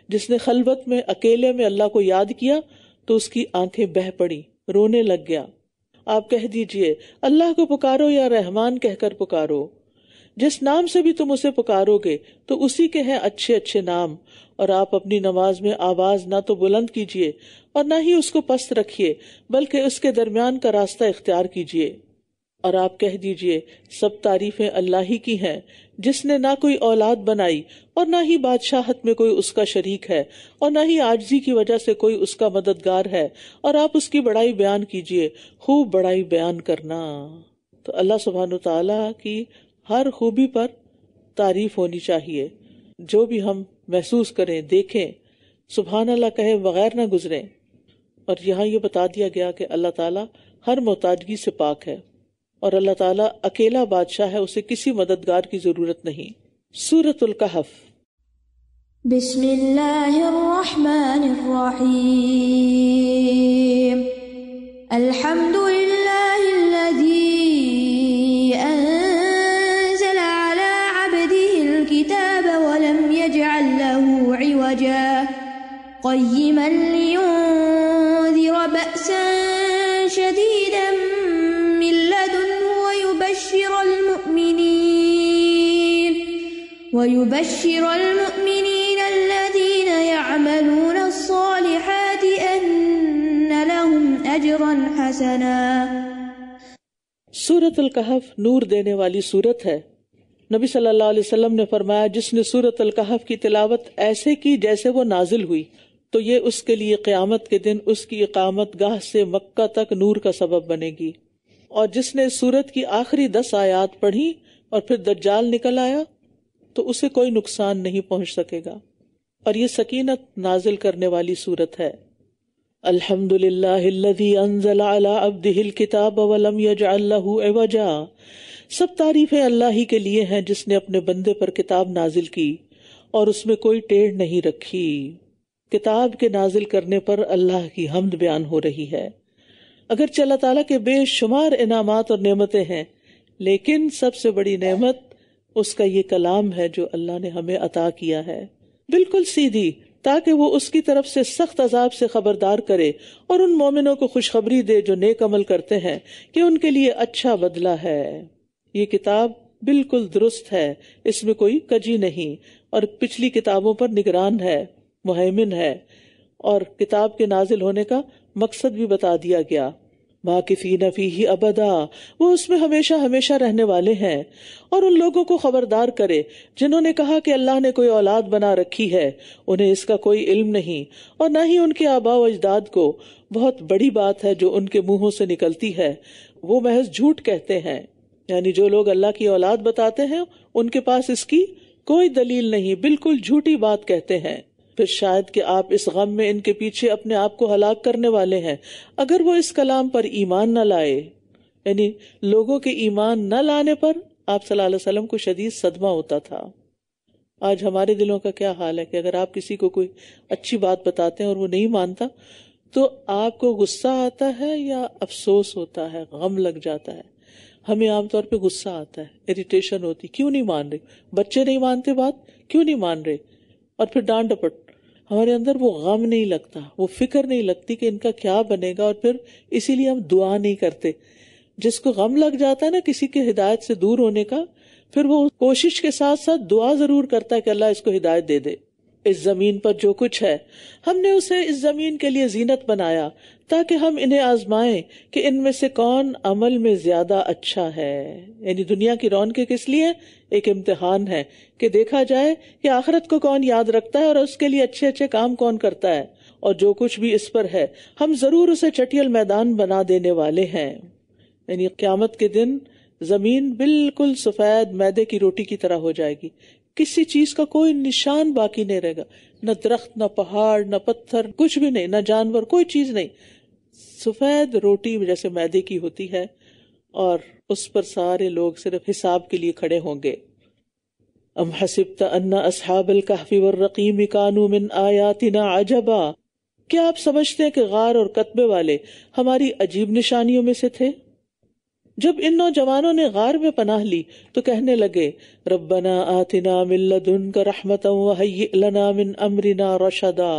جس نے خلوت میں اکیلے میں اللہ کو یاد کیا تو اس کی آنکھیں بہہ پڑی، رونے لگ گیا. آپ کہہ دیجئے اللہ کو پکارو یا رحمان کہہ کر پکارو، جس نام سے بھی تم اسے پکارو گے تو اسی کے ہیں اچھے اچھے نام. اور آپ اپنی نماز میں آواز نہ تو بلند کیجئے اور نہ ہی اس کو پست رکھیے، بلکہ اس کے درمیان کا راستہ اختیار کیجئے. اور آپ کہہ دیجئے سب تعریفیں اللہ ہی کی ہیں، جس نے نہ کوئی اولاد بنائی اور نہ ہی بادشاہت میں کوئی اس کا شریک ہے اور نہ ہی عاجزی کی وجہ سے کوئی اس کا مددگار ہے. اور آپ اس کی بڑائی بیان کیجئے، خوب بڑائی بیان کرنا. تو اللہ سبحانہ وتعالی کی ہر خوبی پر تعریف ہونی چاہیے. جو بھی ہم محسوس کریں، دیکھیں، سبحان اللہ کہے بغیر نہ گزریں. اور یہاں یہ بتا دیا گیا کہ اللہ تعالیٰ ہر محتاجگی سے پاک ہے اور اللہ تعالیٰ اکیلا بادشاہ ہے، اسے کسی مددگار کی ضرورت نہیں. سورۃ الکہف. بسم اللہ الرحمن الرحیم. الحمد للہ الذی انزل علی عبده الكتاب ولم يجعل له عوجا قیما لینذر بأسا شدیدا من لدنه ويبشر المؤمنين الذين يعملون الصالحات أن لهم أجرا حسنا. سورۃ الکہف نور دینے والی سورت ہے. نبی صلی اللہ علیہ وسلم نے فرمایا جس نے سورۃ الکہف کی تلاوت ایسے کی جیسے وہ نازل ہوئی تو یہ اس کے لیے قیامت کے دن اس کی اقامت گاہ سے مکہ تک نور کا سبب بنے گی. اور جس نے سورت کی آخری 10 آیات پڑھی اور پھر دجال نکل آیا تو اسے کوئی نقصان نہیں پہنچ سکے گا. اور یہ سکینت نازل کرنے والی سورت ہے. الحمد للہ الذی انزل علی عبدہ الکتاب ولم یجعل لہ عوجا. سب تعریفیں اللہ ہی کے لیے ہیں جس نے اپنے بندے پر کتاب نازل کی اور اس میں کوئی ٹیڑھ نہیں رکھی. کتاب کے نازل کرنے پر اللہ کی حمد بیان ہو رہی ہے. اگرچہ اللہ تعالیٰ کے بے شمار انعامات اور نعمتیں ہیں، لیکن سب سے بڑی نعمت اس کا یہ کلام ہے جو اللہ نے ہمیں عطا کیا ہے، بالکل سیدھی، تاکہ وہ اس کی طرف سے سخت عذاب سے خبردار کرے اور ان مومنوں کو خوشخبری دے جو نیک عمل کرتے ہیں کہ ان کے لیے اچھا بدلہ ہے. یہ کتاب بالکل درست ہے، اس میں کوئی کجی نہیں، اور پچھلی کتابوں پر نگران ہے، مہیمن ہے. اور کتاب کے نازل ہونے کا مقصد بھی بتا دیا گیا. ماکثین فیہ ابدا، وہ اس میں ہمیشہ ہمیشہ رہنے والے ہیں. اور ان لوگوں کو خبردار کرے جنہوں نے کہا کہ اللہ نے کوئی اولاد بنا رکھی ہے، انہیں اس کا کوئی علم نہیں اور نہ ہی ان کے آباء و اجداد کو. بہت بڑی بات ہے جو ان کے منہوں سے نکلتی ہے، وہ محض جھوٹ کہتے ہیں. یعنی جو لوگ اللہ کی اولاد بتاتے ہیں ان کے پاس اس کی کوئی دلیل نہیں، بالکل جھوٹی بات کہتے ہیں. پھر شاید کہ آپ اس غم میں ان کے پیچھے اپنے آپ کو ہلاک کرنے والے ہیں اگر وہ اس کلام پر ایمان نہ لائے. یعنی لوگوں کے ایمان نہ لانے پر آپ صلی اللہ علیہ وسلم کو شدید صدمہ ہوتا تھا. آج ہمارے دلوں کا کیا حال ہے کہ اگر آپ کسی کو کوئی اچھی بات بتاتے ہیں اور وہ نہیں مانتا تو آپ کو غصہ آتا ہے یا افسوس ہوتا ہے، غم لگ جاتا ہے. ہمیں عام طور پہ غصہ آتا ہے، اریٹیشن ہوتی، کیوں نہیں مان رہے، بچے نہیں مانتے بات، کیوں نہیں مان رہے، اور پھر ڈانٹ ڈپٹ. ہمارے اندر وہ غم نہیں لگتا، وہ فکر نہیں لگتی کہ ان کا کیا بنے گا، اور پھر اسی لیے ہم دعا نہیں کرتے. جس کو غم لگ جاتا ہے نا کسی کے ہدایت سے دور ہونے کا، پھر وہ کوشش کے ساتھ ساتھ دعا ضرور کرتا ہے کہ اللہ اس کو ہدایت دے دے. اس زمین پر جو کچھ ہے ہم نے اسے اس زمین کے لیے زینت بنایا تاکہ ہم انہیں آزمائیں کہ ان میں سے کون عمل میں زیادہ اچھا ہے. یعنی دنیا کی رونقیں کس لیے؟ ایک امتحان ہے کہ دیکھا جائے کہ آخرت کو کون یاد رکھتا ہے اور اس کے لیے اچھے اچھے کام کون کرتا ہے. اور جو کچھ بھی اس پر ہے ہم ضرور اسے چٹیل میدان بنا دینے والے ہیں. یعنی قیامت کے دن زمین بالکل سفید میدے کی روٹی کی طرح ہو جائے گی، کسی چیز کا کوئی نشان باقی نہیں رہے گا، نہ درخت، نہ پہاڑ، نہ پتھر، کچھ بھی نہیں، نہ جانور، کوئی چیز نہیں. سفید روٹی جیسے میدے کی ہوتی ہے اور اس پر سارے لوگ صرف حساب کے لیے کھڑے ہوں گے. ام حسبت ان اصحاب الکہف والرقیم کانوا من آیاتنا عجبا، کیا آپ سمجھتے ہیں کہ غار اور کتبے والے ہماری عجیب نشانیوں میں سے تھے؟ جب ان نوجوانوں نے غار میں پناہ لی تو کہنے لگے ربنا آتنا من لدنک رحمتا وہیئ لنا من امرنا رشدا،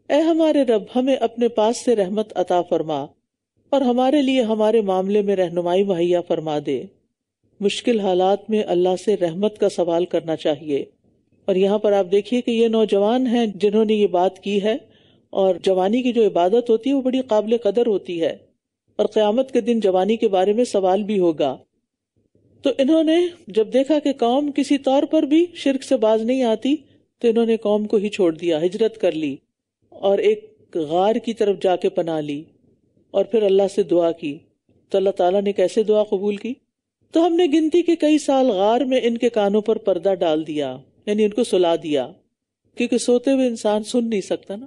اے ہمارے رب ہمیں اپنے پاس سے رحمت عطا فرما اور ہمارے لیے ہمارے معاملے میں رہنمائی مہیا فرما دے. مشکل حالات میں اللہ سے رحمت کا سوال کرنا چاہیے. اور یہاں پر آپ دیکھیے کہ یہ نوجوان ہیں جنہوں نے یہ بات کی ہے، اور جوانی کی جو عبادت ہوتی ہے وہ بڑی قابل قدر ہوتی ہے، اور قیامت کے دن جوانی کے بارے میں سوال بھی ہوگا. تو انہوں نے جب دیکھا کہ قوم کسی طور پر بھی شرک سے باز نہیں آتی تو انہوں نے قوم کو ہی چھوڑ دیا، ہجرت کر لی اور ایک غار کی طرف جا کے پناہ لی اور پھر اللہ سے دعا کی. تو اللہ تعالیٰ نے کیسے دعا قبول کی؟ تو ہم نے گنتی کے کئی سال غار میں ان کے کانوں پر پردہ ڈال دیا، یعنی ان کو سلا دیا، کیونکہ سوتے ہوئے انسان سن نہیں سکتا نا.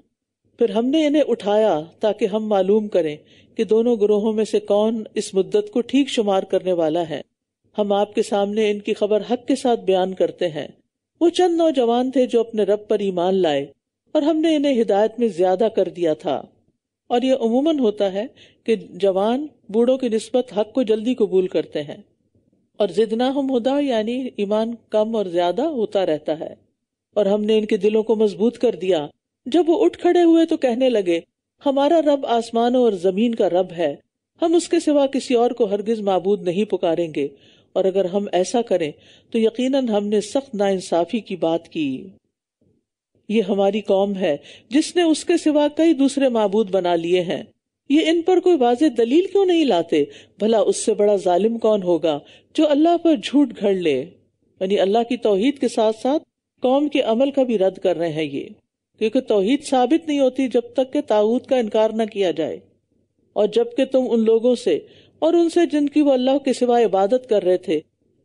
پھر ہم نے انہیں اٹھایا تاکہ ہم معلوم کریں کہ دونوں گروہوں میں سے کون اس مدت کو ٹھیک شمار کرنے والا ہے. ہم آپ کے سامنے ان کی خبر حق کے ساتھ بیان کرتے ہیں. وہ چند نوجوان تھے جو اپنے رب پر ایمان لائے اور ہم نے انہیں ہدایت میں زیادہ کر دیا تھا. اور یہ عموماً ہوتا ہے کہ جوان بوڑھوں کی نسبت حق کو جلدی قبول کرتے ہیں، اور زدناہم ہدی یعنی ایمان کم اور زیادہ ہوتا رہتا ہے. اور ہم نے ان کے دلوں کو مضبوط کر دیا. جب وہ اٹھ کھڑے ہوئے تو کہنے لگے ہمارا رب آسمانوں اور زمین کا رب ہے، ہم اس کے سوا کسی اور کو ہرگز معبود نہیں پکاریں گے، اور اگر ہم ایسا کریں تو یقیناً ہم نے سخت ناانصافی کی بات کی. یہ ہماری قوم ہے جس نے اس کے سوا کئی دوسرے معبود بنا لیے ہیں. یہ ان پر کوئی واضح دلیل کیوں نہیں لاتے؟ بھلا اس سے بڑا ظالم کون ہوگا جو اللہ پر جھوٹ گھڑ لے. یعنی اللہ کی توحید کے ساتھ ساتھ قوم کے عمل کا بھی رد کر رہے ہیں یہ، کیونکہ توحید ثابت نہیں ہوتی جب تک کہ طاغوت کا انکار نہ کیا جائے. اور جب کہ تم ان لوگوں سے اور ان سے جن کی وہ اللہ کے سوا عبادت کر رہے تھے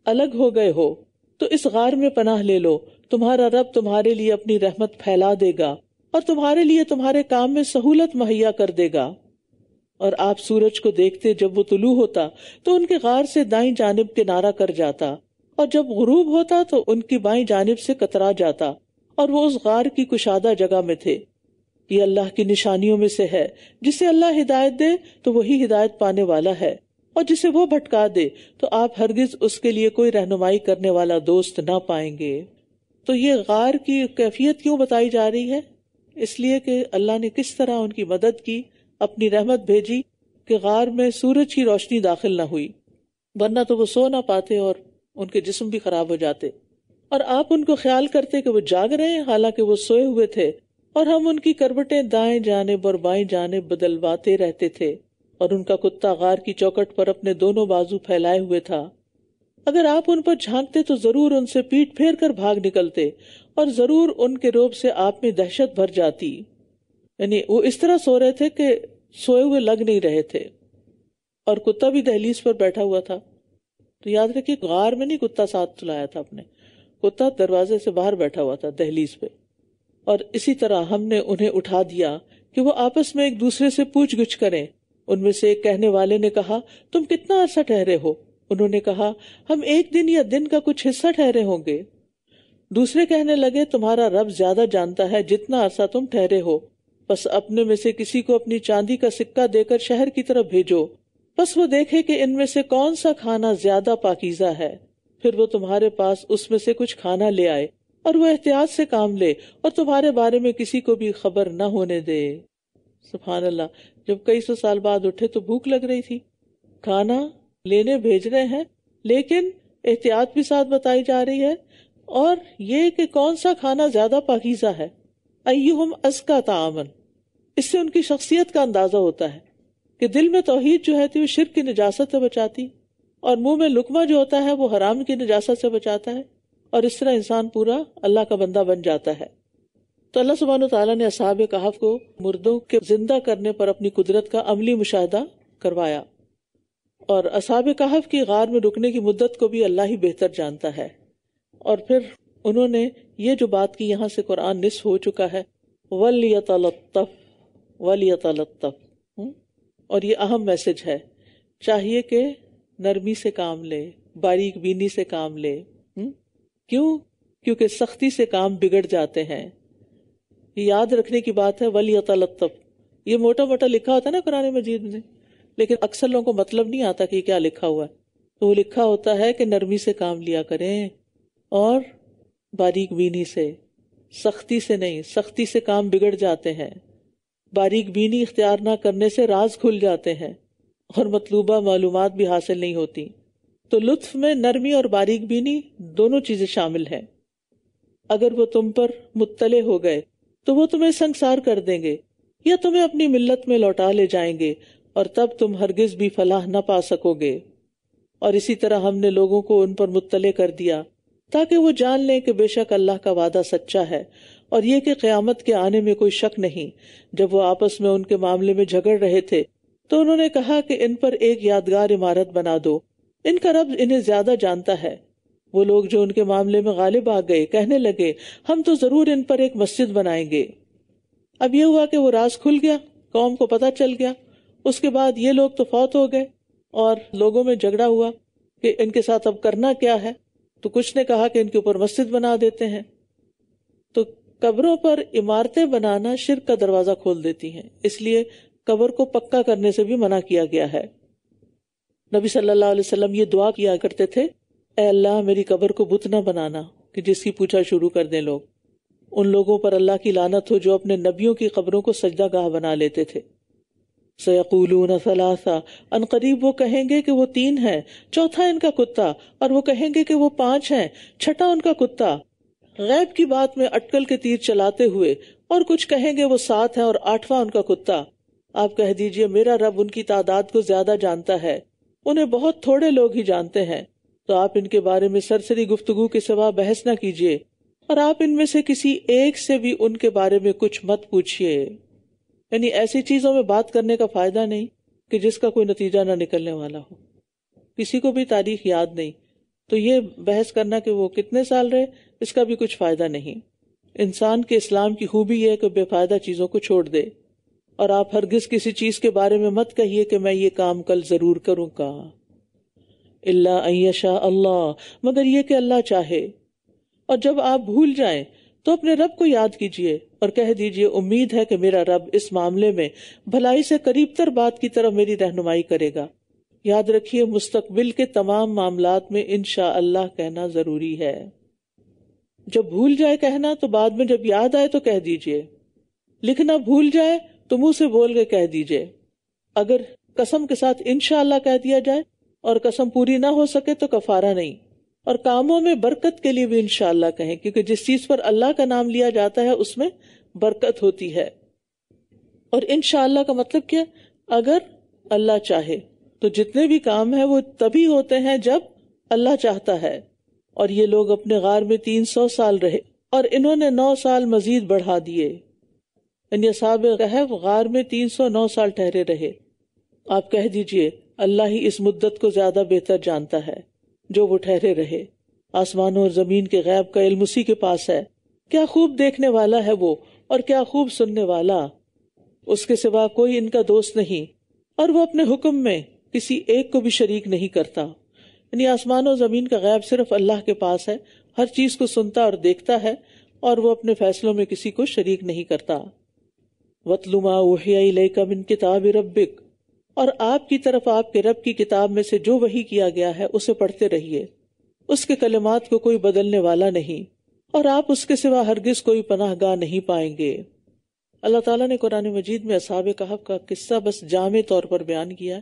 الگ ہو گئے ہو تو اس غار میں پناہ لے لو، تمہارا رب تمہارے لیے اپنی رحمت پھیلا دے گا اور تمہارے لیے تمہارے کام میں سہولت مہیا کر دے گا. اور آپ سورج کو دیکھتے جب وہ طلوع ہوتا تو ان کے غار سے دائیں جانب کنارہ کر جاتا، اور جب غروب ہوتا تو ان کی بائیں جانب سے کترا جاتا، اور وہ اس غار کی کشادہ جگہ میں تھے. یہ اللہ کی نشانیوں میں سے ہے، جسے اللہ ہدایت دے تو وہی ہدایت پانے والا ہے، اور جسے وہ بھٹکا دے تو آپ ہرگز اس کے لیے کوئی رہنمائی کرنے والا دوست نہ پائیں گے. تو یہ غار کی کیفیت کیوں بتائی جا رہی ہے؟ اس لیے کہ اللہ نے کس طرح ان کی مدد کی، اپنی رحمت بھیجی کہ غار میں سورج کی روشنی داخل نہ ہوئی، ورنہ تو وہ سو نہ پاتے اور ان کے جسم بھی خراب ہو جاتے. اور آپ ان کو خیال کرتے کہ وہ جاگ رہے ہیں حالانکہ وہ سوئے ہوئے تھے، اور ہم ان کی کربٹیں دائیں جانب اور بائیں جانب بدلواتے رہتے تھے، اور ان کا کتا غار کی چوکٹ پر اپنے دونوں بازو پھیلائے ہوئے تھا. اگر آپ ان پر جھانکتے تو ضرور ان سے پیٹ پھیر کر بھاگ نکلتے، اور ضرور ان کے روب سے آپ میں دہشت بھر جاتی. یعنی وہ اس طرح سو رہے تھے کہ سوئے ہوئے لگ نہیں رہے تھے، اور کتا بھی دہلیز پر بیٹھا ہوا تھا. تو یاد رکھیے غار میں نہیں کتا ساتھ چلایا تھا اپنے، کتا دروازے سے باہر بیٹھا ہوا تھا دہلیز پہ. اور اسی طرح ہم نے انہیں اٹھا دیا کہ وہ آپس میں ایک دوسرے سے پوچھ گچھ کریں. ان میں سے ایک کہنے والے نے کہا تم کتنا عرصہ ٹھہرے ہو؟ انہوں نے کہا ہم ایک دن یا دن کا کچھ حصہ ٹھہرے ہوں گے. دوسرے کہنے لگے تمہارا رب زیادہ جانتا ہے جتنا عرصہ تم ٹھہرے ہو، بس اپنے میں سے کسی کو اپنی چاندی کا سکہ دے کر شہر کی طرف بھیجو، بس وہ دیکھے کہ ان میں سے کون سا کھانا زیادہ پاکیزہ ہے، پھر وہ تمہارے پاس اس میں سے کچھ کھانا لے آئے، اور وہ احتیاط سے کام لے اور تمہارے بارے میں کسی کو بھی خبر نہ ہونے دے. سبحان اللہ. جب کئی سو سال بعد اٹھے تو بھوک لگ رہی تھی، کھانا لینے بھیج رہے ہیں، لیکن احتیاط بھی ساتھ بتائی جا رہی ہے، اور یہ کہ کون سا کھانا زیادہ پاکیزہ ہے. ایہم ازکا طعامن، اس سے ان کی شخصیت کا اندازہ ہوتا ہے کہ دل میں توحید جو ہے وہ شرک کی نجاست سے بچاتی، اور منہ میں لقمہ جو ہوتا ہے وہ حرام کی نجاست سے بچاتا ہے، اور اس طرح انسان پورا اللہ کا بندہ بن جاتا ہے۔ تو اللہ سبحانہ وتعالیٰ نے اصحاب کہف کو مردوں کے زندہ کرنے پر اپنی قدرت کا عملی مشاہدہ کروایا، اور اصحاب کہف کی غار میں رکنے کی مدت کو بھی اللہ ہی بہتر جانتا ہے۔ اور پھر انہوں نے یہ جو بات کی، یہاں سے قرآن نصف ہو چکا ہے، وَلْيَتَلَطَّفْ، اور یہ اہم میسج ہے، چاہیے کہ نرمی سے کام لے، باریک بینی سے کام لے۔ کیوں؟ کیونکہ سختی سے کام بگڑ جاتے ہیں۔ یہ یاد رکھنے کی بات ہے، وَلْيَتَلَطَّفْ، یہ موٹا موٹا لکھا ہوتا ہے نا قرآن مجید میں، لیکن اکثر لوگوں کو مطلب نہیں آتا کہ کیا لکھا ہوا ہے۔ تو وہ لکھا ہوتا ہے کہ نرمی سے کام لیا کریں اور باریک بینی سے، سختی سے نہیں، سختی سے کام بگڑ جاتے ہیں۔ باریک بینی اختیار نہ کرنے سے راز کھل جاتے ہیں اور مطلوبہ معلومات بھی حاصل نہیں ہوتی۔ تو لطف میں نرمی اور باریک بینی دونوں چیزیں شامل ہیں۔ اگر وہ تم پر مطلع ہو گئے تو وہ تمہیں سنگسار کر دیں گے یا تمہیں اپنی ملت میں لوٹا لے جائیں گے، اور تب تم ہرگز بھی فلاح نہ پا سکو گے۔ اور اسی طرح ہم نے لوگوں کو ان پر مطلع کر دیا تاکہ وہ جان لیں کہ بے شک اللہ کا وعدہ سچا ہے، اور یہ کہ قیامت کے آنے میں کوئی شک نہیں۔ جب وہ آپس میں ان کے معاملے میں جھگڑ رہے تھے تو انہوں نے کہا کہ ان پر ایک یادگار عمارت بنا دو، ان کا رب انہیں زیادہ جانتا ہے۔ وہ لوگ جو ان کے معاملے میں غالب آ گئے کہنے لگے، ہم تو ضرور ان پر ایک مسجد بنائیں گے۔ اب یہ ہوا کہ وہ راز کھل گیا، قوم کو پتہ چل گیا۔ اس کے بعد یہ لوگ تو فوت ہو گئے اور لوگوں میں جھگڑا ہوا کہ ان کے ساتھ اب کرنا کیا ہے۔ تو کچھ نے کہا کہ ان کے اوپر مسجد بنا دیتے ہیں۔ تو قبروں پر عمارتیں بنانا شرک کا دروازہ کھول دیتی ہیں، اس لیے قبر کو پکا کرنے سے بھی منع کیا گیا ہے۔ نبی صلی اللہ علیہ وسلم یہ دعا کیا کرتے تھے، اے اللہ میری قبر کو بت نہ بنانا کہ جس کی پوچھا شروع کر دیں لوگ۔ ان لوگوں پر اللہ کی لعنت ہو جو اپنے نبیوں کی قبروں کو سجدہ گاہ بنا لیتے تھے۔ سَيَقُولُونَ ثَلَاثَةٌ، ان قریب وہ کہیں گے کہ وہ 3 ہیں، چوتھا ان کا کتا، اور وہ کہیں گے کہ وہ 5 ہیں، چھٹا ان کا کتا، غیب کی بات میں اٹکل کے تیر چلاتے ہوئے، اور کچھ کہیں گے وہ 7 ہیں اور 8واں ان کا کتا۔ آپ کہہ دیجئے میرا رب ان کی تعداد کو زیادہ جانتا ہے، انہیں بہت تھوڑے لوگ ہی جانتے ہیں۔ تو آپ ان کے بارے میں سرسری گفتگو کے سوا بحث نہ کیجیے، اور آپ ان میں سے کسی ایک سے بھی ان کے بارے میں کچھ مت پوچھیے۔ یعنی ایسی چیزوں میں بات کرنے کا فائدہ نہیں کہ جس کا کوئی نتیجہ نہ نکلنے والا ہو، کسی کو بھی تاریخ یاد نہیں، تو یہ بحث کرنا کہ وہ کتنے سال رہے، اس کا بھی کچھ فائدہ نہیں۔ انسان کے اسلام کی خوبی یہ ہے کہ بے فائدہ چیزوں کو چھوڑ دے، اور آپ ہرگز کسی چیز کے بارے میں مت کہیے کہ میں یہ کام کل ضرور کروں گا، الا ان یشاء اللہ، مگر یہ کہ اللہ چاہے۔ اور جب آپ بھول جائیں تو اپنے رب کو یاد کیجئے اور کہہ دیجئے امید ہے کہ میرا رب اس معاملے میں بھلائی سے قریب تر بات کی طرف میری رہنمائی کرے گا۔ یاد رکھیے مستقبل کے تمام معاملات میں انشاءاللہ کہنا ضروری ہے۔ جب بھول جائے کہنا تو بعد میں جب یاد آئے تو کہہ دیجئے، لکھنا بھول جائے تو منہ سے بول کے کہہ دیجئے۔ اگر قسم کے ساتھ انشاءاللہ کہہ دیا جائے اور قسم پوری نہ ہو سکے تو کفارہ نہیں۔ اور کاموں میں برکت کے لیے بھی انشاءاللہ کہیں، کیونکہ جس چیز پر اللہ کا نام لیا جاتا ہے اس میں برکت ہوتی ہے۔ اور انشاءاللہ کا مطلب کیا؟ اگر اللہ چاہے، تو جتنے بھی کام ہیں وہ تبھی ہوتے ہیں جب اللہ چاہتا ہے۔ اور یہ لوگ اپنے غار میں 300 سال رہے اور انہوں نے 9 سال مزید بڑھا دیے، یعنی اصحاب کہف غار میں 309 سال ٹھہرے رہے۔ آپ کہہ دیجئے اللہ ہی اس مدت کو زیادہ بہتر جانتا ہے جو وہ ٹھہرے رہے۔ آسمانوں اور زمین کے غیب کا علم اسی کے پاس ہے۔ کیا خوب دیکھنے والا ہے وہ، اور کیا خوب سننے والا، اس کے سوا کوئی ان کا دوست نہیں، اور وہ اپنے حکم میں کسی ایک کو بھی شریک نہیں کرتا۔ یعنی آسمان و زمین کا غیب صرف اللہ کے پاس ہے، ہر چیز کو سنتا اور دیکھتا ہے، اور وہ اپنے فیصلوں میں کسی کو شریک نہیں کرتا۔ وَاتْلُ مَا أُوحِيَ إِلَيْكَ مِن كِتَابِ رَبِّكَ، اور آپ کی طرف آپ کے رب کی کتاب میں سے جو وحی کیا گیا ہے اسے پڑھتے رہیے، اس کے کلمات کو کوئی بدلنے والا نہیں، اور آپ اس کے سوا ہرگز کوئی پناہ گاہ نہیں پائیں گے۔ اللہ تعالیٰ نے قرآن مجید میں اصحاب کہف کا قصہ بس جامع طور پر بیان کیا ہے،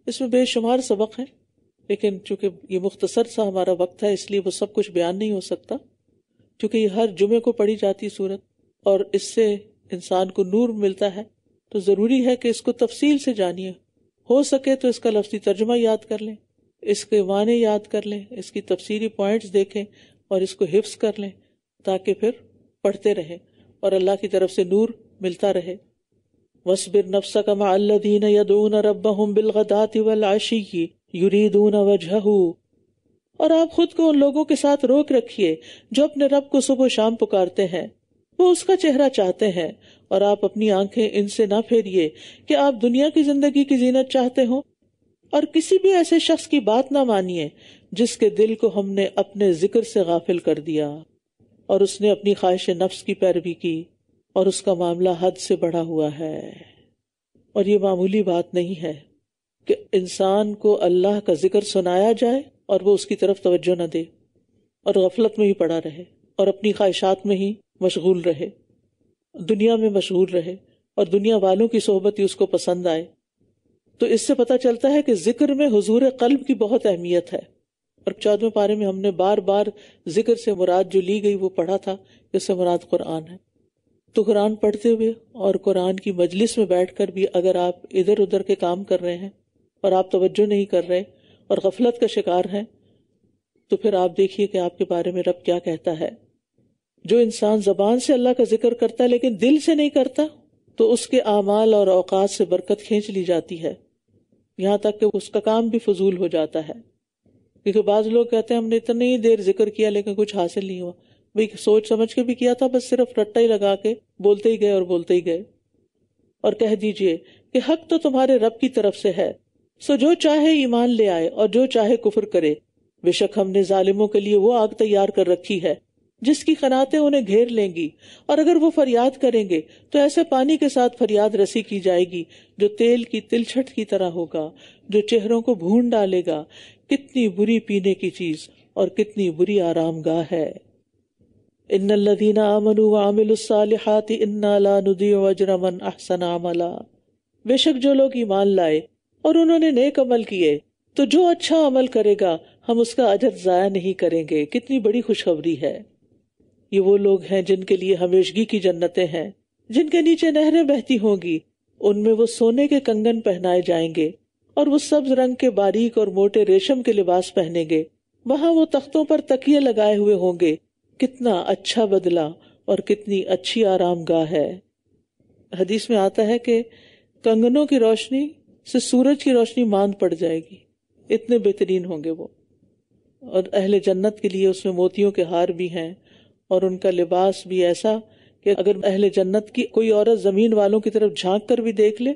اس میں بے شمار سبق ہیں، لیکن چونکہ یہ مختصر سا ہمارا وقت ہے اس لیے وہ سب کچھ بیان نہیں ہو سکتا، چونکہ یہ ہر جمعے کو پڑھی جاتی صورت، اور اس سے انسان کو نور ملتا ہے، تو ضروری ہے کہ اس کو تفصیل سے جانیے. ہو سکے تو اس کا لفظی ترجمہ یاد کر لیں، اس کے معنی یاد کر لیں، اس کی تفسیری پوائنٹس دیکھیں اور اس کو حفظ کر لیں تاکہ پھر پڑھتے رہیں اور اللہ کی طرف سے نور ملتا رہے. وَاصْبِرْ نَفْسَكَ مَعَ الَّذِينَ يَدْعُونَ رَبَّهُمْ بِالْغَدَاةِ وَالْعَشِيِّ يُرِيدُونَ وَجْهَهُ، اور آپ خود کو ان لوگوں کے ساتھ روک رکھیے جو اپنے رب کو صبح و شام پکارتے ہیں، وہ اس کا چہرہ چاہتے ہیں، اور آپ اپنی آنکھیں ان سے نہ پھیریے کہ آپ دنیا کی زندگی کی زینت چاہتے ہوں، اور کسی بھی ایسے شخص کی بات نہ مانیے جس کے دل کو ہم نے اپنے ذکر سے غافل کر دیا اور اس نے اپنی خواہش نفس کی پیروی کی اور اس کا معاملہ حد سے بڑھا ہوا ہے. اور یہ معمولی بات نہیں ہے کہ انسان کو اللہ کا ذکر سنایا جائے اور وہ اس کی طرف توجہ نہ دے اور غفلت میں ہی پڑا رہے اور اپنی خواہشات میں ہی مشغول رہے، دنیا میں مشغول رہے اور دنیا والوں کی صحبت ہی اس کو پسند آئے. تو اس سے پتہ چلتا ہے کہ ذکر میں حضور قلب کی بہت اہمیت ہے. اور 14ویں پارے میں ہم نے بار بار ذکر سے مراد جو لی گئی وہ پڑھا تھا، جس سے مراد قرآن ہے. تو قرآن پڑھتے ہوئے اور قرآن کی مجلس میں بیٹھ کر بھی اگر آپ ادھر ادھر کے کام کر رہے ہیں اور آپ توجہ نہیں کر رہے اور غفلت کا شکار ہیں، تو پھر آپ دیکھیے کہ آپ کے بارے میں رب کیا کہتا ہے. جو انسان زبان سے اللہ کا ذکر کرتا ہے لیکن دل سے نہیں کرتا، تو اس کے اعمال اور اوقات سے برکت کھینچ لی جاتی ہے، یہاں تک کہ اس کا کام بھی فضول ہو جاتا ہے. کیونکہ بعض لوگ کہتے ہیں ہم نے اتنی دیر ذکر کیا لیکن کچھ حاصل نہیں ہوا. بھئی سوچ سمجھ کے بھی کیا تھا، بس صرف رٹا ہی لگا کے بولتے ہی گئے اور بولتے ہی گئے. اور کہہ دیجئے کہ حق تو تمہارے رب کی طرف سے ہے، سو جو چاہے ایمان لے آئے اور جو چاہے کفر کرے. بے شک ہم نے ظالموں کے لیے وہ آگ تیار کر رکھی ہے جس کی قناتیں انہیں گھیر لیں گی، اور اگر وہ فریاد کریں گے تو ایسے پانی کے ساتھ فریاد رسی کی جائے گی جو تیل کی تلچھٹ کی طرح ہوگا، جو چہروں کو بھون ڈالے گا. کتنی بری پینے کی چیز اور کتنی بری آرام گاہ ہے. ان الذین آمنوا وعملوا الصالحات انا لا نضیع اجر من احسن عملا، بے شک جو لوگ ایمان لائے اور انہوں نے نیک عمل کیے تو جو اچھا عمل کرے گا ہم اس کا اجر ضائع نہیں کریں گے. کتنی بڑی خوشخبری ہے. یہ وہ لوگ ہیں جن کے لیے ہمیشگی کی جنتیں ہیں، جن کے نیچے نہریں بہتی ہوں گی، ان میں وہ سونے کے کنگن پہنائے جائیں گے اور وہ سبز رنگ کے باریک اور موٹے ریشم کے لباس پہنیں گے. وہاں وہ تختوں پر تکیے لگائے ہوئے ہوں گے. کتنا اچھا بدلہ اور کتنی اچھی آرام گاہ ہے. حدیث میں آتا ہے کہ کنگنوں کی روشنی سے سورج کی روشنی ماند پڑ جائے گی، اتنے بہترین ہوں گے وہ. اور اہل جنت کے لیے اس میں موتیوں کے ہار بھی ہیں اور ان کا لباس بھی ایسا کہ اگر اہل جنت کی کوئی عورت زمین والوں کی طرف جھانک کر بھی دیکھ لے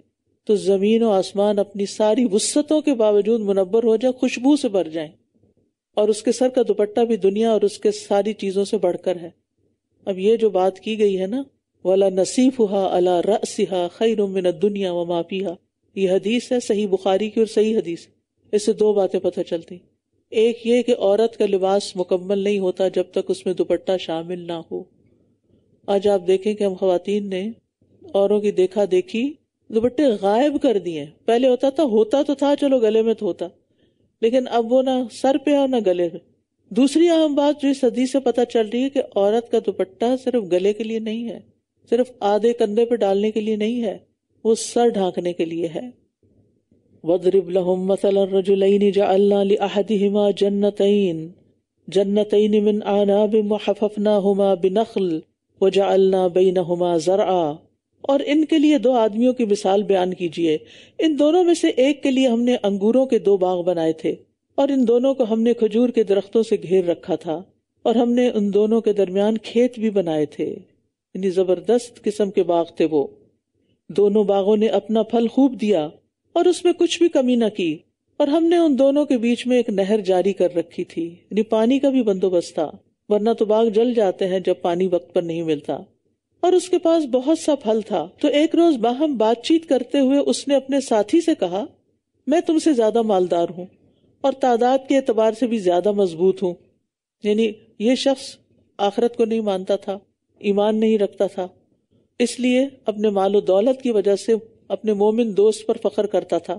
تو زمین و آسمان اپنی ساری وسعتوں کے باوجود منور ہو جائے، خوشبو سے بھر جائیں. اور اس کے سر کا دوپٹہ بھی دنیا اور اس کے ساری چیزوں سے بڑھ کر ہے. اب یہ جو بات کی گئی ہے نا، وَلَا نَصِيفُهَا عَلَى رَأْسِهَا خَيْرٌ مِّنَ الدُّنْيَا وَمَا فِيهَا، یہ حدیث ہے صحیح بخاری کی اور صحیح حدیث. اس سے دو باتیں پتہ چلتی. ایک یہ کہ عورت کا لباس مکمل نہیں ہوتا جب تک اس میں دوپٹہ شامل نہ ہو. آج آپ دیکھیں کہ ہم خواتین نے اوروں کی دیکھا دیکھی دوپٹے غائب کر دیے. پہلے ہوتا تو تھا چلو گلے میں تو ہوتا، لیکن اب وہ نہ سر پہ اور نہ گلے پہ. دوسری اہم بات جو اس حدیث سے پتہ چل رہی ہے کہ عورت کا دوپٹہ صرف گلے کے لیے نہیں ہے، صرف آدھے کندھے پہ ڈالنے کے لیے نہیں ہے، وہ سر ڈھانکنے کے لیے ہے. وَاضْرِبْ لَهُمْ مَثَلًا رَجُلَيْنِ جَعَلْنَا لِأَحَدِهِمَا جَنَّتَيْنِ مِنْ أَعْنَابٍ وَحَفَفْنَاهُمَا بِنَخْلٍ وَجَعَلْنَا بَيْنَهُمَا زَرْعًا. اور ان کے لیے دو آدمیوں کی مثال بیان کیجیے. ان دونوں میں سے ایک کے لیے ہم نے انگوروں کے دو باغ بنائے تھے اور ان دونوں کو ہم نے کھجور کے درختوں سے گھیر رکھا تھا، اور ہم نے ان دونوں کے درمیان کھیت بھی بنائے تھے. یعنی زبردست قسم کے باغ تھے وہ. دونوں باغوں نے اپنا پھل خوب دیا اور اس میں کچھ بھی کمی نہ کی، اور ہم نے ان دونوں کے بیچ میں ایک نہر جاری کر رکھی تھی. یعنی پانی کا بھی بندوبست تھا، ورنہ تو باغ جل جاتے ہیں جب پانی وقت پر نہیں ملتا. اور اس کے پاس بہت سا پھل تھا. تو ایک روز باہم بات چیت کرتے ہوئے اس نے اپنے ساتھی سے کہا، میں تم سے زیادہ مالدار ہوں اور تعداد کے اعتبار سے بھی زیادہ مضبوط ہوں. یعنی یہ شخص آخرت کو نہیں مانتا تھا، ایمان نہیں رکھتا تھا، اس لیے اپنے مال و دولت کی وجہ سے اپنے مومن دوست پر فخر کرتا تھا.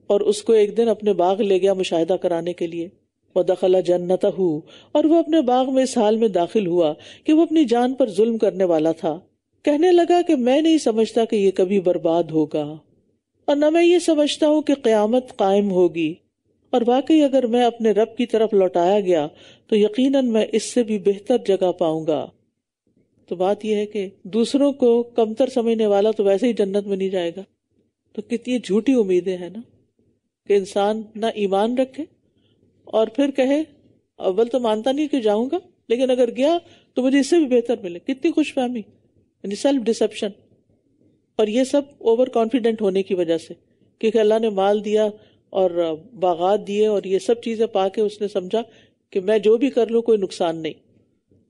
اور اس کو ایک دن اپنے باغ لے گیا مشاہدہ کرانے کے لیے. وَدَخَلَ جَنَّتَهُ، اور وہ اپنے باغ میں اس حال میں داخل ہوا کہ وہ اپنی جان پر ظلم کرنے والا تھا. کہنے لگا کہ میں نہیں سمجھتا کہ یہ کبھی برباد ہوگا، اور نہ میں یہ سمجھتا ہوں کہ قیامت قائم ہوگی، اور واقعی اگر میں اپنے رب کی طرف لوٹایا گیا تو یقیناً میں اس سے بھی بہتر جگہ پاؤں گا. تو بات یہ ہے کہ دوسروں کو کمتر سمجھنے والا تو ویسے ہی جنت میں نہیں جائے گا. تو کتنی جھوٹی امیدیں ہیں نا کہ انسان نہ ایمان رکھے اور پھر کہے اول تو مانتا نہیں کہ جاؤں گا، لیکن اگر گیا تو مجھے اس سے بھی بہتر ملے. کتنی خوش فہمی، یعنی سیلف ڈسپشن. اور یہ سب اوور کانفیڈنٹ ہونے کی وجہ سے، کیونکہ اللہ نے مال دیا اور باغات دیے اور یہ سب چیزیں پا کے اس نے سمجھا کہ میں جو بھی کر لوں کوئی نقصان نہیں.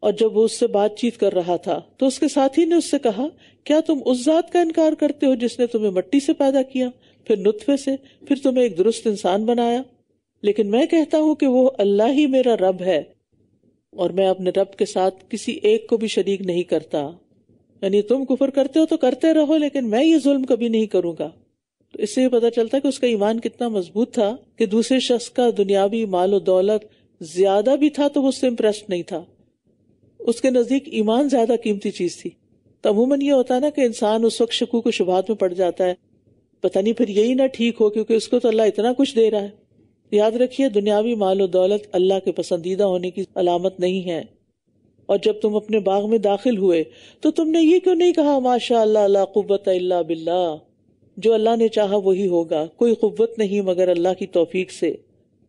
اور جب وہ اس سے بات چیت کر رہا تھا تو اس کے ساتھی نے اس سے کہا، کیا تم اس ذات کا انکار کرتے ہو جس نے تمہیں مٹی سے پیدا کیا، پھر نطفے سے، پھر تمہیں ایک درست انسان بنایا؟ لیکن میں کہتا ہوں کہ وہ اللہ ہی میرا رب ہے، اور میں اپنے رب کے ساتھ کسی ایک کو بھی شریک نہیں کرتا. یعنی تم کفر کرتے ہو تو کرتے رہو، لیکن میں یہ ظلم کبھی نہیں کروں گا. تو اس سے یہ پتہ چلتا ہے کہ اس کا ایمان کتنا مضبوط تھا کہ دوسرے شخص کا دنیاوی مال و دولت زیادہ بھی تھا تو وہ اس سے امپریسڈ نہیں تھا. اس کے نزدیک ایمان زیادہ قیمتی چیز تھی. تو عموماً یہ ہوتا ہے نا کہ انسان اس وقت شکوک و شبہات میں پڑ جاتا ہے، پتہ نہیں پھر یہی نہ ٹھیک ہو کیونکہ اس کو تو اللہ اتنا کچھ دے رہا ہے. یاد رکھیے دنیاوی مال و دولت اللہ کے پسندیدہ ہونے کی علامت نہیں ہے. اور جب تم اپنے باغ میں داخل ہوئے تو تم نے یہ کیوں نہیں کہا ماشاء اللہ لا قوت الا باللہ، جو اللہ نے چاہا وہی ہوگا، کوئی قوت نہیں مگر اللہ کی توفیق سے.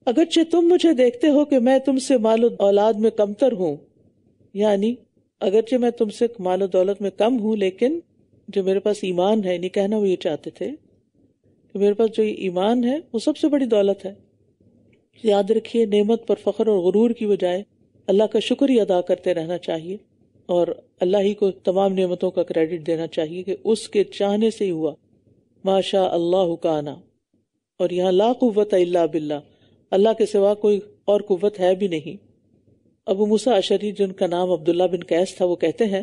اگرچہ تم مجھے دیکھتے ہو کہ میں تم سے مال و اولاد میں کمتر ہوں، یعنی اگرچہ میں تم سے مال و دولت میں کم ہوں، لیکن جو میرے پاس ایمان ہے، نہیں کہنا وہ یہ چاہتے تھے کہ میرے پاس جو ایمان ہے وہ سب سے بڑی دولت ہے. یاد رکھیے نعمت پر فخر اور غرور کی بجائے اللہ کا شکر ہی ادا کرتے رہنا چاہیے، اور اللہ ہی کو تمام نعمتوں کا کریڈٹ دینا چاہیے کہ اس کے چاہنے سے ہی ہوا. ماشاء اللہ کانا. اور یہاں لا قوت الا باللہ، اللہ کے سوا کوئی اور قوت ہے بھی نہیں. ابو موسیٰ اشعری جن کا نام عبداللہ بن قیس تھا وہ کہتے ہیں،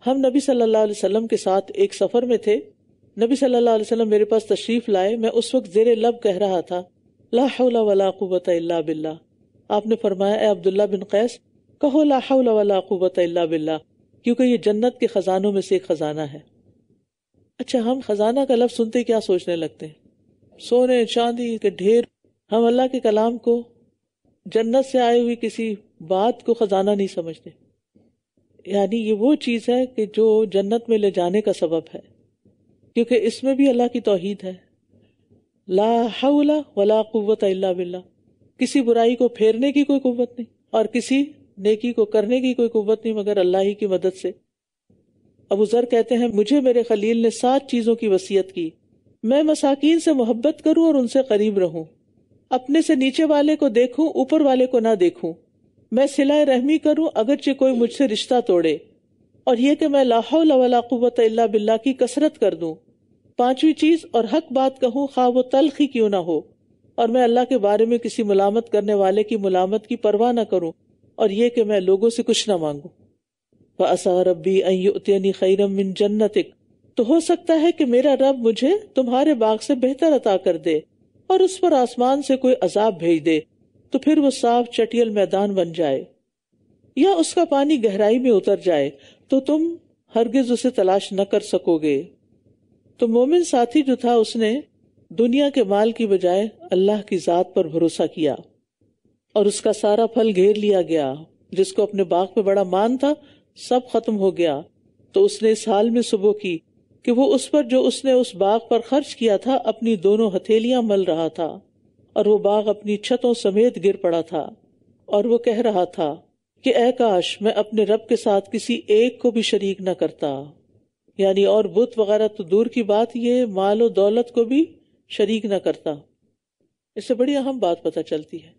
ہم نبی صلی اللہ علیہ وسلم کے ساتھ ایک سفر میں تھے. نبی صلی اللہ علیہ وسلم میرے پاس تشریف لائے. میں اس وقت زیر لب کہہ رہا تھا لا حول ولا قوت الا باللہ. آپ نے فرمایا اے عبداللہ بن قیس کہو لا حول ولا قوت الا باللہ، کیونکہ یہ جنت کے خزانوں میں سے ایک خزانہ ہے. اچھا ہم خزانہ کا لفظ سنتے کیا سوچنے لگتے ہیں؟ سونے چاندی کے ڈھیر. ہم اللہ کے کلام کو، جنت سے آئی ہوئی کسی بات کو خزانہ نہیں سمجھتے. یعنی یہ وہ چیز ہے کہ جو جنت میں لے جانے کا سبب ہے، کیونکہ اس میں بھی اللہ کی توحید ہے. لا حول ولا قوت الا باللہ. کسی برائی کو پھیرنے کی کوئی قوت نہیں اور کسی نیکی کو کرنے کی کوئی قوت نہیں مگر اللہ ہی کی مدد سے. ابو ذر کہتے ہیں مجھے میرے خلیل نے 7 چیزوں کی وصیت کی. میں مساکین سے محبت کروں اور ان سے قریب رہوں، اپنے سے نیچے والے کو دیکھوں اوپر والے کو نہ دیکھوں، میں صلہ رحمی کروں اگرچہ کوئی مجھ سے رشتہ توڑے، اور یہ کہ میں لا حول ولا قوت الا باللہ کی کثرت کر دوں. 5ویں چیز، اور حق بات کہوں خواہ وہ تلخ ہی کیوں نہ ہو، اور میں اللہ کے بارے میں کسی ملامت کرنے والے کی ملامت کی پرواہ نہ کروں، اور یہ کہ میں لوگوں سے کچھ نہ مانگوں. فَعَسَىٰ رَبِّي أَن يُؤْتِيَنِي خَيْرًا مِّن جَنَّتِكَ. تو ہو سکتا ہے کہ میرا رب مجھے تمہارے باغ سے بہتر عطا کر دے اور اس پر آسمان سے کوئی عذاب بھیج دے تو پھر وہ صاف چٹیل میدان بن جائے، یا اس کا پانی گہرائی میں اتر جائے تو تم ہرگز اسے تلاش نہ کر سکو گے. تو مومن ساتھی جو تھا اس نے دنیا کے مال کی بجائے اللہ کی ذات پر بھروسہ کیا، اور اس کا سارا پھل گھیر لیا گیا. جس کو اپنے باغ پہ بڑا مان تھا سب ختم ہو گیا. تو اس نے اس حال میں صبح کی کہ وہ اس پر جو اس نے اس باغ پر خرچ کیا تھا اپنی دونوں ہتھیلیاں مل رہا تھا، اور وہ باغ اپنی چھتوں سمیت گر پڑا تھا، اور وہ کہہ رہا تھا کہ اے کاش میں اپنے رب کے ساتھ کسی ایک کو بھی شریک نہ کرتا. یعنی اور بت وغیرہ تو دور کی بات، یہ مال و دولت کو بھی شریک نہ کرتا. اس سے بڑی اہم بات پتہ چلتی ہے،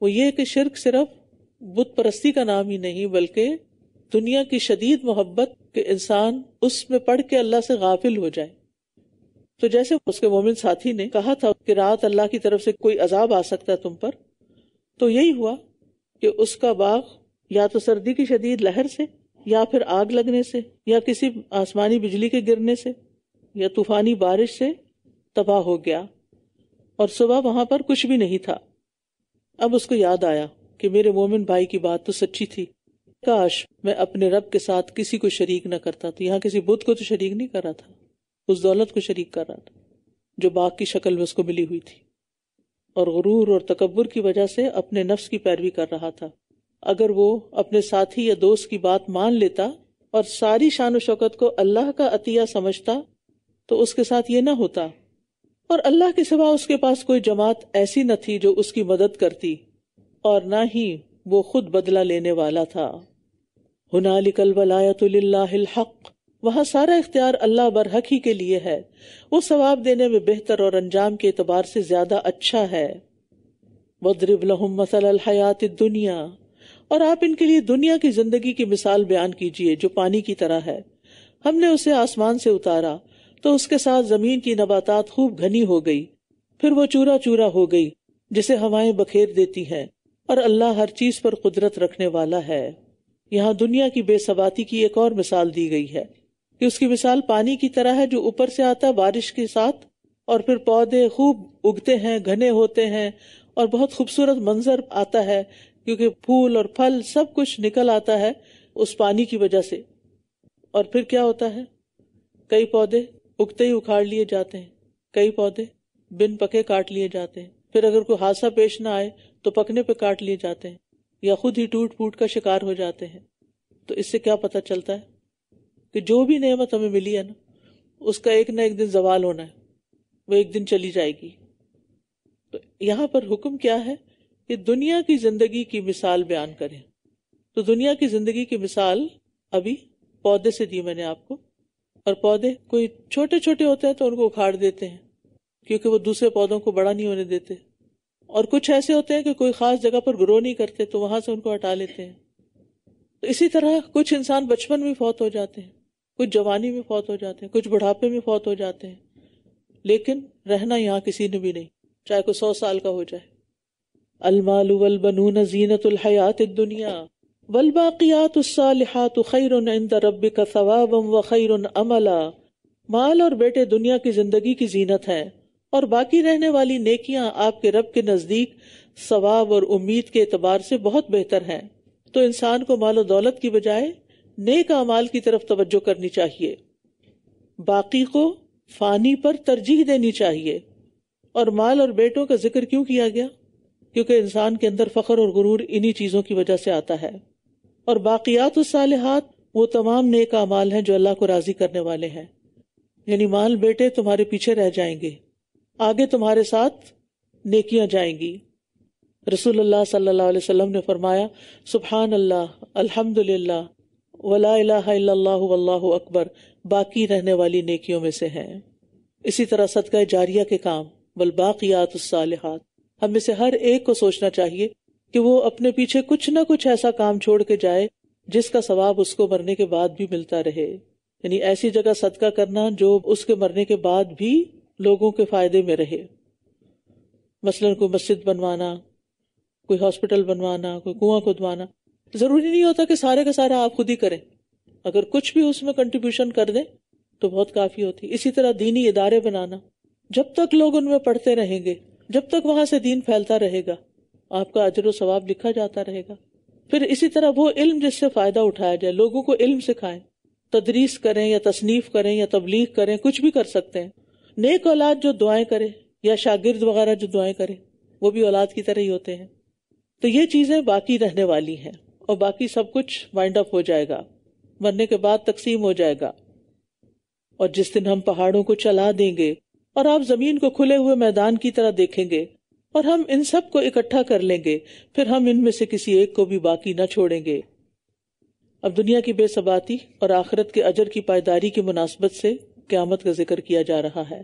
وہ یہ کہ شرک صرف بت پرستی کا نام ہی نہیں بلکہ دنیا کی شدید محبت کہ انسان اس میں پڑھ کے اللہ سے غافل ہو جائے. تو جیسے اس کے مومن ساتھی نے کہا تھا کہ رات اللہ کی طرف سے کوئی عذاب آ سکتا ہے تم پر، تو یہی ہوا کہ اس کا باغ یا تو سردی کی شدید لہر سے، یا پھر آگ لگنے سے، یا کسی آسمانی بجلی کے گرنے سے، یا طوفانی بارش سے تباہ ہو گیا، اور صبح وہاں پر کچھ بھی نہیں تھا. اب اس کو یاد آیا کہ میرے مومن بھائی کی بات تو سچی تھی، کاش میں اپنے رب کے ساتھ کسی کو شریک نہ کرتا. تو یہاں کسی بت کو تو شریک نہیں کر رہا تھا، اس دولت کو شریک کر رہا تھا جو باغ کی شکل میں اس کو ملی ہوئی تھی، اور غرور اور تکبر کی وجہ سے اپنے نفس کی پیروی کر رہا تھا. اگر وہ اپنے ساتھی یا دوست کی بات مان لیتا اور ساری شان و شوکت کو اللہ کا عطیہ سمجھتا تو اس کے ساتھ یہ نہ ہوتا. اور اللہ کے سوا اس کے پاس کوئی جماعت ایسی نہ تھی جو اس کی مدد کرتی، اور نہ ہی وہ خود بدلہ لینے والا تھا. ہنالک الولایۃ للہ الحق، وہاں سارا اختیار اللہ برحق ہی کے لیے ہے، وہ ثواب دینے میں بہتر اور انجام کے اعتبار سے زیادہ اچھا ہے. وَاضْرِبْ لَهُمْ مَثَلَ الْحَيَاةِ الدُّنْيَا، اور آپ ان کے لیے دنیا کی زندگی کی مثال بیان کیجئے جو پانی کی طرح ہے. ہم نے اسے آسمان سے اتارا تو اس کے ساتھ زمین کی نباتات خوب گھنی ہو گئی، پھر وہ چورا چورا ہو گئی جسے ہوائیں بکھیر دیتی ہیں، اور اللہ ہر چیز پر قدرت رکھنے والا ہے. یہاں دنیا کی بے ثباتی کی ایک اور مثال دی گئی ہے کہ اس کی مثال پانی کی طرح ہے جو اوپر سے آتا ہے بارش کے ساتھ، اور پھر پودے خوب اگتے ہیں، گھنے ہوتے ہیں، اور بہت خوبصورت منظر آتا ہے کیونکہ پھول اور پھل سب کچھ نکل آتا ہے اس پانی کی وجہ سے. اور پھر کیا ہوتا ہے، کئی پودے اگتے ہی اکھاڑ لیے جاتے ہیں، کئی پودے بن پکے کاٹ لیے جاتے ہیں، پھر اگر کوئی حادثہ پیش نہ آئے تو پکنے پہ کاٹ لیے جاتے ہیں یا خود ہی ٹوٹ پھوٹ کا شکار ہو جاتے ہیں. تو اس سے کیا پتہ چلتا ہے کہ جو بھی نعمت ہمیں ملی ہے نا، اس کا ایک نہ ایک دن زوال ہونا ہے، وہ ایک دن چلی جائے گی. تو یہاں پر حکم کیا ہے کہ دنیا کی زندگی کی مثال بیان کریں. تو دنیا کی زندگی کی مثال ابھی پودے سے دی میں نے آپ کو، اور پودے کوئی چھوٹے چھوٹے ہوتے ہیں تو ان کو اکھاڑ دیتے ہیں کیونکہ وہ دوسرے پودوں کو بڑا نہیں ہونے دیتے، اور کچھ ایسے ہوتے ہیں کہ کوئی خاص جگہ پر گرو نہیں کرتے تو وہاں سے ان کو ہٹا لیتے ہیں. تو اسی طرح کچھ انسان بچپن میں فوت ہو جاتے ہیں، کچھ جوانی میں فوت ہو جاتے ہیں، کچھ بڑھاپے میں فوت ہو جاتے ہیں، لیکن رہنا یہاں کسی نے بھی نہیں، چاہے کوئی 100 سال کا ہو جائے. المال والبنون زینۃ الحیات الدنیا والباقیات الصالحات خیر عند ربک ثوابا وخیر عملا. مال اور بیٹے دنیا کی زندگی کی زینت ہیں، اور باقی رہنے والی نیکیاں آپ کے رب کے نزدیک ثواب اور امید کے اعتبار سے بہت بہتر ہیں. تو انسان کو مال و دولت کی بجائے نیک اعمال کی طرف توجہ کرنی چاہیے، باقی کو فانی پر ترجیح دینی چاہیے. اور مال اور بیٹوں کا ذکر کیوں کیا گیا؟ کیونکہ انسان کے اندر فخر اور غرور انہی چیزوں کی وجہ سے آتا ہے. اور باقیات الصالحات وہ تمام نیک اعمال ہیں جو اللہ کو راضی کرنے والے ہیں. یعنی مال بیٹے تمہارے پیچھے رہ جائیں گے، آگے تمہارے ساتھ نیکیاں جائیں گی. رسول اللہ صلی اللہ علیہ وسلم نے فرمایا سبحان اللہ، الحمد للہ، ولا الہ الا اللہ واللہ اکبر باقی رہنے والی نیکیوں میں سے ہیں. اسی طرح صدقہ جاریہ کے کام والباقیات الصالحات، ہم میں سے ہر ایک کو سوچنا چاہیے کہ وہ اپنے پیچھے کچھ نہ کچھ ایسا کام چھوڑ کے جائے جس کا ثواب اس کو مرنے کے بعد بھی ملتا رہے. یعنی ایسی جگہ صدقہ کرنا جو اس کے مرنے کے بعد بھی لوگوں کے فائدے میں رہے. مثلاً کوئی مسجد بنوانا، کوئی ہاسپٹل بنوانا، کوئی کنواں کھدوانا. ضروری نہیں ہوتا کہ سارے کا سارا آپ خود ہی کریں، اگر کچھ بھی اس میں کنٹریبیوشن کر دیں تو بہت کافی ہوتی. اسی طرح دینی ادارے بنانا، جب تک لوگ ان میں پڑھتے رہیں گے، جب تک وہاں سے دین پھیلتا رہے گا، آپ کا اجر و ثواب لکھا جاتا رہے گا. پھر اسی طرح وہ علم جس سے فائدہ اٹھایا جائے، لوگوں کو علم سکھائیں، تدریس کریں یا تصنیف کریں یا تبلیغ کریں، کچھ بھی کر سکتے ہیں. نیک اولاد جو دعائیں کرے یا شاگرد وغیرہ جو دعائیں کرے وہ بھی اولاد کی طرح ہی ہوتے ہیں. تو یہ چیزیں باقی رہنے والی ہیں، اور باقی سب کچھ وائنڈ اپ ہو جائے گا، مرنے کے بعد تقسیم ہو جائے گا. اور جس دن ہم پہاڑوں کو چلا دیں گے اور آپ زمین کو کھلے ہوئے میدان کی طرح دیکھیں گے، اور ہم ان سب کو اکٹھا کر لیں گے، پھر ہم ان میں سے کسی ایک کو بھی باقی نہ چھوڑیں گے. اب دنیا کی بے ثباتی اور آخرت کے اجر کی پائیداری کی مناسبت سے قیامت کا ذکر کیا جا رہا ہے.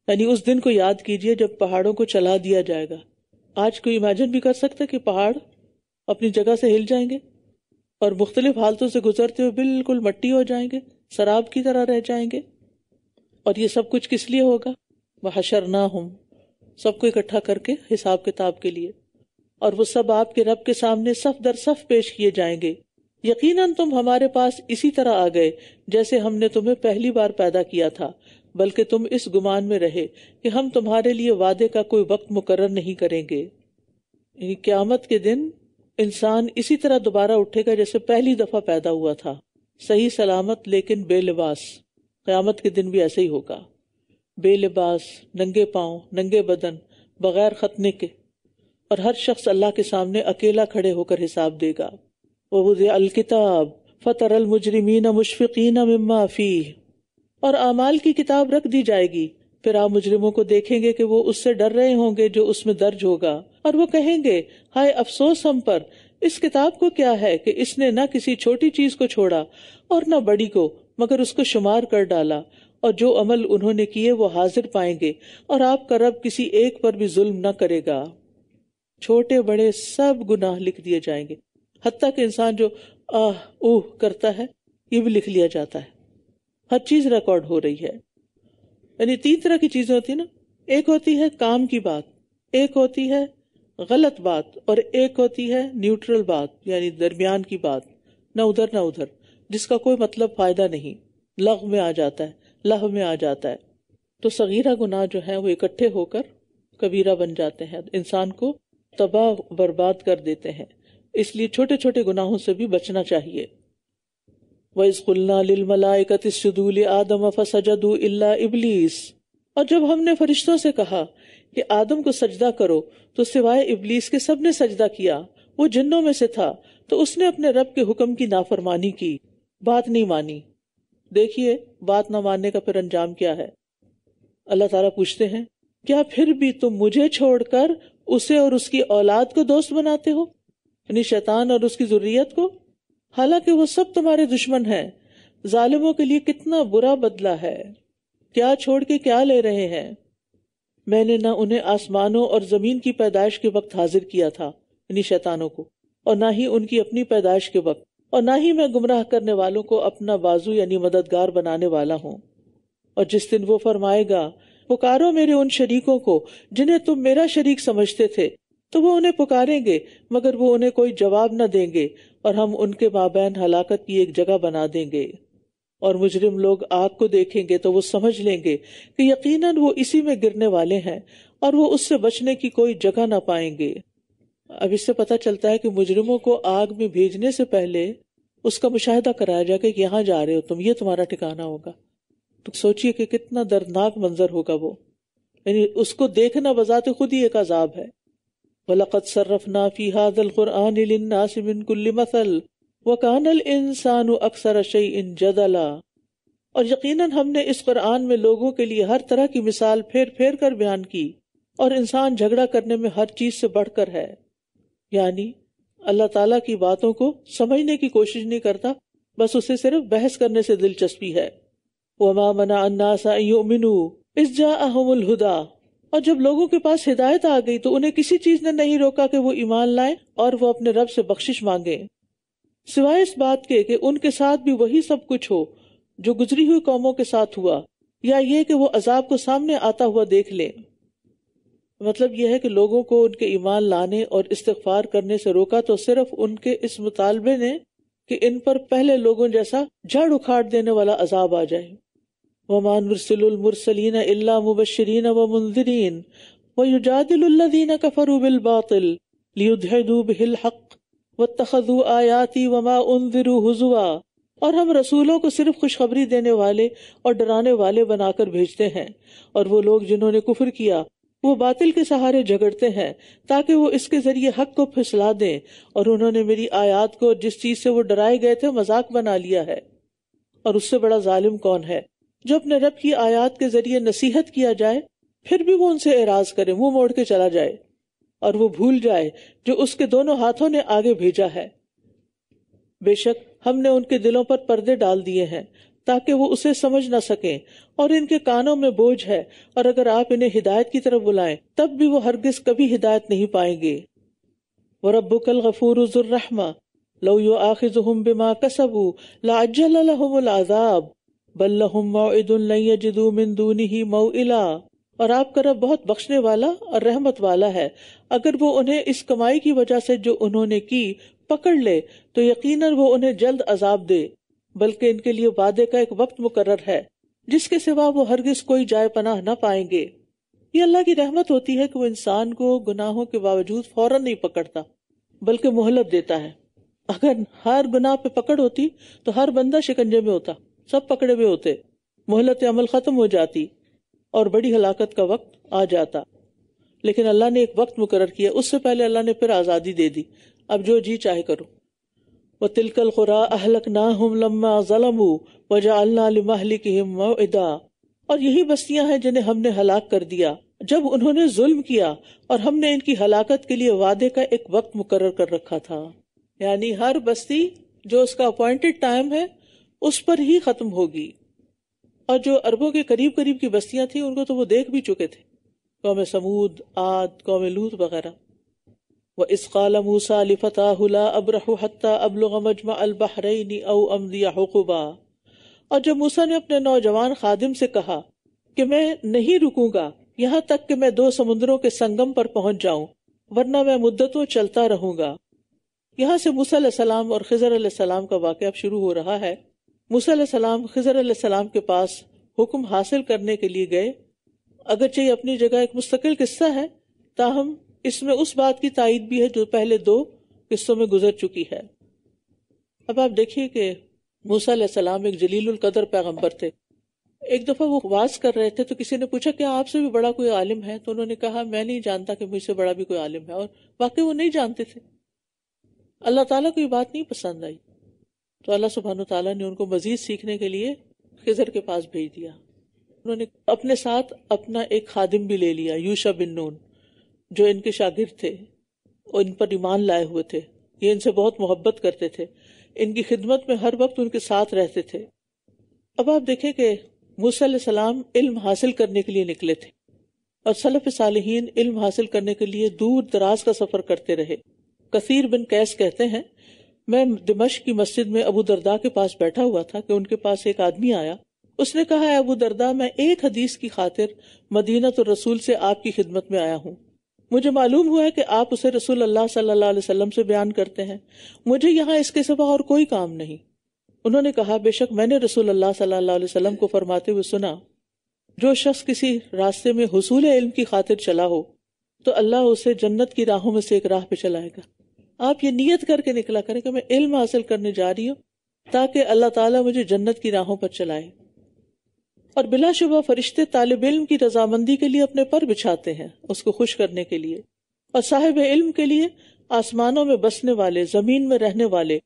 یعنی اس دن کو یاد کیجئے جب پہاڑوں کو چلا دیا جائے گا. آج کوئی امیجن بھی کر سکتا کہ پہاڑ اپنی جگہ سے ہل جائیں گے اور مختلف حالتوں سے گزرتے ہوئے بالکل مٹی ہو جائیں گے، سراب کی طرح رہ جائیں گے. اور یہ سب کچھ کس لیے ہوگا؟ وَحَشَرْنَاهُمْ، سب کو اکٹھا کر کے حساب کتاب کے لیے، اور وہ سب آپ کے رب کے سامنے صف در صف پیش کیے جائیں گے. یقیناً تم ہمارے پاس اسی طرح آ گئے جیسے ہم نے تمہیں پہلی بار پیدا کیا تھا، بلکہ تم اس گمان میں رہے کہ ہم تمہارے لیے وعدے کا کوئی وقت مقرر نہیں کریں گے. یعنی قیامت کے دن انسان اسی طرح دوبارہ اٹھے گا جیسے پہلی دفعہ پیدا ہوا تھا، صحیح سلامت لیکن بے لباس. قیامت کے دن بھی ایسے ہی ہوگا، بے لباس، ننگے پاؤں، ننگے بدن، بغیر ختنے کے، اور ہر شخص اللہ کے سامنے اکیلا کھڑے ہو کر حساب دے گا. وَوُضِعَ الْكِتَابُ فَتَرَى الْمُجْرِمِينَ مُشْفِقِينَ مِمَّا فِيهِ، اور اعمال کی کتاب رکھ دی جائے گی، پھر آپ مجرموں کو دیکھیں گے کہ وہ اس سے ڈر رہے ہوں گے جو اس میں درج ہوگا، اور وہ کہیں گے ہائے افسوس ہم پر، اس کتاب کو کیا ہے کہ اس نے نہ کسی چھوٹی چیز کو چھوڑا اور نہ بڑی کو، مگر اس کو شمار کر ڈالا، اور جو عمل انہوں نے کیے وہ حاضر پائیں گے، اور آپ کا رب کسی ایک پر بھی ظلم نہ کرے گا. چھوٹے بڑے سب گناہ لکھ دیے جائیں گے، حتیٰ کہ انسان جو آہ اوہ کرتا ہے یہ بھی لکھ لیا جاتا ہے. ہر چیز ریکارڈ ہو رہی ہے. یعنی 3 طرح کی چیزیں ہوتی ہیں نا، ایک ہوتی ہے کام کی بات، ایک ہوتی ہے غلط بات، اور ایک ہوتی ہے نیوٹرل بات، یعنی درمیان کی بات، نہ ادھر نہ ادھر، جس کا کوئی مطلب فائدہ نہیں، لغو میں آ جاتا ہے، لہو میں آ جاتا ہے. تو صغیرہ گناہ جو ہیں وہ اکٹھے ہو کر کبیرہ بن جاتے ہیں، انسان کو تباہ برباد کر دیتے ہیں. اس لیے چھوٹے چھوٹے گناہوں سے بھی بچنا چاہیے. وَإِذْ قُلْنَا لِلْمَلَائِكَةِ اسْجُدُوا لِآدَمَ فَسَجَدُوا إِلَّا إِبْلِيسَ، اور جب ہم نے فرشتوں سے کہا کہ آدم کو سجدہ کرو تو سوائے ابلیس کے سب نے سجدہ کیا، وہ جنوں میں سے تھا، تو اس نے اپنے رب کے حکم کی نافرمانی کی، بات نہیں مانی. دیکھیے بات نہ ماننے کا پھر انجام کیا ہے. اللہ تعالیٰ پوچھتے ہیں کیا پھر بھی تم مجھے چھوڑ کر اسے اور اس کی اولاد کو دوست بناتے ہو، یعنی شیطان اور اس کی ذریت کو، حالانکہ وہ سب تمہارے دشمن ہیں. ظالموں کے لیے کتنا برا بدلہ ہے، کیا چھوڑ کے کیا لے رہے ہیں. میں نے نہ انہیں آسمانوں اور زمین کی پیدائش کے وقت حاضر کیا تھا، یعنی شیطانوں کو، اور نہ ہی ان کی اپنی پیدائش کے وقت، اور نہ ہی میں گمراہ کرنے والوں کو اپنا بازو یعنی مددگار بنانے والا ہوں. اور جس دن وہ فرمائے گا پکارو میرے ان شریکوں کو جنہیں تم میرا شریک سمجھتے تھے، تو وہ انہیں پکاریں گے مگر وہ انہیں کوئی جواب نہ دیں گے، اور ہم ان کے مابین ہلاکت کی ایک جگہ بنا دیں گے. اور مجرم لوگ آگ کو دیکھیں گے تو وہ سمجھ لیں گے کہ یقیناً وہ اسی میں گرنے والے ہیں، اور وہ اس سے بچنے کی کوئی جگہ نہ پائیں گے. اب اس سے پتہ چلتا ہے کہ مجرموں کو آگ میں بھیجنے سے پہلے اس کا مشاہدہ کرایا جائے کہ یہاں جا رہے ہو تم، یہ تمہارا ٹھکانہ ہوگا. تو سوچئے کہ کتنا دردناک منظر ہوگا وہ، یعنی اس کو دیکھنا بذات خود ہی ایک عذاب ہے. وَلَقَدْ صَرَّفْنَا فِي هَذَا الْقُرْآنِ لِلنَّاسِ مِنْ كُلِّ مَثَلٍ وَكَانَ الْإِنسَانُ أَكْثَرَ شَيْءٍ جَدَلًا، اور یقیناً ہم نے اس قرآن میں لوگوں کے لیے ہر طرح کی مثال پھیر پھیر کر بیان کی، اور انسان جھگڑا کرنے میں ہر چیز سے بڑھ کر ہے. یعنی اللہ تعالیٰ کی باتوں کو سمجھنے کی کوشش نہیں کرتا، بس اسے صرف بحث کرنے سے دلچسپی ہے. وَمَا مَنَعَ النَّاسَ أَن يُؤْمِنُوا إِذْ جَاءَهُمُ الْهُدَىٰ، اور جب لوگوں کے پاس ہدایت آ گئی تو انہیں کسی چیز نے نہیں روکا کہ وہ ایمان لائیں اور وہ اپنے رب سے بخشش مانگیں، سوائے اس بات کے کہ ان کے ساتھ بھی وہی سب کچھ ہو جو گزری ہوئی قوموں کے ساتھ ہوا، یا یہ کہ وہ عذاب کو سامنے آتا ہوا دیکھ لیں. مطلب یہ ہے کہ لوگوں کو ان کے ایمان لانے اور استغفار کرنے سے روکا تو صرف ان کے اس مطالبے نے کہ ان پر پہلے لوگوں جیسا جھاڑ اکھاڑ دینے والا عذاب آ جائے. وَمَا نُرْسِلُ الْمُرْسَلِينَ إِلَّا مُبَشِّرِينَ وَمُنذِرِينَ وَيُجَادِلُ الَّذِينَ كَفَرُوا بِالْبَاطِلِ لِيُدْحِضُوا بِهِ الْحَقَّ وَاتَّخَذُوا آيَاتِي وَمَا أُنذِرُوا هُزُوًا، اور ہم رسولوں کو صرف خوشخبری دینے والے اور ڈرانے والے بنا کر بھیجتے ہیں، اور وہ لوگ جنہوں نے کفر کیا وہ باطل کے سہارے جھگڑتے ہیں تاکہ وہ اس کے ذریعے حق کو پھسلا دیں، اور انہوں نے میری آیات کو جس چیز سے وہ ڈرائے گئے تھے مذاق بنا لیا ہے. اور اس سے بڑا ظالم کون ہے جو اپنے رب کی آیات کے ذریعے نصیحت کیا جائے پھر بھی وہ ان سے اعراض کرے، منہ موڑ کے چلا جائے، اور وہ بھول جائے جو اس کے دونوں ہاتھوں نے آگے بھیجا ہے. بے شک ہم نے ان کے دلوں پر پردے ڈال دیے ہیں تاکہ وہ اسے سمجھ نہ سکیں، اور ان کے کانوں میں بوجھ ہے، اور اگر آپ انہیں ہدایت کی طرف بلائیں تب بھی وہ ہرگز کبھی ہدایت نہیں پائیں گے. وَرَبُّكَ الْغَفُورُ ذُو الرَّحْمَةِ لَوْ يُؤَاخِذُهُم بِمَا كَسَبُوا لَعَجَّلَ لَهُمُ الْعَذَابَ بَل لَّهُم مَّوْعِدٌ لَّن يَجِدُوا مِن دُونِهِ مَوْئِلًا، اور آپ کا رب بہت بخشنے والا اور رحمت والا ہے، اگر وہ انہیں اس کمائی کی وجہ سے جو انہوں نے کی پکڑ لے تو یقیناً وہ انہیں جلد عذاب دے، بلکہ ان کے لیے وعدے کا ایک وقت مقرر ہے جس کے سوا وہ ہرگز کوئی جائے پناہ نہ پائیں گے. یہ اللہ کی رحمت ہوتی ہے کہ وہ انسان کو گناہوں کے باوجود فوراً نہیں پکڑتا بلکہ مہلت دیتا ہے. اگر ہر گناہ پہ پکڑ ہوتی تو ہر بندہ شکنجے میں ہوتا، سب پکڑے ہوئے ہوتے، مہلت عمل ختم ہو جاتی اور بڑی ہلاکت کا وقت آ جاتا. لیکن اللہ نے ایک وقت مقرر کیا، اس سے پہلے اللہ نے پھر آزادی دے دی، اب جو جی چاہے کرو. وَتِلْكَ الْقُرَىٰ أَهْلَكْنَاهُمْ لَمَّا ظَلَمُوا وَجَعَلْنَا لِمَهْلِكِهِمْ مَوْعِدًا. اور یہی بستیاں ہیں جنہیں ہم نے ہلاک کر دیا جب انہوں نے ظلم کیا، اور ہم نے ان کی ہلاکت کے لیے وعدے کا ایک وقت مقرر کر رکھا تھا. یعنی ہر بستی جو اس کا اپوائنٹڈ ٹائم ہے اس پر ہی ختم ہوگی. اور جو عربوں کے قریب قریب کی بستیاں تھیں ان کو تو وہ دیکھ بھی چکے تھے، قوم سمود، عاد، قوم لوط وغیرہ. وَإِذْ قَالَ مُوسَىٰ لِفَتَاهُ لَا أَبْرَحُ حَتَّىٰ أَبْلُغَ مَجْمَعَ الْبَحْرَيْنِ أَوْ أَمْضِيَ حُقُبًا. اور جب موسیٰ نے اپنے نوجوان خادم سے کہا کہ میں نہیں رکوں گا یہاں تک کہ میں 2 سمندروں کے سنگم پر پہنچ جاؤں، ورنہ میں مدتوں چلتا رہوں گا. یہاں سے موسیٰ علیہ السلام اور خضر علیہ السلام کا واقعہ اب شروع ہو رہا ہے. موسیٰ علیہ السلام خضر علیہ السلام کے پاس حکم حاصل کرنے کے لیے گئے. اگرچہ یہ اپنی جگہ ایک مستقل قصہ ہے، تاہم اس میں اس بات کی تائید بھی ہے جو پہلے 2 قصوں میں گزر چکی ہے. اب آپ دیکھیے کہ موسیٰ علیہ السلام ایک جلیل القدر پیغمبر تھے. ایک دفعہ وہ واز کر رہے تھے تو کسی نے پوچھا کیا آپ سے بھی بڑا کوئی عالم ہے؟ تو انہوں نے کہا میں نہیں جانتا کہ مجھ سے بڑا بھی کوئی عالم ہے، اور واقعی وہ نہیں جانتے تھے. اللہ تعالیٰ کو یہ بات نہیں پسند آئی تو اللہ سبحانہ تعالیٰ نے ان کو مزید سیکھنے کے لیے خضر کے پاس بھیج دیا. انہوں نے اپنے ساتھ اپنا ایک خادم بھی لے لیا، یوشع بن نون، جو ان کے شاگرد تھے اور ان پر ایمان لائے ہوئے تھے. یہ ان سے بہت محبت کرتے تھے، ان کی خدمت میں ہر وقت ان کے ساتھ رہتے تھے. اب آپ دیکھیں کہ موسیٰ علیہ السلام علم حاصل کرنے کے لیے نکلے تھے، اور سلف صالحین علم حاصل کرنے کے لیے دور دراز کا سفر کرتے رہے. کثیر بن قیس کہتے ہیں میں دمشق کی مسجد میں ابو درداء کے پاس بیٹھا ہوا تھا کہ ان کے پاس ایک آدمی آیا. اس نے کہا اے ابو درداء، میں ایک حدیث کی خاطر مدینہ الرسول سے آپ کی خدمت میں آیا ہوں. مجھے معلوم ہوا ہے کہ آپ اسے رسول اللہ صلی اللہ علیہ وسلم سے بیان کرتے ہیں. مجھے یہاں اس کے سوا اور کوئی کام نہیں. انہوں نے کہا بے شک میں نے رسول اللہ صلی اللہ علیہ وسلم کو فرماتے ہوئے سنا، جو شخص کسی راستے میں حصول علم کی خاطر چلا ہو تو اللہ اسے جنت کی راہوں میں سے ایک راہ پہ چلائے گا. آپ یہ نیت کر کے نکلا کریں کہ میں علم حاصل کرنے جا رہی ہوں تاکہ اللہ تعالیٰ مجھے جنت کی راہوں پر چلائے. اور بلا شبہ فرشتے طالب علم کی رضامندی کے لیے اپنے پر بچھاتے ہیں اس کو خوش کرنے کے لیے، اور صاحب علم کے لیے آسمانوں میں بسنے والے، زمین میں رہنے والے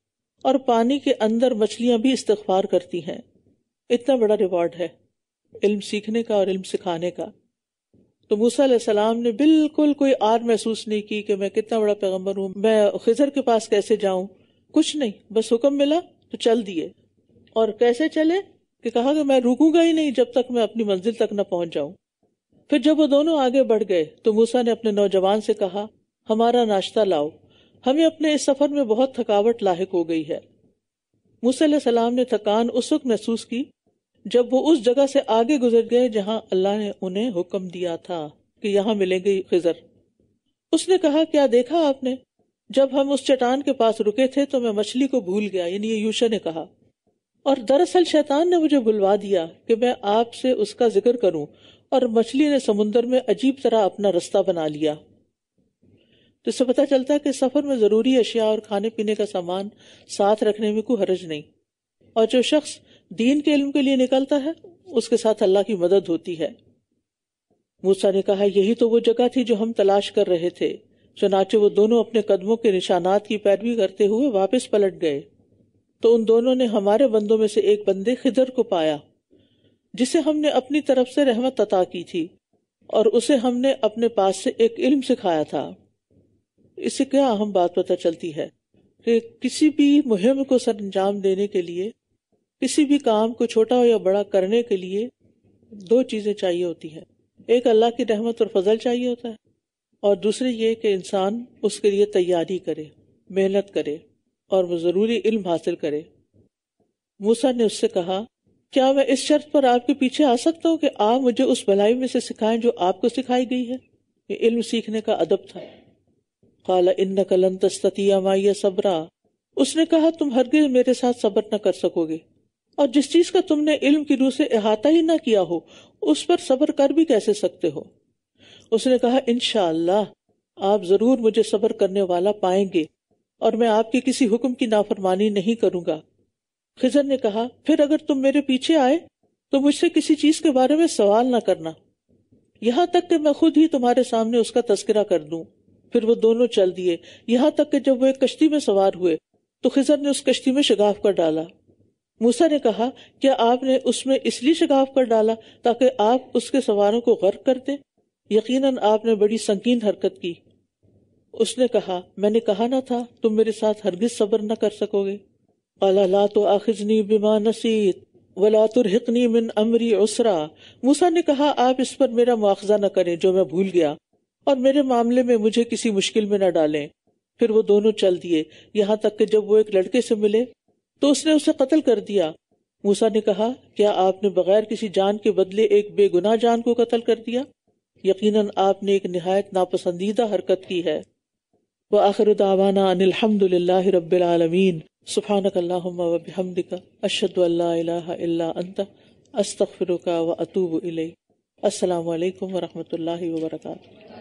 اور پانی کے اندر مچھلیاں بھی استغفار کرتی ہیں. اتنا بڑا ریوارڈ ہے علم سیکھنے کا اور علم سکھانے کا. تو موسیٰ علیہ السلام نے بالکل کوئی آر محسوس نہیں کی کہ میں کتنا بڑا پیغمبر ہوں، میں خضر کے پاس کیسے جاؤں، کچھ نہیں، بس حکم ملا تو چل دیے. اور کیسے چلے کہ کہا کہ میں رکوں گا ہی نہیں جب تک میں اپنی منزل تک نہ پہنچ جاؤں. پھر جب وہ دونوں آگے بڑھ گئے تو موسیٰ نے اپنے نوجوان سے کہا ہمارا ناشتہ لاؤ، ہمیں اپنے اس سفر میں بہت تھکاوٹ لاحق ہو گئی ہے. موسیٰ علیہ السلام نے تھکان اس وقت محسوس کی جب وہ اس جگہ سے آگے گزر گئے جہاں اللہ نے انہیں حکم دیا تھا کہ یہاں ملیں گے خضر. اس نے کہا کیا دیکھا آپ نے، جب ہم اس چٹان کے پاس رکے تھے تو میں مچھلی کو بھول گیا، یعنی یہ یوشع نے کہا، اور دراصل شیطان نے مجھے بلوا دیا کہ میں آپ سے اس کا ذکر کروں، اور مچھلی نے سمندر میں عجیب طرح اپنا رستہ بنا لیا. تو اس سے پتہ چلتا ہے کہ سفر میں ضروری اشیاء اور کھانے پینے کا سامان ساتھ رکھنے میں کوئی حرج نہیں، اور جو شخص دین کے علم کے لیے نکلتا ہے اس کے ساتھ اللہ کی مدد ہوتی ہے. موسیٰ نے کہا یہی تو وہ جگہ تھی جو ہم تلاش کر رہے تھے. چنانچہ وہ دونوں اپنے قدموں کے نشانات کی پیروی کرتے ہوئے واپس پلٹ گئے تو ان دونوں نے ہمارے بندوں میں سے ایک بندے خضر کو پایا جسے ہم نے اپنی طرف سے رحمت عطا کی تھی، اور اسے ہم نے اپنے پاس سے ایک علم سکھایا تھا. اس سے کیا اہم بات پتہ چلتی ہے کہ کسی بھی مہم کو سر انجام دینے کے لیے، کسی بھی کام کو چھوٹا ہو یا بڑا کرنے کے لیے 2 چیزیں چاہیے ہوتی ہیں. ایک اللہ کی رحمت اور فضل چاہیے ہوتا ہے، اور دوسری یہ کہ انسان اس کے لیے تیاری کرے، محنت کرے اور وہ ضروری علم حاصل کرے. موسیٰ نے اس سے کہا کیا میں اس شرط پر آپ کے پیچھے آ سکتا ہوں کہ آپ مجھے اس بھلائی میں سے سکھائیں جو آپ کو سکھائی گئی ہے؟ یہ علم سیکھنے کا ادب تھا. قال انک لن تستطیع معی صبرا. اس نے کہا تم ہرگز میرے ساتھ صبر نہ کر سکو گے، اور جس چیز کا تم نے علم کی روح سے احاطہ ہی نہ کیا ہو اس پر صبر کر بھی کیسے سکتے ہو؟ اس نے کہا انشاءاللہ آپ ضرور مجھے صبر کرنے والا پائیں گے اور میں آپ کے کسی حکم کی نافرمانی نہیں کروں گا۔ خضر نے کہا پھر اگر تم میرے پیچھے آئے تو مجھ سے کسی چیز کے بارے میں سوال نہ کرنا یہاں تک کہ میں خود ہی تمہارے سامنے اس کا تذکرہ کر دوں۔ پھر وہ دونوں چل دیے یہاں تک کہ جب وہ ایک کشتی میں سوار ہوئے تو خضر نے اس کشتی میں شگاف کر ڈالا۔ موسیٰ نے کہا کیا آپ نے اس میں اس لیے شگاف کر ڈالا تاکہ آپ اس کے سواروں کو غرق کر دیں؟ یقیناً آپ نے بڑی سنگین حرکت کی۔ اس نے کہا میں نے کہا نہ تھا تم میرے ساتھ ہرگز صبر نہ کر سکو گے۔ قال لا تؤاخذنی بما نسیت ولا ترہقنی من امری عسرا۔ موسیٰ نے کہا آپ اس پر میرا مواخذہ نہ کریں جو میں بھول گیا، اور میرے معاملے میں مجھے کسی مشکل میں نہ ڈالیں۔ پھر وہ دونوں چل دیے یہاں تک کہ جب وہ ایک لڑکے سے ملے تو اس نے اسے قتل کر دیا۔ موسیٰ نے کہا کیا آپ نے بغیر کسی جان کے بدلے ایک بے گناہ جان کو قتل کر دیا؟ یقیناً آپ نے ایک نہایت ناپسندیدہ حرکت کی ہے۔ وآخر دعوانا ان الحمد للہ رب العالمین سبحانک اللہم وبحمدک اشہد ان لا الہ الا انت استغفرک واتوب الیک۔ السلام علیکم ورحمۃ اللہ وبرکاتہ۔